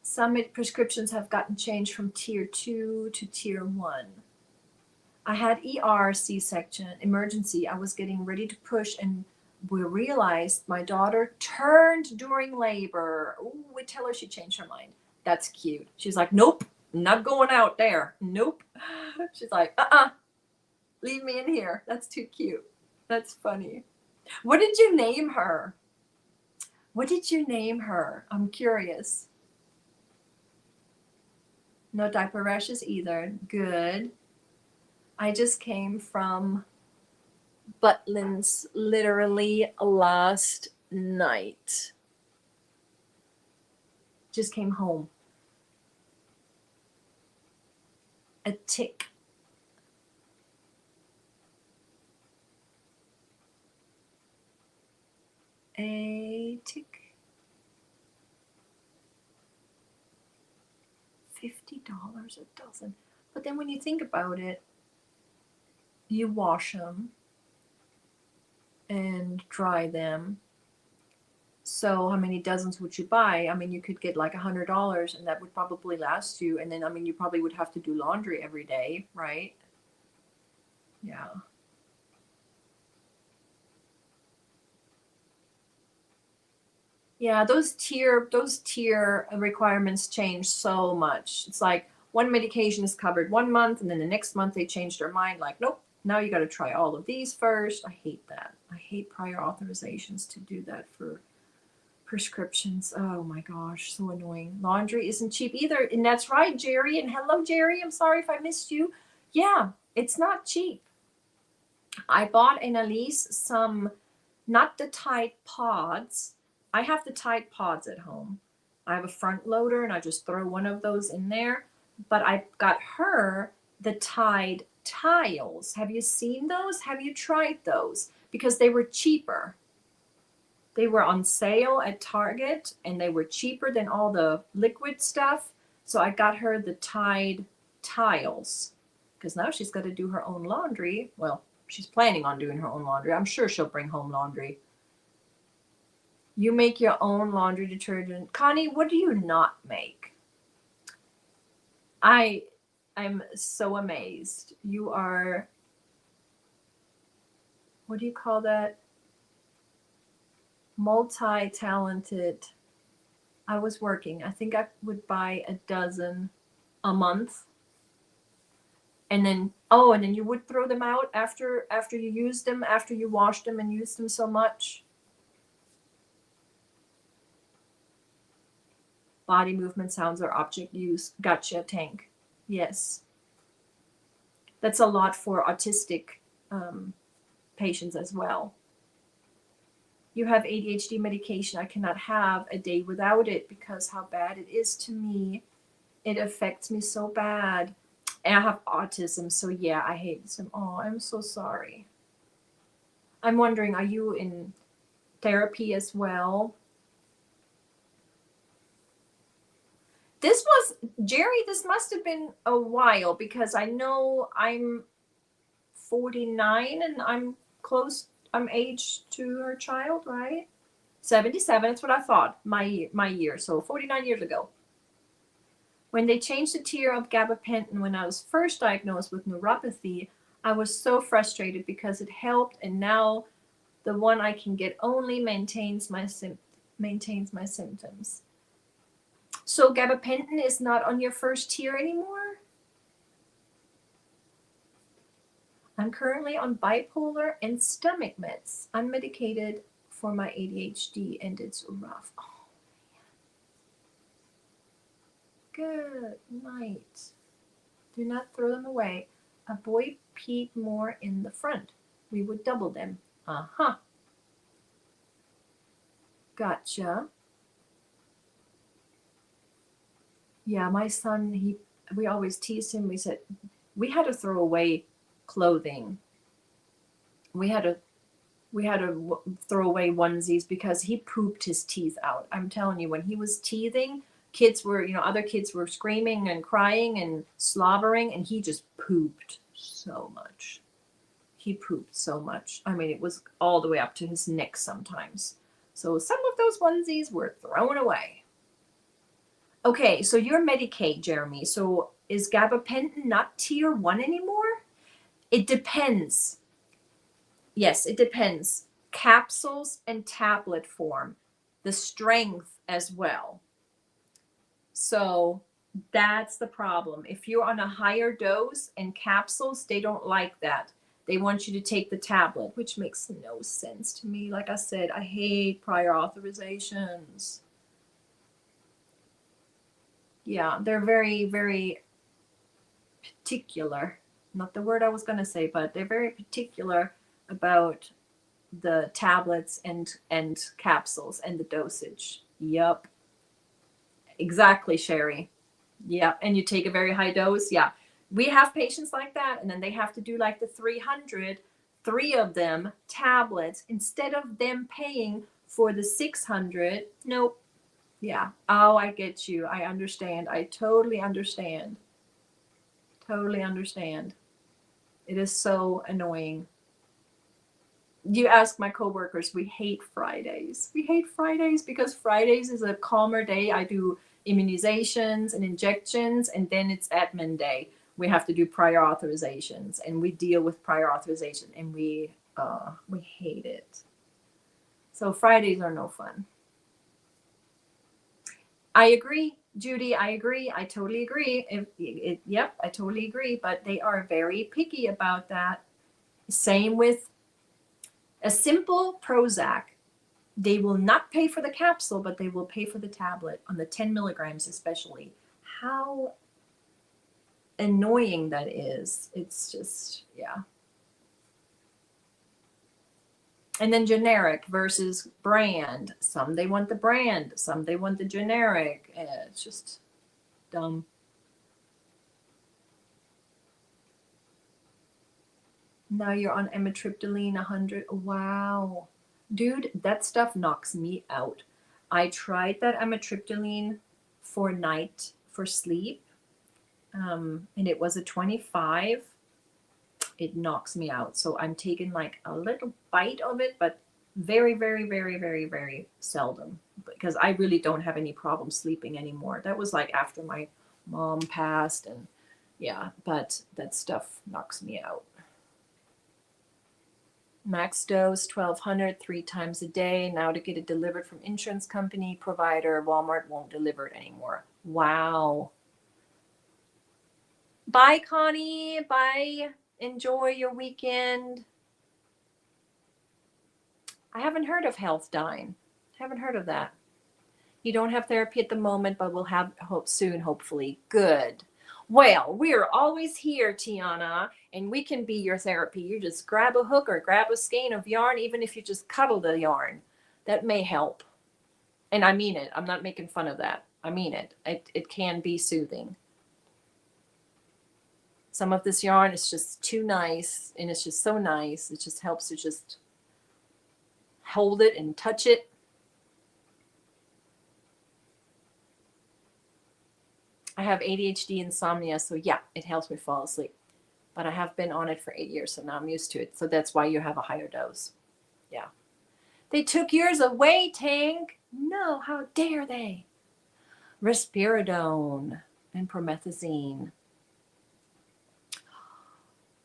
Some prescriptions have gotten changed from tier 2 to tier 1. I had ER C-section, emergency. I was getting ready to push and we realized my daughter turned during labor. Ooh, we tell her she changed her mind. That's cute. She's like, nope, not going out there. Nope. She's like, leave me in here. That's too cute. That's funny. What did you name her? What did you name her? I'm curious. No diaper rashes either. Good. I just came from Butlins literally last night. Just came home. A tick. A tick. $50 a dozen. But then when you think about it, you wash them and dry them. So how many dozens would you buy? I mean, you could get like $100 and that would probably last you. And then, I mean, you probably would have to do laundry every day, right? Yeah. Yeah, those tier requirements change so much. It's like one medication is covered 1 month, and then the next month they change their mind. Like, nope, now you got to try all of these first. I hate that. I hate prior authorizations to do that for prescriptions. Oh my gosh, so annoying. Laundry isn't cheap either, and that's right, Jerry. And hello, Jerry. I'm sorry if I missed you. Yeah, it's not cheap. I bought Annalise some, not the Tide Pods. I have the Tide Pods at home. I have a front loader and I just throw one of those in there. But I got her the Tide Tiles. Have you seen those? Have you tried those? Because they were cheaper. They were on sale at Target and they were cheaper than all the liquid stuff. So I got her the Tide Tiles because now she's got to do her own laundry. Well, she's planning on doing her own laundry. I'm sure she'll bring home laundry. You make your own laundry detergent. Connie, what do you not make? I'm so amazed. You are, what do you call that? Multi-talented. I was working. I think I would buy a dozen a month. And then, and then you would throw them out after you used them, after you washed them and used them so much. Body movement, sounds, or object use. Gotcha, Tank. Yes. That's a lot for autistic patients as well. You have ADHD medication. I cannot have a day without it because how bad it is to me. It affects me so bad. And I have autism, so yeah, I hate this. Oh, I'm so sorry. I'm wondering, are you in therapy as well? This was, Jerry, this must have been a while because I know I'm 49 and I'm age to her child, right? 77, that's what I thought, my year, so 49 years ago. When they changed the tier of gabapentin when I was first diagnosed with neuropathy, I was so frustrated because it helped, and now the one I can get only maintains my symptoms. So gabapentin is not on your first tier anymore? I'm currently on bipolar and stomach meds. I'm medicated for my ADHD and it's rough. Oh, man. Good night. Do not throw them away. A boy peed more in the front. We would double them. Uh-huh. Gotcha. Yeah, my son, we always tease him. We said, we had to throw away clothing. We had to throw away onesies because he pooped his teeth out. I'm telling you, when he was teething, kids were, other kids were screaming and crying and slobbering, and he just pooped so much. He pooped so much. I mean, it was all the way up to his neck sometimes. So some of those onesies were thrown away. Okay, so you're Medicaid, Jeremy. So is gabapentin not tier 1 anymore? It depends. Yes, it depends. Capsules and tablet form, the strength as well. So that's the problem. If you're on a higher dose and capsules, they don't like that. They want you to take the tablet, which makes no sense to me. Like I said, I hate prior authorizations. Yeah, they're very, very particular. Not the word I was going to say, but they're very particular about the tablets and capsules and the dosage. Yep. Exactly, Sherry. Yeah. And you take a very high dose. Yeah. We have patients like that, and then they have to do like the 300, 3 of them tablets instead of them paying for the 600. Nope. Yeah. Oh, I get you. I understand. I totally understand. Totally understand. It is so annoying. You ask my coworkers, we hate Fridays. We hate Fridays because Fridays is a calmer day. I do immunizations and injections, and then it's admin day. We have to do prior authorizations, and we deal with prior authorization, and we hate it. So Fridays are no fun. I agree, Judy. I agree. I totally agree. Yep, I totally agree. But they are very picky about that. Same with a simple Prozac. They will not pay for the capsule, but they will pay for the tablet on the 10 milligrams especially. How annoying that is. It's just, yeah. And then generic versus brand. Some they want the brand, some they want the generic. It's just dumb. Now you're on amitriptyline 100. Wow. Dude, that stuff knocks me out. I tried that amitriptyline for night for sleep, and it was a 25. It knocks me out. So I'm taking like a little bite of it, but very, very, very, very, very seldom, because I really don't have any problem sleeping anymore. That was like after my mom passed, and yeah, but that stuff knocks me out. Max dose 1200 3 times a day. Now to get it delivered from insurance company, provider, Walmart won't deliver it anymore. Wow. Bye, Connie. Bye. Enjoy your weekend. I haven't heard of Healthdyne. Haven't heard of that. You don't have therapy at the moment, but we'll have hope soon, hopefully. Good. Well, we're always here, Tiana, and we can be your therapy. You just grab a hook or grab a skein of yarn, even if you just cuddle the yarn. That may help. And I mean it. I'm not making fun of that. I mean it. It can be soothing. Some of this yarn is just too nice, and it's just so nice. It just helps to just hold it and touch it. I have ADHD, insomnia, so yeah, it helps me fall asleep. But I have been on it for 8 years, so now I'm used to it. So that's why you have a higher dose. Yeah. They took yours away, Tank. No, how dare they? Risperidone and promethazine.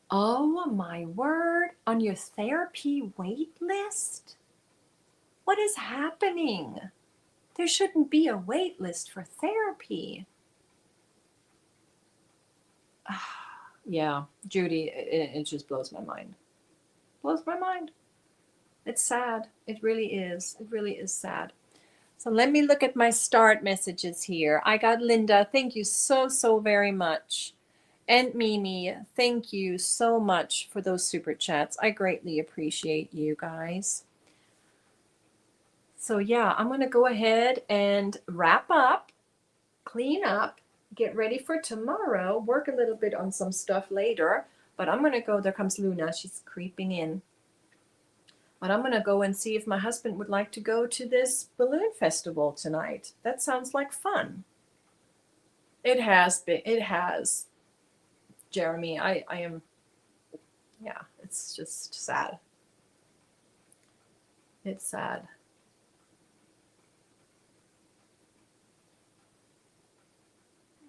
Oh my word, on your therapy wait list? What is happening? There shouldn't be a wait list for therapy. Yeah, Judy, it just blows my mind. Blows my mind. It's sad. It really is. It really is sad. So let me look at my start messages here. I got Linda. Thank you so, so very much. And Mimi, thank you so much for those super chats. I greatly appreciate you guys. So yeah, I'm going to go ahead and wrap up, clean up, get ready for tomorrow, work a little bit on some stuff later, but I'm going to go. There comes Luna. She's creeping in. But I'm going to go and see if my husband would like to go to this balloon festival tonight. That sounds like fun. It has been. It has. Jeremy, I am, yeah, it's just sad. It's sad.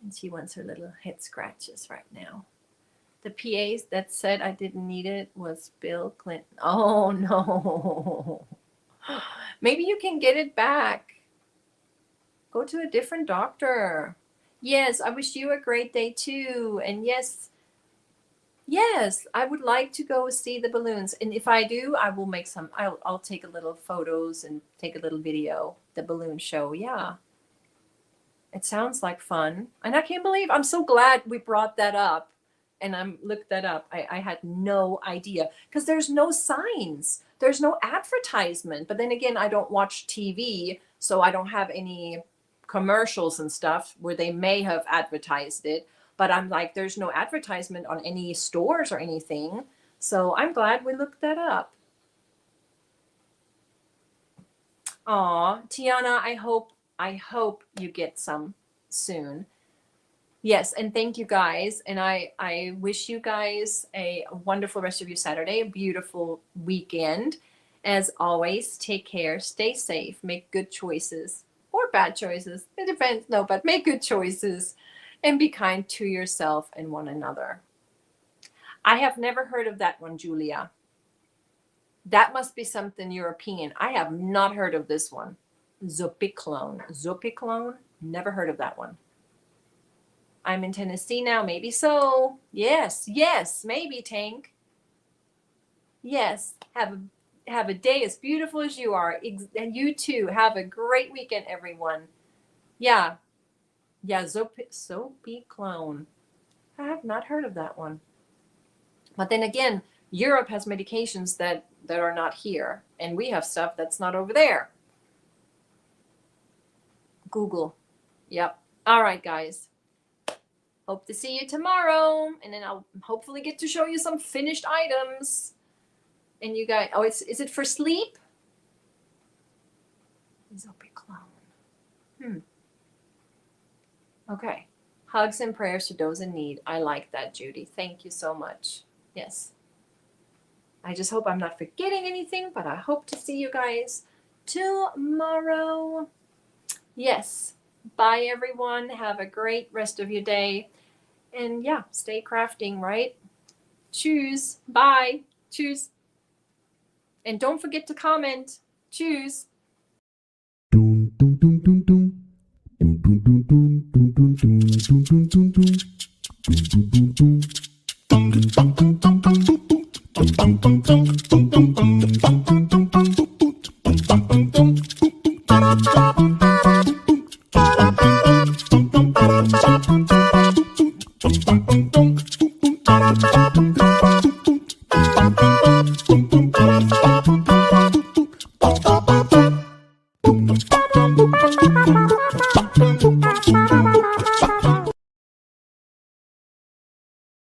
And she wants her little head scratches right now. The PAs that said I didn't need it was Bill Clinton. Oh, no. Maybe you can get it back. Go to a different doctor. Yes, I wish you a great day too. And yes, I would like to go see the balloons. And if I do, I will make some, I'll take a little photos and take a little video, the balloon show. Yeah. It sounds like fun. And I can't believe, I'm so glad we brought that up. And I looked that up. I had no idea because there's no signs. There's no advertisement. But then again, I don't watch TV, so I don't have any commercials and stuff where they may have advertised it. But I'm like, there's no advertisement on any stores or anything. So I'm glad we looked that up. Aw, Tiana, I hope you get some soon. Yes, and thank you guys. And I wish you guys a wonderful rest of your Saturday, a beautiful weekend. As always, take care, stay safe, make good choices or bad choices. It depends. No, but make good choices and be kind to yourself and one another. I have never heard of that one, Julia. That must be something European. I have not heard of this one. Zopiclone. Zopiclone? Never heard of that one. I'm in Tennessee now. Maybe so. Yes, maybe, Tank. Yes, have a day as beautiful as you are. And you too. Have a great weekend, everyone. Yeah, Zopiclone. I have not heard of that one. But then again, Europe has medications that are not here. And we have stuff that's not over there. Google. Yep. All right, guys. Hope to see you tomorrow. And then I'll hopefully get to show you some finished items. And you guys, is it for sleep? Zopiclone. Okay. Hugs and prayers to those in need. I like that, Judy. Thank you so much. Yes. I just hope I'm not forgetting anything, but I hope to see you guys tomorrow. Yes. Bye, everyone. Have a great rest of your day. And yeah, stay crafting, right? Tschüss. Bye. Tschüss. And don't forget to comment. Tschüss.